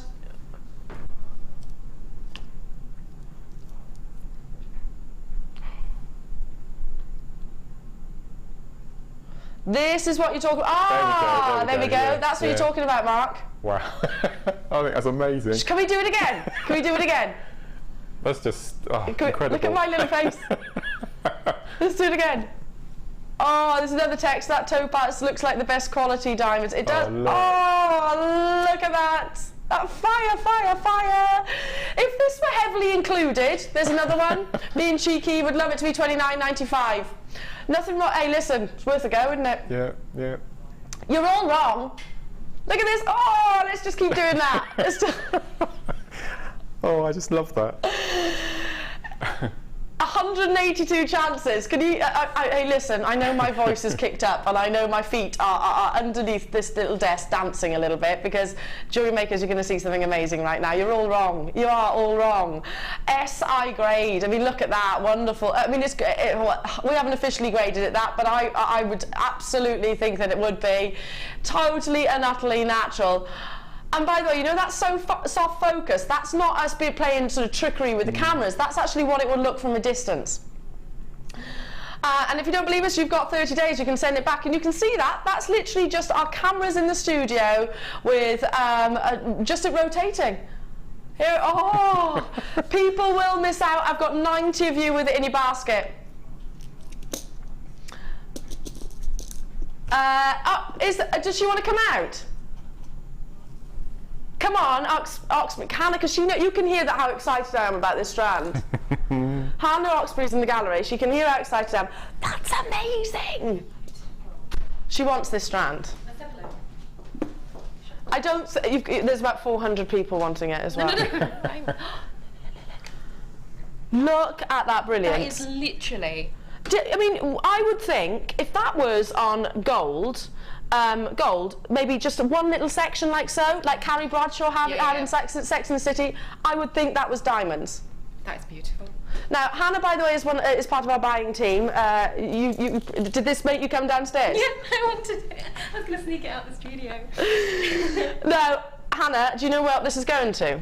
This is what you're talking about. Ah, there we go. Yeah, That's what you're talking about, Mark. Wow. I think that's amazing. Can we do it again? Can we do it again? That's just incredible. Look at my little face. Let's do it again. Oh, there's another text. That topaz looks like the best quality diamonds. It does. Oh, look at that. That fire, fire, fire. If this were heavily included, there's another one. Being cheeky, would love it to be $29.95. Nothing wrong. Hey, listen, it's worth a go, isn't it? Yeah, yeah. You're all wrong. Look at this. Oh, let's just keep doing that. Oh, I just love that. 182 chances. Can you? Hey, listen. I know my voice is kicked up, and I know my feet are underneath this little desk dancing a little bit because jewellery makers, you're going to see something amazing right now. You're all wrong. You are all wrong. SI grade. I mean, look at that. Wonderful. I mean, we haven't officially graded it that, but I would absolutely think that it would be totally and utterly natural. And by the way, you know that soft focus, that's not us playing sort of trickery with the cameras, that's actually what it would look from a distance. And if you don't believe us, you've got 30 days, you can send it back and you can see that. That's literally just our cameras in the studio with just it rotating. Here, oh, people will miss out. I've got 90 of you with it in your basket. Does she want to come out? Come on, Hannah, because you can hear how excited I am about this strand. Hannah Oxbury's in the gallery. She can hear how excited I am. That's amazing. She wants this strand. I don't. There's about 400 people wanting it as well. Look at that brilliance. That is literally. I mean, I would think if that was on gold, maybe just one little section like so, like Carrie Bradshaw had in Sex and the City, I would think that was diamonds. That's beautiful. Now, Hannah, by the way, is part of our buying team. Did this make you come downstairs? Yeah, I wanted it. I was going to sneak it out the studio. Now, Hannah, do you know what this is going to?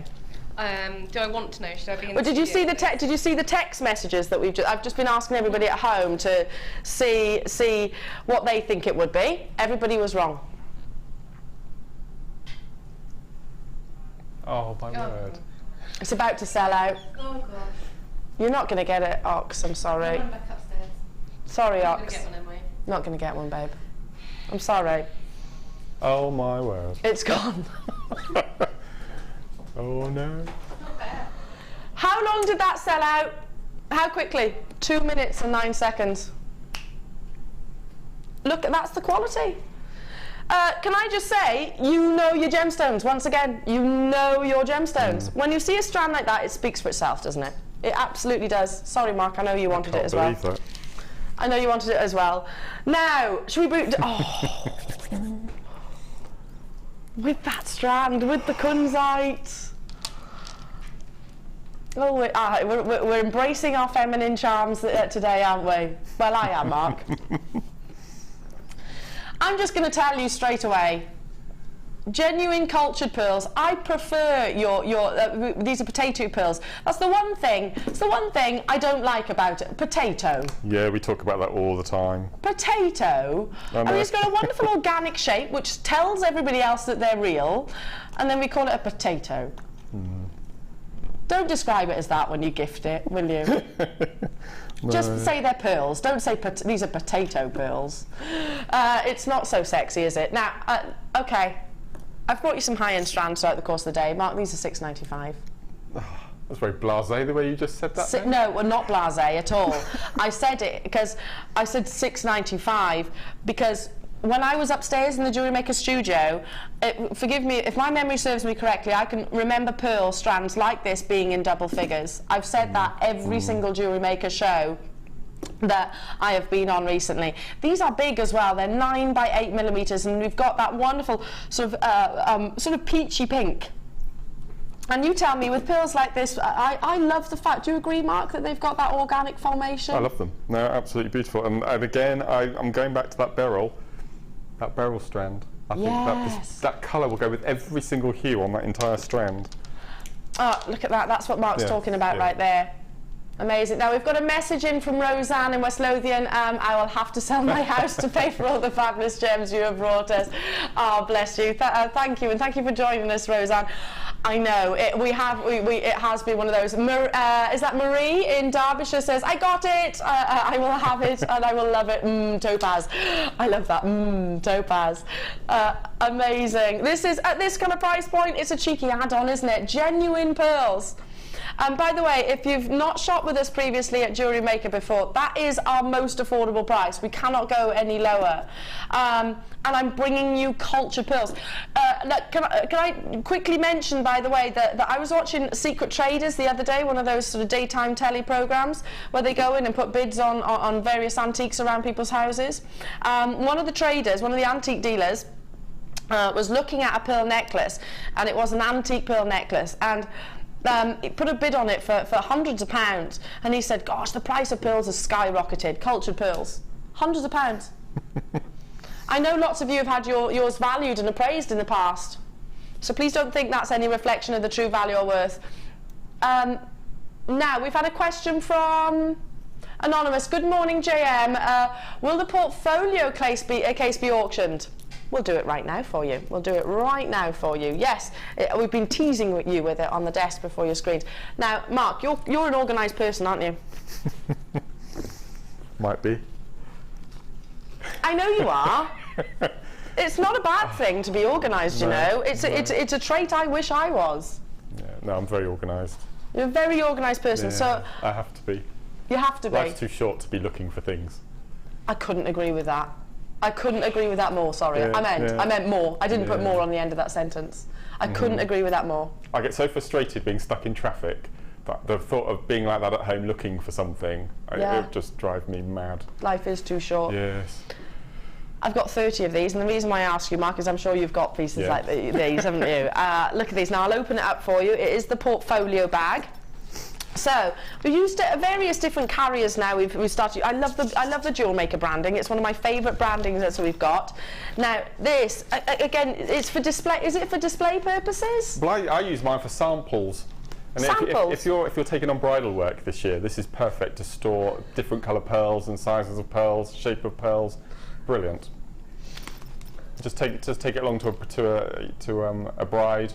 Do I want to know? Should I be in the did you see the Did you see the text messages that I've just been asking everybody at home to see what they think it would be. Everybody was wrong. Oh my word! It's about to sell out. Oh gosh. You're not going to get it, Ox. I'm sorry. I'm back upstairs. Sorry, I'm Ox. Not going to get one, am I? Not going to get one, babe. I'm sorry. Oh my word! It's gone. Oh no. Not fair. How long did that sell out? How quickly? 2 minutes and 9 seconds. Look, that's the quality. Can I just say, you know your gemstones. Once again, you know your gemstones. When you see a strand like that, it speaks for itself, doesn't it? It absolutely does. Sorry, Mark, I know you wanted it as well. That. I know you wanted it as well. Now, should we with that strand, with the Kunzite. Oh, we're embracing our feminine charms today, aren't we? Well, I am, Mark. I'm just going to tell you straight away. Genuine cultured pearls. I prefer these are potato pearls. That's the one thing. It's the one thing I don't like about it. Potato. Yeah, we talk about that all the time. Potato. I mean, it's got a wonderful organic shape which tells everybody else that they're real, and then we call it a potato. Don't describe it as that when you gift it, will you? No. Just say they're pearls. Don't say these are potato pearls. It's not so sexy, is it? Now, okay. I've brought you some high-end strands throughout the course of the day. Mark, these are $6.95. Oh, that's very blasé, the way you just said that. No, well, not blasé at all. I said it because I said $6.95 because when I was upstairs in the Jewellery Maker studio, forgive me, if my memory serves me correctly, I can remember pearl strands like this being in double figures. I've said that every single Jewellery Maker show that I have been on recently. These are big as well. They're 9 by 8 millimeters, and we've got that wonderful sort of peachy pink. And you tell me, with pearls like this, I love the fact. Do you agree, Mark, that they've got that organic formation? I love them. They're absolutely beautiful. And again, I'm going back to that Beryl strand. I think that colour will go with every single hue on that entire strand. Oh, look at that. That's what Mark's talking about right there. Amazing. Now we've got a message in from Roseanne in West Lothian. I will have to sell my house to pay for all the fabulous gems you have brought us. Oh, bless you. Thank you, and thank you for joining us, Roseanne. I know it has been one of those. Is that Marie in Derbyshire says, I got it, I will have it and I will love it. Topaz. I love that. Topaz. Amazing. This is at this kind of price point, it's a cheeky add-on, isn't it? Genuine pearls. And by the way, if you've not shopped with us previously at JewelleryMaker before, that is our most affordable price. We cannot go any lower. And I'm bringing you cultured pearls. Can I quickly mention, by the way, that I was watching Secret Traders the other day, one of those sort of daytime telly programs where they go in and put bids on various antiques around people's houses. One of the traders, one of the antique dealers, was looking at a pearl necklace, and it was an antique pearl necklace, and he put a bid on it for hundreds of pounds, and he said, gosh, the price of pearls has skyrocketed. Cultured pearls, hundreds of pounds. I know lots of you have had yours valued and appraised in the past, so please don't think that's any reflection of the true value or worth. Now, we've had a question from Anonymous. Good morning, JM. Will the portfolio case be auctioned? We'll do it right now for you. We'll do it right now for you. Yes, we've been teasing you with it on the desk before your screens. Now, Mark, you're an organised person, aren't you? Might be. I know you are. It's not a bad thing to be organised, you know. It's a trait I wish I was. Yeah, no, I'm very organised. You're a very organised person, Yeah, so... I have to be. You have to be. Life's too short to be looking for things. I couldn't agree with that. I couldn't agree with that more, sorry. Yeah, I meant more. I didn't put more on the end of that sentence. I couldn't agree with that more. I get so frustrated being stuck in traffic that the thought of being like that at home looking for something, it would just drive me mad. Life is too short. Yes. I've got 30 of these, and the reason why I ask you, Mark, is I'm sure you've got pieces like these, haven't you? Look at these. Now, I'll open it up for you. It is the portfolio bag. So we've used various different carriers now. We've started. I love the JewelleryMaker branding. It's one of my favourite brandings that we've got. Now this again, it's for display. Is it for display purposes? Well, I use mine for samples. And samples. If you're taking on bridal work this year, this is perfect to store different colour pearls and sizes of pearls, shape of pearls. Brilliant. Just take it along to a bride.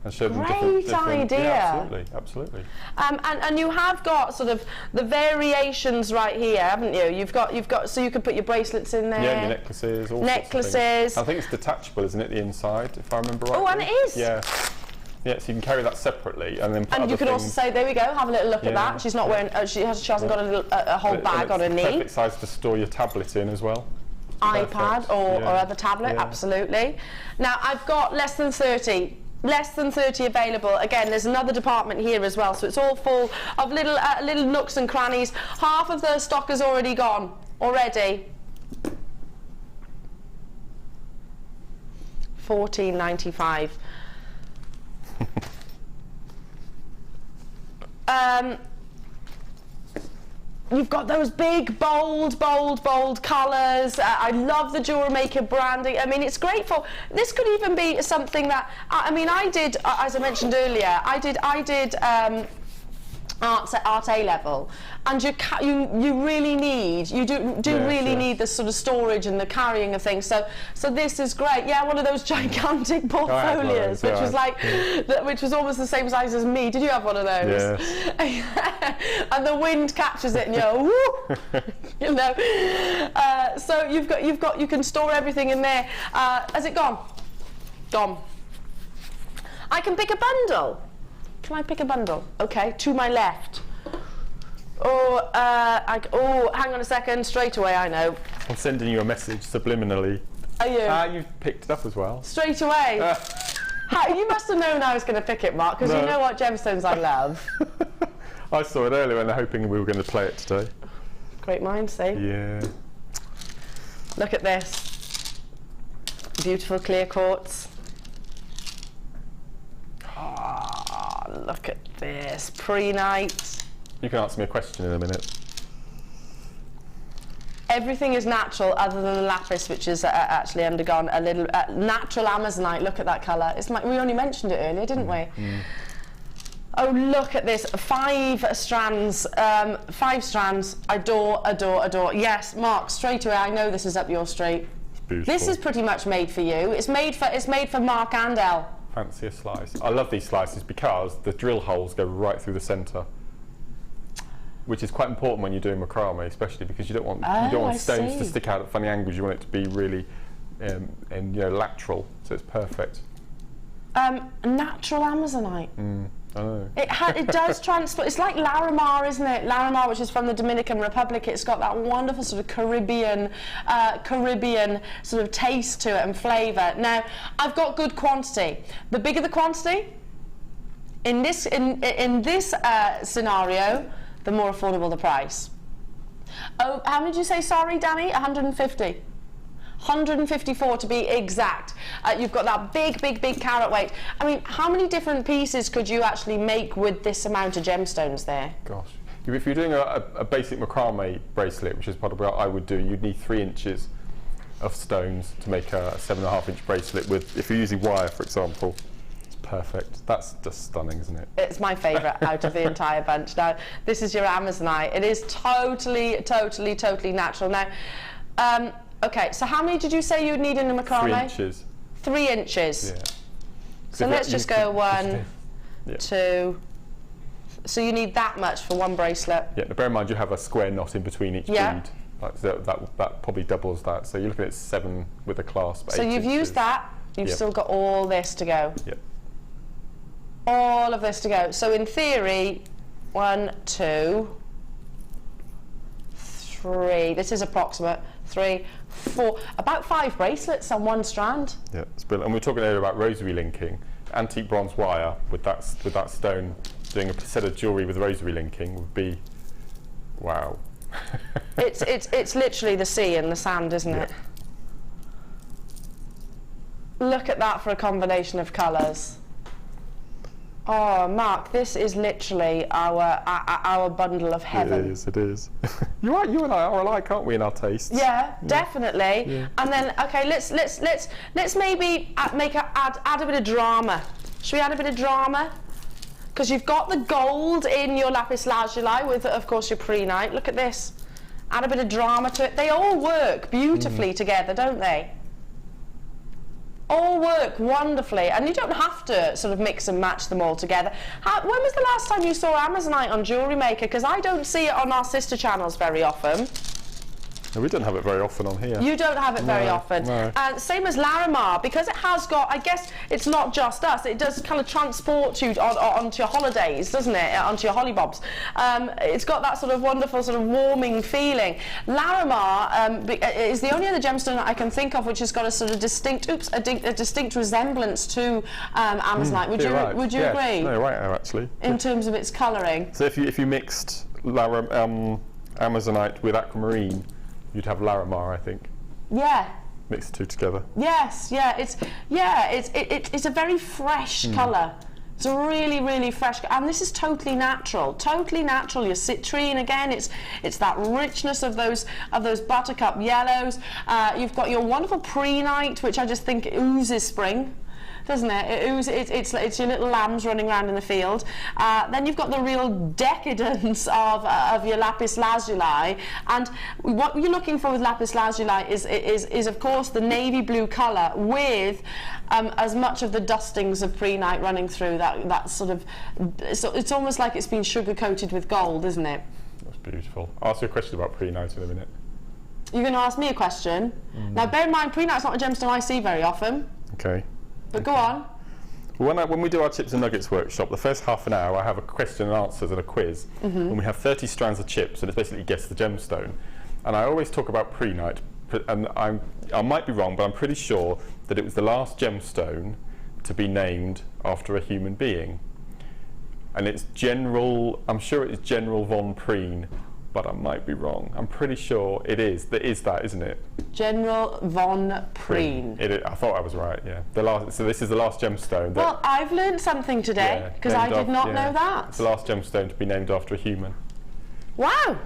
And show them different idea. Yeah, absolutely. And you have got sort of the variations right here, haven't you? You've got so you can put your bracelets in there. Yeah, your necklaces. All necklaces. Sorts of things. I think it's detachable, isn't it? The inside, if I remember right. Oh, and it is. Yeah. Yeah, so you can carry that separately, and then. Put and you can also say, there we go. Have a little look at that. She's not wearing. She hasn't got a whole bag on her knee. Perfect size to store your tablet in as well. iPad or other tablet, absolutely. Now I've got less than 30 available. Again, there's another department here as well, so it's all full of little nooks and crannies. Half of the stock is already gone already. $14.95. You've got those big, bold colours. I love the JewelleryMaker branding. I mean, it's great for... This could even be something that... I mean, I did, as I mentioned earlier, I did art A level, and you really need need the sort of storage and the carrying of things. So this is great. Yeah, one of those gigantic portfolios, which was like, which was almost the same size as me. Did you have one of those? Yes. And the wind catches it, and you're woo, you know. So you can store everything in there. Has it gone? Gone. I can pick a bundle. Can I pick a bundle? Okay, to my left. Oh, hang on a second. Straight away, I know. I'm sending you a message subliminally. Are you? You've picked it up as well. Straight away. You must have known I was going to pick it, Mark, because you know what gemstones I love. I saw it earlier and they're hoping we were going to play it today. Great minds, see? Yeah. Look at this. Beautiful clear quartz. Look at this, pre-night. You can answer me a question in a minute. Everything is natural other than the lapis, which has actually undergone a little natural amazonite. Look at that colour. We only mentioned it earlier, didn't we? Oh, look at this, 5 strands, 5 strands, adore, adore, adore. Yes, Mark, straight away, I know this is up your street. It's beautiful. This is pretty much made for you. It's made for Mark and Elle. Fancy a slice. I love these slices because the drill holes go right through the centre, which is quite important when you're doing macrame, especially because you don't want stones to stick out at funny angles. You want it to be really, lateral, so it's perfect. Natural Amazonite. I know. It does transport. It's like Larimar, isn't it? Larimar, which is from the Dominican Republic. It's got that wonderful sort of Caribbean sort of taste to it and flavour. Now, I've got good quantity. The bigger the quantity, in this scenario, the more affordable the price. Oh, how many did you say? Sorry, Danny. 150. 154 to be exact. You've got that big carat weight. I mean, how many different pieces could you actually make with this amount of gemstones there? Gosh. If you're doing a basic macrame bracelet, which is probably what I would do, you'd need 3 inches of stones to make a 7.5-inch bracelet with, if you're using wire, for example. It's perfect. That's just stunning, isn't it? It's my favourite out of the entire bunch. Now, this is your Amazonite. It is totally natural. Now, okay, so how many did you say you'd need in a macrame? 3 inches. 3 inches. Yeah. So let's just go 1, 2. So you need that much for one bracelet. Yeah, now bear in mind you have a square knot in between each bead. That probably doubles that. So you're looking at 7 with a clasp. So you've used that, you've still got all this to go. Yep. All of this to go. So in theory, 1, 2, 3. This is approximate. 3, 4, about 5 bracelets on one strand. Yeah, it's brilliant. And we're talking earlier about rosary linking. Antique bronze wire with that stone, doing a set of jewellery with rosary linking would be, wow. it's literally the sea and the sand, isn't it? Look at that for a combination of colours. Oh, Mark, this is literally our bundle of heaven. It is. You and I are alike, aren't we, in our tastes? Yeah, definitely. Yeah. And then, okay, let's maybe add a bit of drama. Should we add a bit of drama? Because you've got the gold in your lapis lazuli with, of course, your prehnite. Look at this. Add a bit of drama to it. They all work beautifully together, don't they? All work wonderfully, and you don't have to sort of mix and match them all together. When was the last time you saw Amazonite on JewelleryMaker? Because I don't see it on our sister channels very often. No, we don't have it very often on here. You don't have it very often. No. Same as Larimar, because it has got, I guess it's not just us, it does kind of transport you onto your holidays, doesn't it? Onto your hollybobs. It's got that sort of wonderful, sort of warming feeling. Larimar is the only other gemstone that I can think of which has got a sort of distinct, a distinct resemblance to Amazonite. Would you agree? No, right now, actually. In terms of its colouring. So if you mixed Amazonite with aquamarine, you'd have Larimar, I think. Yeah. Mix the two together. Yes, yeah. It's a very fresh colour. It's a really fresh, and this is totally natural. Totally natural. Your citrine again. It's that richness of those buttercup yellows. You've got your wonderful prehnite, which I just think oozes spring. Doesn't it? It's your little lambs running around in the field. Then you've got the real decadence of your lapis lazuli, and what you're looking for with lapis lazuli is of course the navy blue colour with as much of the dustings of prehnite running through that sort of. So it's almost like it's been sugar coated with gold, isn't it? That's beautiful. I'll ask you a question about prehnite in a minute. You're going to ask me a question. Now, bear in mind, prehnite's not a gemstone I see very often. Okay. But go on. When we do our chips and nuggets workshop, the first half an hour I have a question and answers and a quiz. And we have 30 strands of chips, and it's basically guess the gemstone. And I always talk about prehnite, and I might be wrong, but I'm pretty sure that it was the last gemstone to be named after a human being. And it's I'm sure it is General von Preen, but I might be wrong. I'm pretty sure it is. That, isn't it? General von Preen. I thought I was right, yeah. So this is the last gemstone. Well, I've learned something today, because I did not know that. It's the last gemstone to be named after a human. Wow!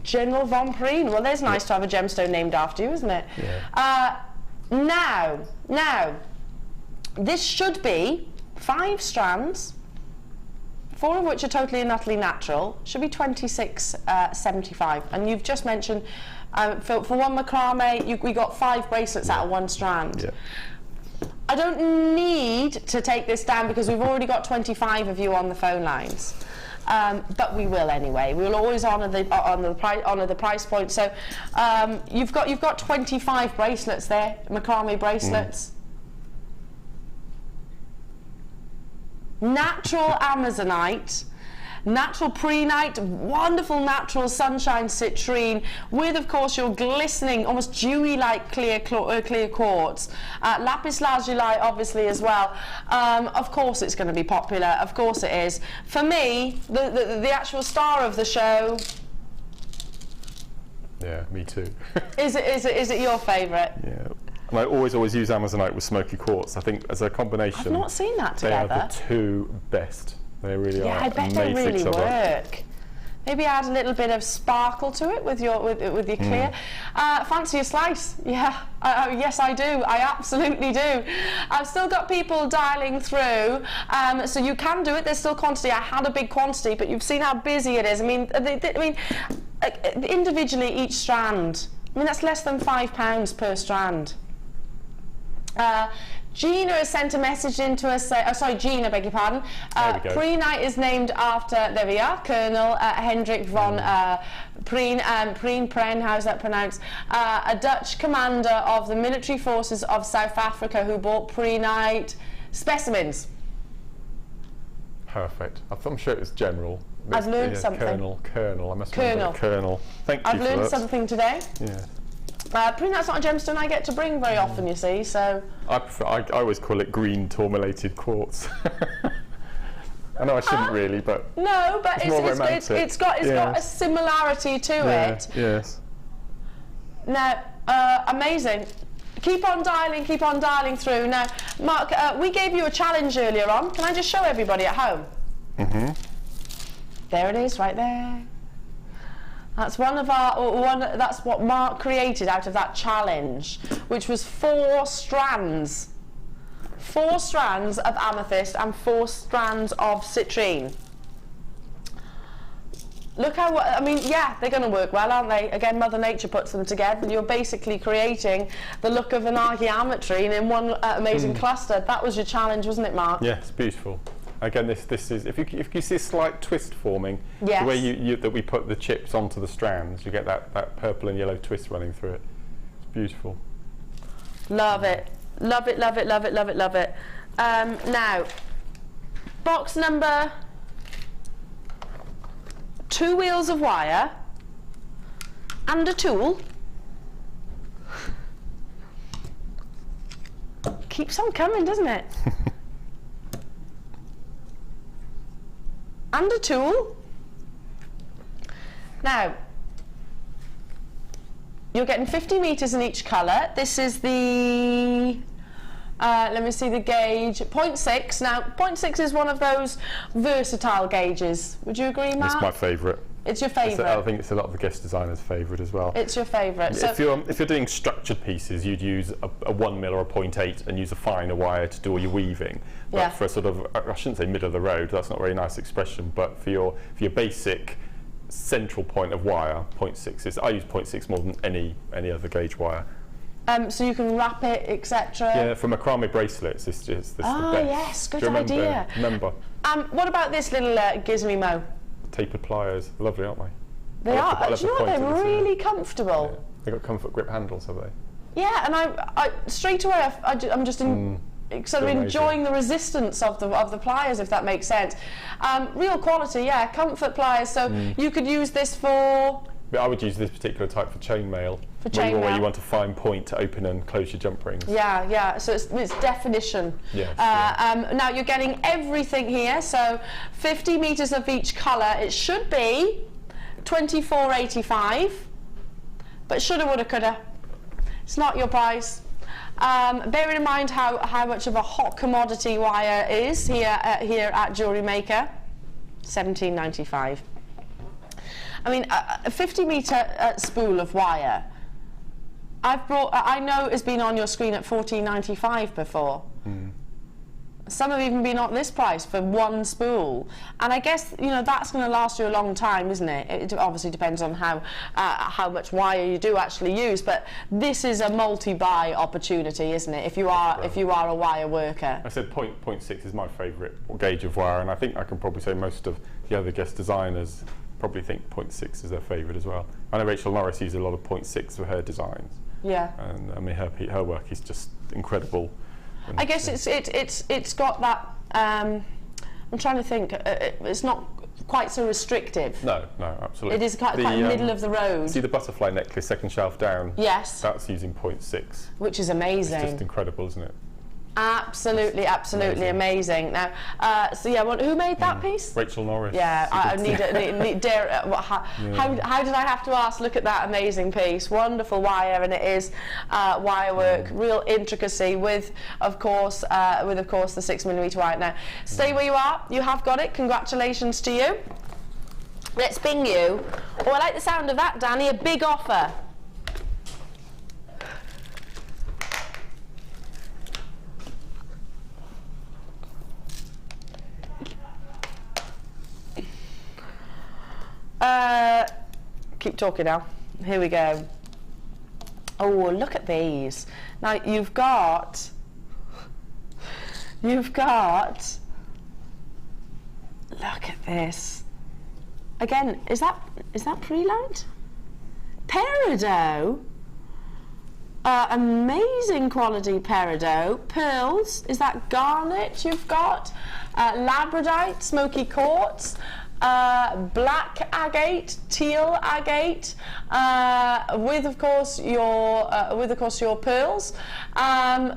General von Preen. Well, there's nice to have a gemstone named after you, isn't it? Yeah. Now, this should be 5 strands, 4 of which are totally and utterly natural, should be $26.75. And you've just mentioned for one macrame, we got 5 bracelets out of 1 strand. Yeah. I don't need to take this down because we've already got 25 of you on the phone lines. But we will anyway. We will always honour the price point. So you've got 25 bracelets there, macrame bracelets. Natural Amazonite, natural prehnite, wonderful natural sunshine citrine, with of course your glistening, almost dewy-like clear quartz. Lapis lazuli obviously as well. Of course it's going to be popular, of course it is. For me, the actual star of the show... Yeah, me too. Is it your favourite? Yeah. And I always use Amazonite with smoky quartz. I think as a combination, I've not seen that together. They are the 2 best. They really are. Yeah, I bet they really work. Maybe add a little bit of sparkle to it with your clear. Fancy a slice? Yeah, yes I do. I absolutely do. I've still got people dialing through, so you can do it. There's still quantity. I had a big quantity, but you've seen how busy it is. I mean, individually each strand. I mean, that's less than £5 per strand. Gina has sent a message in to us, Gina, beg your pardon. Prehnite is named after, there we are, Colonel Hendrik von Preen, how's that pronounced? A Dutch commander of the military forces of South Africa who bought prehnite specimens. Perfect. I'm sure it was General. I've learned something. Colonel. I must remember Colonel. Thank you. I've learned something today. Yeah. Prehnite's not a gemstone I get to bring very often, you see, so... I always call it green tourmalated quartz. I know I shouldn't really, but... No, but it's got a similarity to it. Yes. Now, amazing. Keep on dialing through. Now, Mark, we gave you a challenge earlier on. Can I just show everybody at home? Mm-hmm. There it is, right there. That's that's what Mark created out of that challenge, which was 4 strands. 4 strands of amethyst and 4 strands of citrine. Look how, I mean, yeah, they're going to work well, aren't they? Again, Mother Nature puts them together, and you're basically creating the look of an archaeometrine in one amazing cluster. That was your challenge, wasn't it, Mark? Yeah, it's beautiful. Again, this is if you see a slight twist forming, yes. The way that we put the chips onto the strands, you get that purple and yellow twist running through it. It's beautiful. Love it, love it, love it, love it, love it, love it. Now, box number 2 wheels of wire and a tool. Keeps on coming, doesn't it? And a tool. Now, you're getting 50 metres in each colour. This is the, let me see the gauge, 0.6. Now, 0.6 is one of those versatile gauges. Would you agree, Mark? It's my favourite. It's your favourite? I think it's a lot of the guest designers' favourite as well. It's your favourite. So if you're doing structured pieces, you'd use a 1 mil or a 0.8 and use a finer wire to do all your weaving. But for a sort of, I shouldn't say middle of the road, that's not a very nice expression, but for your basic central point of wire, 0.6 is, I use 0.6 more than any other gauge wire. So you can wrap it, etc. Yeah, for macrame bracelets, it's the best. Yes, good idea. Remember. What about this little gizmo? Tapered pliers, lovely, aren't they? They are. Do you know what? They're really comfortable. Yeah. They've got comfort grip handles, have they? Yeah, and I straight away I'm just sort of enjoying the resistance of the pliers, if that makes sense. Real quality, yeah, comfort pliers. So you could use this for. But I would use this particular type for chainmail. For chainmail. Where you want a fine point to open and close your jump rings. Yeah, yeah. So it's definition. Yes. Now you're getting everything here. So 50 metres of each colour. It should be $24.85. But shoulda, woulda, coulda. It's not your price. Bearing in mind how much of a hot commodity wire is here at JewelleryMaker, $17.95. I mean, a 50-metre spool of wire, I know has been on your screen at $14.95 before. Some have even been at this price for one spool, and I guess, you know, that's going to last you a long time, isn't it? It obviously depends on how much wire you do actually use, but this is a multi-buy opportunity, isn't it? If you are a wire worker. I said 0.6 is my favourite gauge of wire, and I think I can probably say most of the other guest designers probably think 0.6 is their favourite as well. I know Rachel Norris uses a lot of 0.6 for her designs. Yeah. And I mean her work is just incredible. I guess it's got that. I'm trying to think. It's not quite so restrictive. No, absolutely. It is quite middle of the road. See the butterfly necklace, second shelf down. Yes. That's using 0.6. Which is amazing. It's just incredible, isn't it? Absolutely amazing. Now, so yeah, who made that piece? Rachel Norris. Yeah, I how did I have to ask? Look at that amazing piece, wonderful wire, and it is wire work, real intricacy with, of course, the 6mm wire. Now, stay where you are. You have got it. Congratulations to you. Let's bing you. Oh, I like the sound of that, Danny. A big offer. Keep talking now. Here we go. Oh, look at these. Now you've got. Look at this. Again, is that pre-lined? Peridot. Amazing quality peridot. Pearls. Is that garnet you've got? Labradorite, smoky quartz. Black agate, teal agate, with of course your pearls. I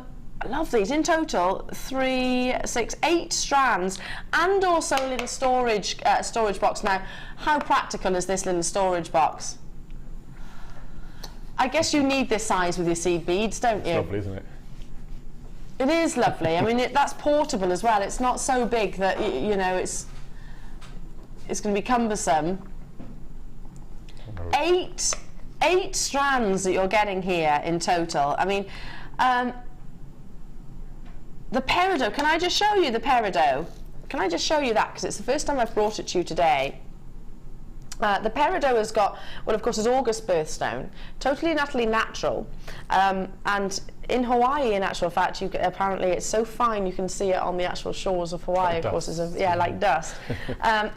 love these. In total, 3, 6, 8 strands, and also a little storage box. Now, how practical is this little storage box? I guess you need this size with your seed beads, don't you? It's lovely, isn't it? It is lovely. I mean, that's portable as well. It's not so big that you know it's going to be cumbersome. 8 strands that you're getting here in total. I mean, the peridot, can I just show you the peridot? Can I just show you that? Because it's the first time I've brought it to you today. The peridot has got, well, of course, is August birthstone, totally and utterly natural, and in Hawaii, in actual fact, apparently it's so fine you can see it on the actual shores of Hawaii. Like of course, like dust.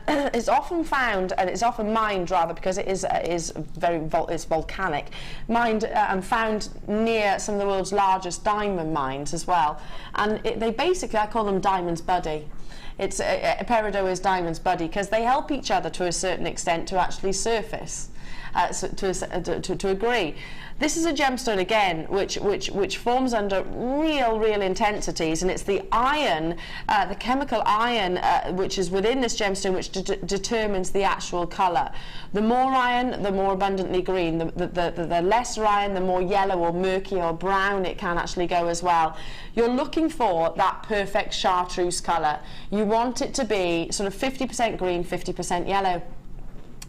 It's often found, and it's often mined rather, because it is it's volcanic, mined and found near some of the world's largest diamond mines as well. And they basically, I call them diamond's buddy. It's peridot is diamond's buddy because they help each other to a certain extent to actually surface, to agree. This is a gemstone again, which forms under real intensities, and it's the iron, the chemical iron, which is within this gemstone, which determines the actual colour. The more iron, the more abundantly green. The less iron, the more yellow or murky or brown it can actually go as well. You're looking for that perfect chartreuse colour. You want it to be sort of 50% green, 50% yellow.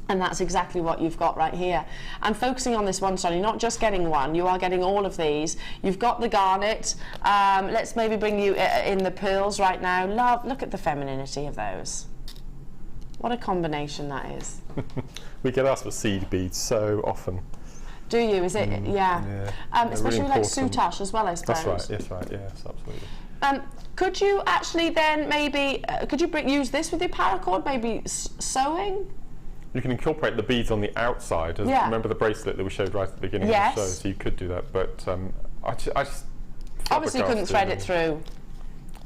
And that's exactly what you've got right here. And focusing on this one stone, you're not just getting one, you are getting all of these. You've got the garnet. Let's maybe bring you in the pearls right now. Look at the femininity of those. What a combination that is. We get asked for seed beads so often. Do you? Is it? Yeah. Especially really like soutache as well, I suppose. That's right. Yes, absolutely. Could you actually then maybe, use this with your paracord, maybe sewing? You can incorporate the beads on the outside. Remember the bracelet that we showed right at the beginning of the show? So you could do that, but I just obviously couldn't thread it through.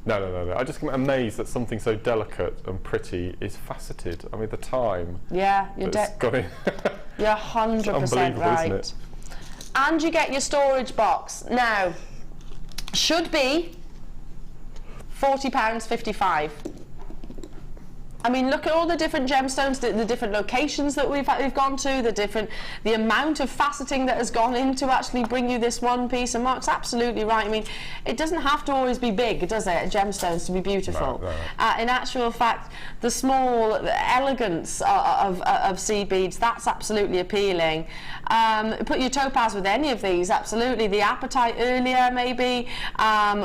No. I just get amazed that something so delicate and pretty is faceted. I mean, the time. Yeah, you're got in. You're 100% right. Isn't it? And you get your storage box. Now, should be £40.55. I mean, look at all the different gemstones, the different locations that we've gone to, the amount of faceting that has gone into actually bring you this one piece. And Mark's absolutely right. I mean, it doesn't have to always be big, does it, gemstones to be beautiful? No. In actual fact, the small elegance of seed beads, that's absolutely appealing. Put your topaz with any of these, absolutely. The apatite earlier, maybe,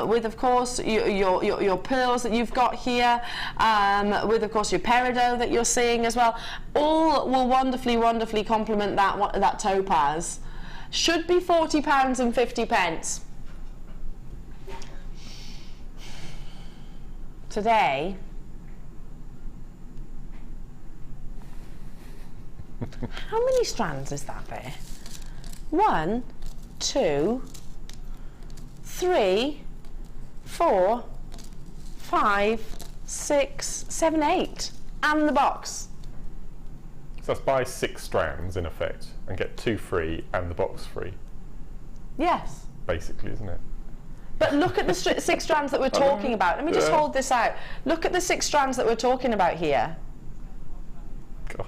with, of course, your pearls that you've got here, with, of course, your peridot that you're seeing as well. All will wonderfully, wonderfully complement that topaz. Should be £40.50. Today, how many strands is that there? 1, 2, 3, 4, 5, 6, 7, 8, and the box. So that's buy 6 strands in effect and get 2 free and the box free. Yes. Basically, isn't it? But look at the 6 strands that we're talking about. Let me just hold this out. Look at the 6 strands that we're talking about here. Gosh.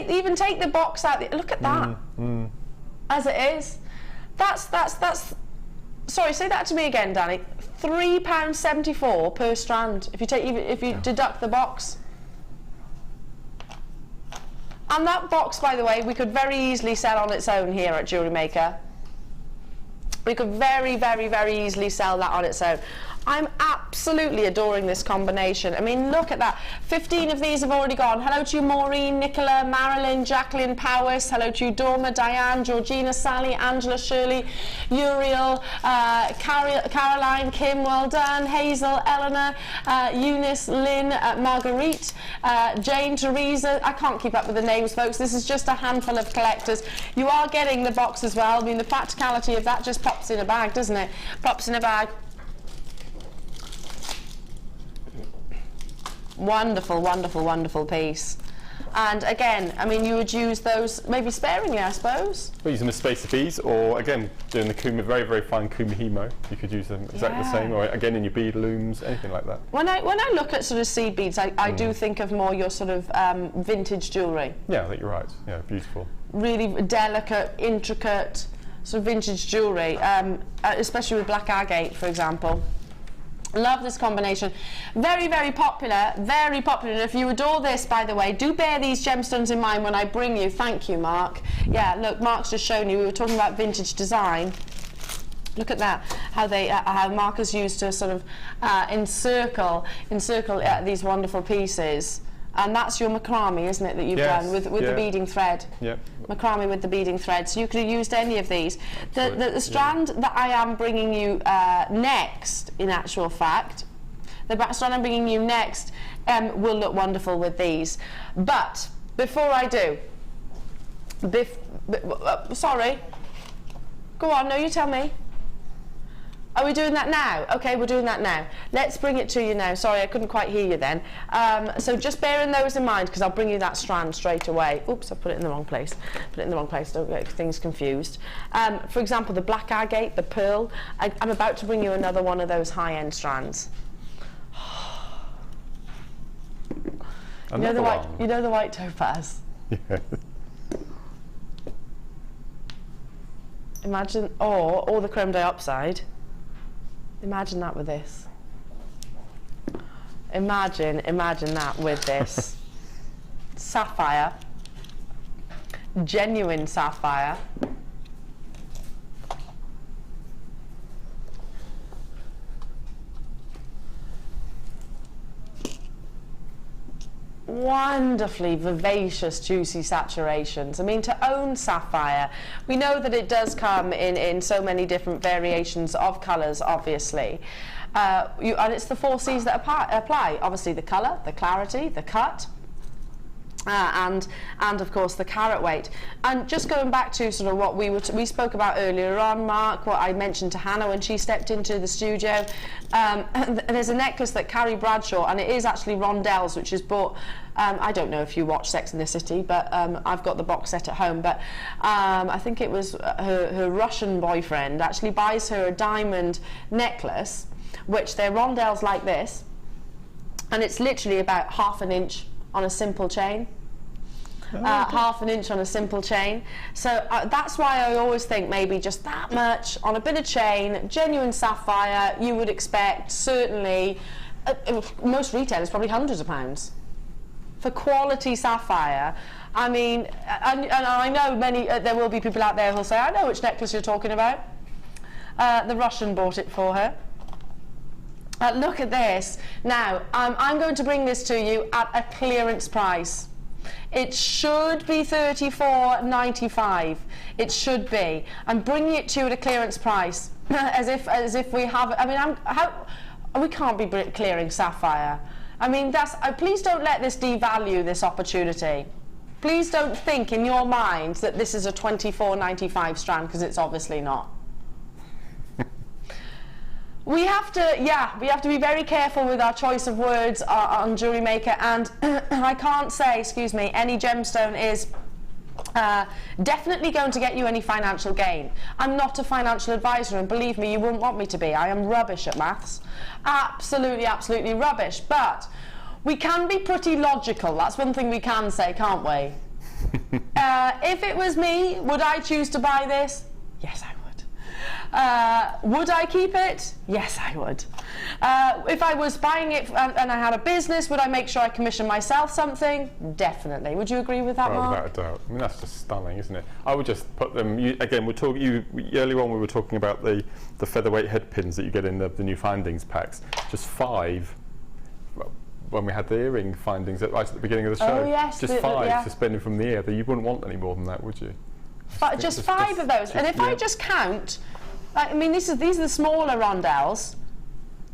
Even take the box out. Look at that. As it is. That's. Sorry, say that to me again, Danny. £3.74 per strand. If you deduct the box. And that box, by the way, we could very easily sell on its own here at JewelleryMaker. We could very, very, very easily sell that on its own. I'm absolutely adoring this combination. I mean, look at that. 15 of these have already gone. Hello to you, Maureen, Nicola, Marilyn, Jacqueline, Powis. Hello to you, Dorma, Diane, Georgina, Sally, Angela, Shirley, Uriel, Caroline, Kim, well done, Hazel, Eleanor, Eunice, Lynn, Marguerite, Jane, Teresa. I can't keep up with the names, folks. This is just a handful of collectors. You are getting the box as well. I mean, the practicality of that just pops in a bag, doesn't it? Pops in a bag. Wonderful, wonderful, wonderful piece. And again, I mean, you would use those maybe sparingly, I suppose. Well, use them as spacer beads, or again, doing the Kuma, very, very fine Kumihimo. You could use them exactly the same, or again in your bead looms, anything like that. When I look at sort of seed beads, I do think of more your sort of vintage jewellery. Yeah, I think you're right. Yeah, beautiful. Really delicate, intricate, sort of vintage jewellery, especially with black agate, for example. Love this combination. Very, very popular, very popular. And if you adore this, by the way, do bear these gemstones in mind when I bring you. Thank you, Mark. Yeah, look, Mark's just shown you. We were talking about vintage design. Look at that, how Mark has used to sort of encircle these wonderful pieces. And that's your macrame, isn't it, that you've done with the beading thread? Yep. Macrame with the beading thread. So you could have used any of these. The strand that I am bringing you next, in actual fact, the strand I'm bringing you next will look wonderful with these. But before I do, sorry, go on, no, you tell me. Are we doing that now? Okay, we're doing that now. Let's bring it to you now. Sorry, I couldn't quite hear you then. So just bearing those in mind, because I'll bring you that strand straight away. Oops, I put it in the wrong place. Put it in the wrong place, don't get things confused. For example, the black agate, the pearl. I'm about to bring you another one of those high-end strands. You know the white topaz? Yeah. Imagine, or the chrome diopside. Imagine that with this. Imagine that with this. Sapphire. Genuine sapphire. Wonderfully vivacious, juicy saturations. I mean, to own sapphire, we know that it does come in so many different variations of colours, obviously. And it's the 4 C's that apply. Obviously, the colour, the clarity, the cut, and of course the carat weight. And just going back to sort of what we spoke about earlier on, Mark, what I mentioned to Hannah when she stepped into the studio, there's a necklace that Carrie Bradshaw, and it is actually rondelles, which is bought, I don't know if you watch Sex and the City, but I've got the box set at home, but I think it was her Russian boyfriend actually buys her a diamond necklace, which they're rondelles like this, and it's literally about 1/2 inch on a simple chain. 1/2 inch on a simple chain. So that's why I always think maybe just that much on a bit of chain, genuine sapphire. You would expect certainly, most retailers probably hundreds of pounds for quality sapphire. I mean, and I know many, there will be people out there who'll say, I know which necklace you're talking about. The Russian bought it for her. Look at this. Now, I'm going to bring this to you at a clearance price. It should be $34.95. It should be. I'm bringing it to you at a clearance price, as if we have. I mean, we can't be clearing sapphire. I mean, please don't let this devalue this opportunity. Please don't think in your mind that this is a $24.95 strand, because it's obviously not. We have to be very careful with our choice of words on JewelleryMaker, and I can't say, excuse me, any gemstone is definitely going to get you any financial gain. I'm not a financial advisor, and believe me, you wouldn't want me to be. I am rubbish at maths. Absolutely, absolutely rubbish. But we can be pretty logical. That's one thing we can say, can't we? If it was me, would I choose to buy this? Yes, I would. Would I keep it? Yes, I would. If I was buying it and I had a business, would I make sure I commission myself something? Definitely. Would you agree with that, Mark? Without a doubt. I mean, that's just stunning, isn't it? I would just put them, again, earlier on we were talking about the featherweight head pins that you get in the new findings packs. Just 5, when we had the earring findings right at the beginning of the show. Oh, yes. Just 5 suspended from the ear. You wouldn't want any more than that, would you? Just 5 of those. And if I just count, I mean, these are the smaller rondelles.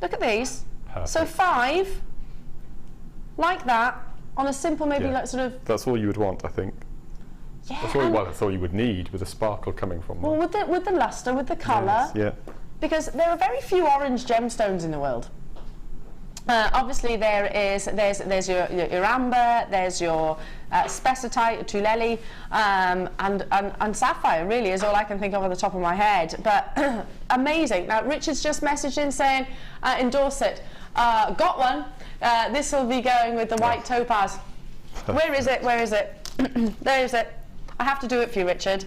Look at these. Perfect. So 5, like that, on a simple, maybe like sort of. That's all you would want, I think. Yeah. That's all you would need, with a sparkle coming from them. Well, with the luster, with the colour. Yes, yeah. Because there are very few orange gemstones in the world. Obviously, there's your amber, there's your spessartite, tulele, and sapphire. Really is all I can think of on the top of my head. But amazing. Now Richard's just messaged in saying, endorse it. Got one. This will be going with the white topaz. Where is it? Where is it? There is it. I have to do it for you, Richard.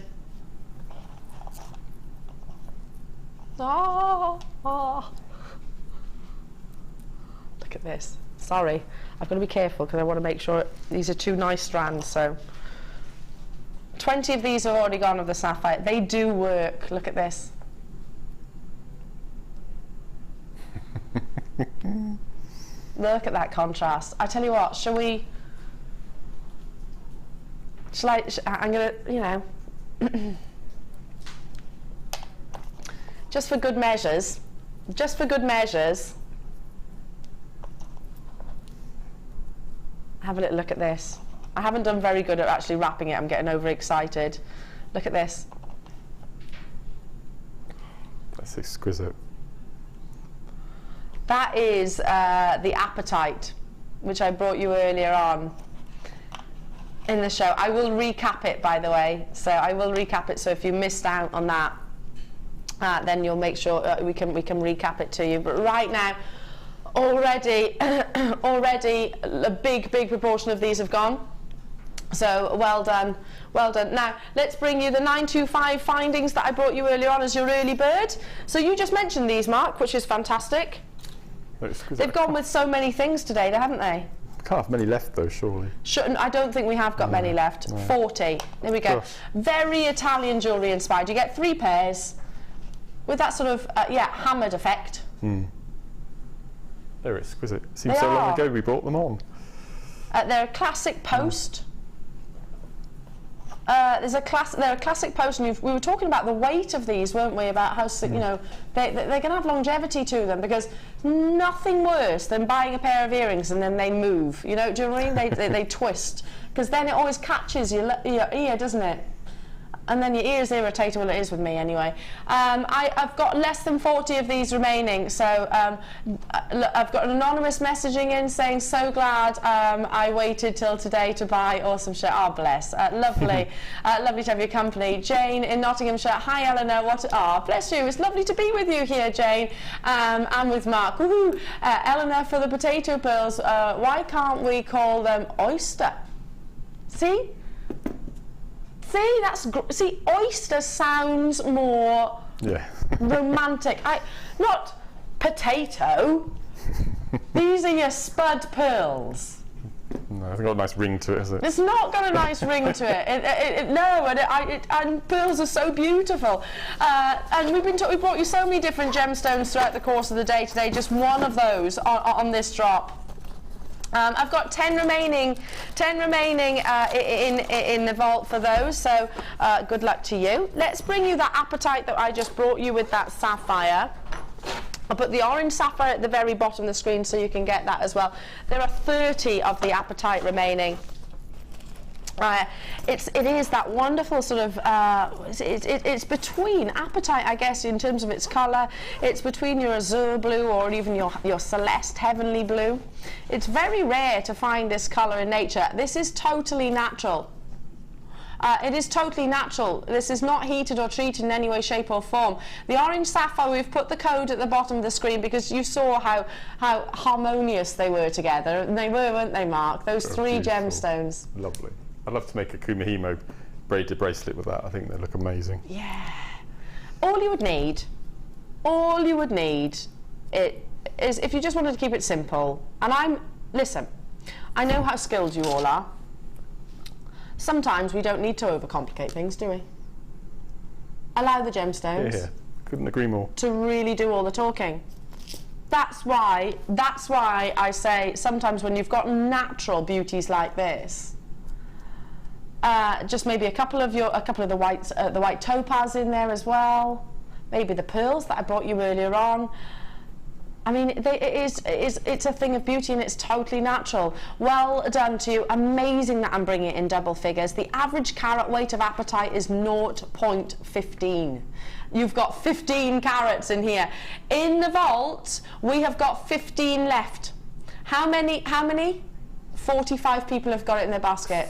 Oh. Look at this. Sorry, I've got to be careful because I want to make sure these are 2 nice strands. So 20 of these have already gone of the sapphire. They do work. Look at this. Look at that contrast. I tell you what, I'm gonna, you know, just for good measures, have a little look at this. I haven't done very good at actually wrapping it. I'm getting overexcited. Look at this. That's exquisite. That is the apatite, which I brought you earlier on in the show. I will recap it, by the way. So I will recap it. So if you missed out on that, then you'll make sure we can recap it to you. But right now, already a big proportion of these have gone. So well done. Now let's bring you the 925 findings that I brought you earlier on as your early bird. So you just mentioned these, Mark, which is fantastic. They've gone with so many things today, haven't they? Can't have many left though, surely. I don't think we have got many left. No. 40. There we go. Gosh. Very Italian jewellery inspired. You get 3 pairs with that sort of hammered effect. They're exquisite. Seems so long ago we brought them on. They're a classic post. They're a classic post, and we were talking about the weight of these, weren't we? About how you know they're going to have longevity to them, because nothing worse than buying a pair of earrings and then they move. You know, do you know what I mean? They twist, because then it always catches your ear, doesn't it? And then your ears irritated. Well, it is with me anyway. I've got less than 40 of these remaining. So I've got an anonymous messaging in saying, so glad I waited till today to buy. Awesome shirt. Oh, bless. Lovely. Lovely to have your company. Jane in Nottinghamshire. Hi, Eleanor. Oh, bless you. It's lovely to be with you here, Jane. And with Mark. Woohoo. Eleanor, for the potato pearls, why can't we call them oyster? See? See, see, oyster sounds more romantic. Not potato. These are your spud pearls. No, it's got a nice ring to it, has it? It's not got a nice ring to it. No, and pearls are so beautiful. And we brought you so many different gemstones throughout the course of the day today. Just one of those on this drop. I've got 10 remaining in the vault for those, so good luck to you. Let's bring you that apatite that I just brought you with that sapphire. I'll put the orange sapphire at the very bottom of the screen so you can get that as well. There are 30 of the apatite remaining. It is that wonderful sort of, it's between apatite, I guess, in terms of its colour. It's between your azure blue or even your celeste heavenly blue. It's very rare to find this colour in nature. This is totally natural. It is totally natural. This is not heated or treated in any way, shape or form. The orange sapphire, we've put the code at the bottom of the screen because you saw how harmonious they were together. And they were, weren't they, Mark? Those three gemstones. Lovely. I'd love to make a Kumihimo braided bracelet with that. I think they look amazing. Yeah. All you would need is if you just wanted to keep it simple. And listen, I know how skilled you all are. Sometimes we don't need to overcomplicate things, do we? Allow the gemstones. Yeah, couldn't agree more. To really do all the talking. That's why I say sometimes when you've got natural beauties like this, just maybe a couple of the white topaz in there as well. Maybe the pearls that I brought you earlier on. I mean, it's a thing of beauty and it's totally natural. Well done to you. Amazing that I'm bringing it in double figures. The average carat weight of apatite is 0.15. You've got 15 carats in here. In the vault, we have got 15 left. How many? 45 people have got it in their basket.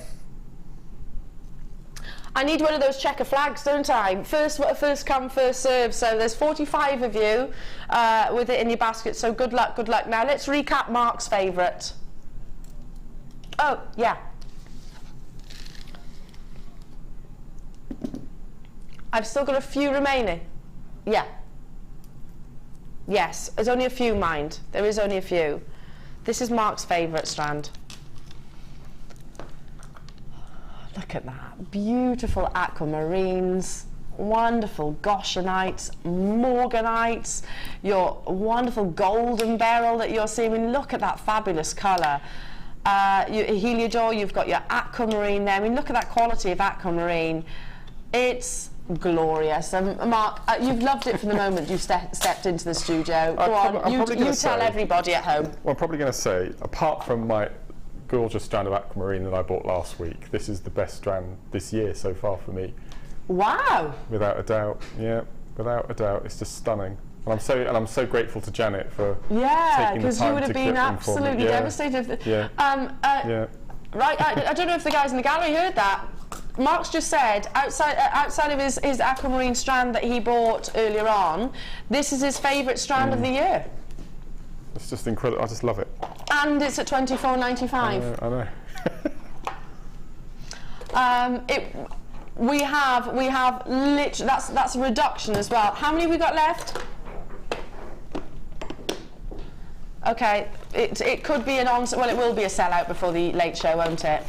I need one of those checker flags, don't I? First come, first serve. So there's 45 of you with it in your basket, so good luck, good luck. Now let's recap Mark's favourite. Oh, yeah. I've still got a few remaining. Yeah. Yes, there's only a few, mind. There is only a few. This is Mark's favourite strand. Look at that, beautiful aquamarines, wonderful goshenite, morganite, your wonderful golden beryl that you're seeing. I mean, look at that fabulous colour. Heliodor, you've got your aquamarine there. I mean, look at that quality of aquamarine. It's glorious. And Mark, you've loved it from the moment you stepped into the studio. Go on, you tell everybody at home. Well, I'm probably going to say, apart from my gorgeous strand of aquamarine that I bought last week, this is the best strand this year so far for me. Wow! Without a doubt, yeah, without a doubt, it's just stunning. And I'm so grateful to Janet for taking the time to clip them for me. Yeah, because you would have been absolutely devastated. Yeah. Right, I don't know if the guys in the gallery heard that. Mark's just said, outside of his aquamarine strand that he bought earlier on, this is his favourite strand of the year. It's just incredible. I just love it. And it's at $24.95. I know. We have literally that's a reduction as well. How many have we got left? Okay, it could be well, it will be a sellout before the late show, won't it?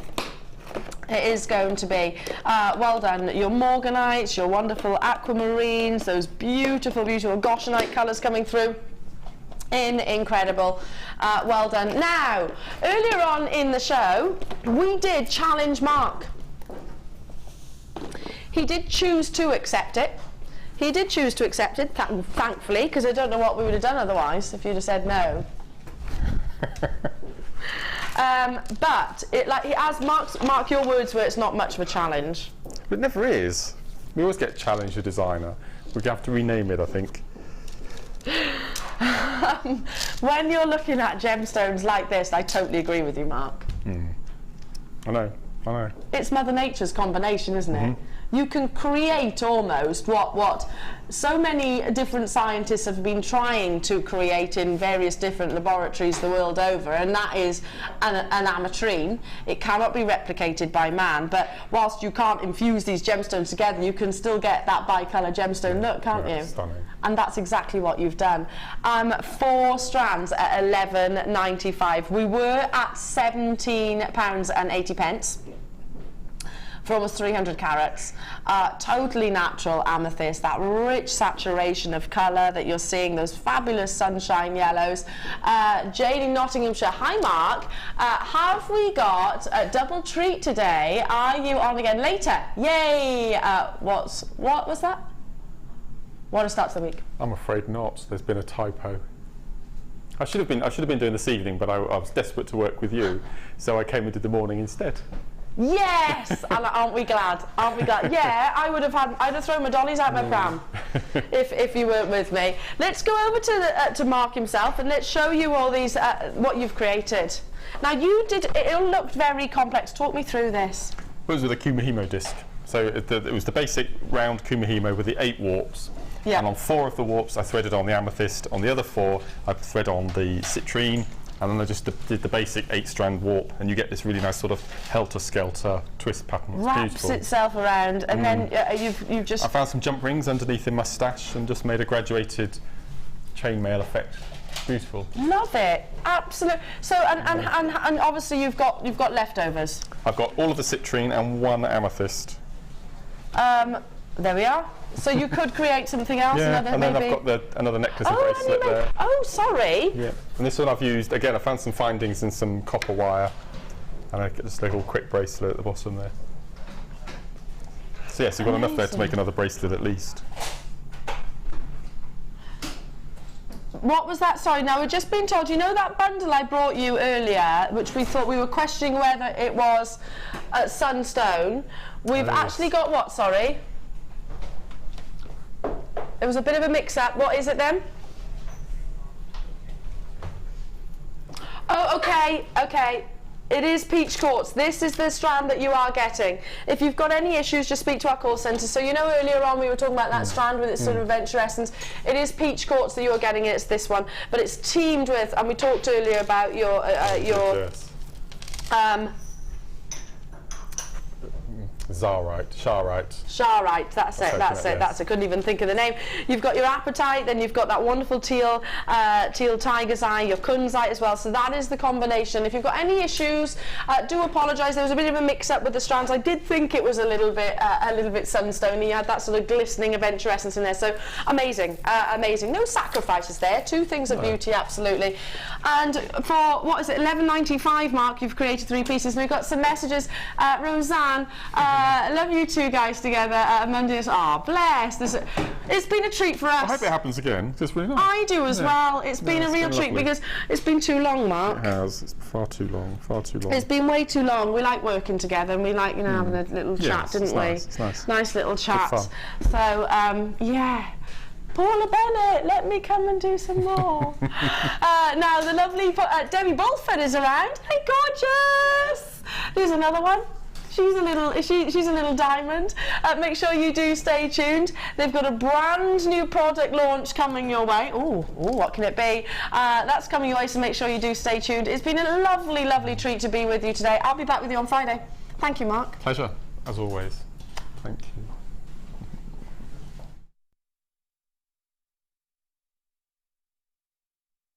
It is going to be. Well done. Your morganites, your wonderful aquamarines, those beautiful, beautiful goshenite colours coming through. Incredible. Well done. Now, earlier on in the show, we did challenge Mark. He did choose to accept it. He did choose to accept it, thankfully, because I don't know what we would have done otherwise if you'd have said no. But as Mark, your words were, it's not much of a challenge. It never is. We always get challenged a designer. We have to rename it, I think. When you're looking at gemstones like this, I totally agree with you, Mark. I know. It's Mother Nature's combination, isn't it? You can create almost what so many different scientists have been trying to create in various different laboratories the world over, and that is an ametrine. It cannot be replicated by man, but whilst you can't infuse these gemstones together, you can still get that bicolour gemstone look, can't you? Stunning. And that's exactly what you've done. 4 strands at £11.95. We were at £17.80 for almost 300 carats. Totally natural amethyst, that rich saturation of colour that you're seeing, those fabulous sunshine yellows. Jane in Nottinghamshire, hi Mark. Have we got a double treat today? Are you on again later? Yay! What was that? What a start to the week. I'm afraid not. There's been a typo. I should have been doing this evening, but I was desperate to work with you, so I came and did the morning instead. Yes! And aren't we glad? Aren't we glad? Yeah, I'd have thrown my dollies out my pram if you weren't with me. Let's go over to Mark himself and let's show you all these what you've created. Now it looked very complex. Talk me through this. It was with a kumihimo disc. So it was the basic round kumihimo with the 8 warps. Yeah. And on 4 of the warps I threaded on the amethyst, on the other 4 I thread on the citrine, and then I just did the basic 8-strand warp, and you get this really nice sort of helter-skelter twist pattern. It's Wraps beautiful. itself around, and then you've just... I found some jump rings underneath in my stash and just made a graduated chainmail effect. Beautiful. Love it, absolutely. So and obviously you've got leftovers. I've got all of the citrine and 1 amethyst. There we are. So you could create something else. Yeah, another, and then maybe. I've got another necklace and bracelet there. Oh, sorry. Yeah, and this one I've used, again, I found some findings in some copper wire, and I get this little quick bracelet at the bottom there. So yes, you've got enough there to make another bracelet at least. What was that? Sorry, now we're just being told, you know that bundle I brought you earlier, which we thought we were questioning whether it was sunstone. We've actually got what, sorry? It was a bit of a mix-up. What is it then? Oh, okay. It is peach quartz. This is the strand that you are getting. If you've got any issues, just speak to our call centre. So you know earlier on we were talking about that strand with its sort of adventure essence. It is peach quartz that you are getting. It's this one, but it's teamed with, and we talked earlier about your Charoite, that's it. Couldn't even think of the name. You've got your apatite, then you've got that wonderful teal tiger's eye, your kunzite as well. So that is the combination. If you've got any issues, do apologise. There was a bit of a mix-up with the strands. I did think it was a little bit sunstony. You had that sort of glistening adventure essence in there. So amazing, amazing. No sacrifices there. 2 things of beauty, absolutely. And for what is it, £11.95, Mark? You've created 3 pieces. And we've got some messages. Roseanne. Love you 2 guys together. Mondays. Oh, bless. It's been a treat for us. I hope it happens again. It's really nice. I do as well. It's been a real treat because it's been too long, Mark. It has. It's far too long. It's been way too long. We like working together and we like, having a little chat, didn't we? It's nice. Nice little chat. Good fun. So, yeah. Paula Bennett, let me come and do some more. Now, the lovely Debbie Bulford is around. Hi, gorgeous. There's another one. She's a little diamond. Make sure you do stay tuned. They've got a brand new product launch coming your way. Ooh, what can it be? That's coming your way, so make sure you do stay tuned. It's been a lovely, lovely treat to be with you today. I'll be back with you on Friday. Thank you, Mark. Pleasure, as always. Thank you.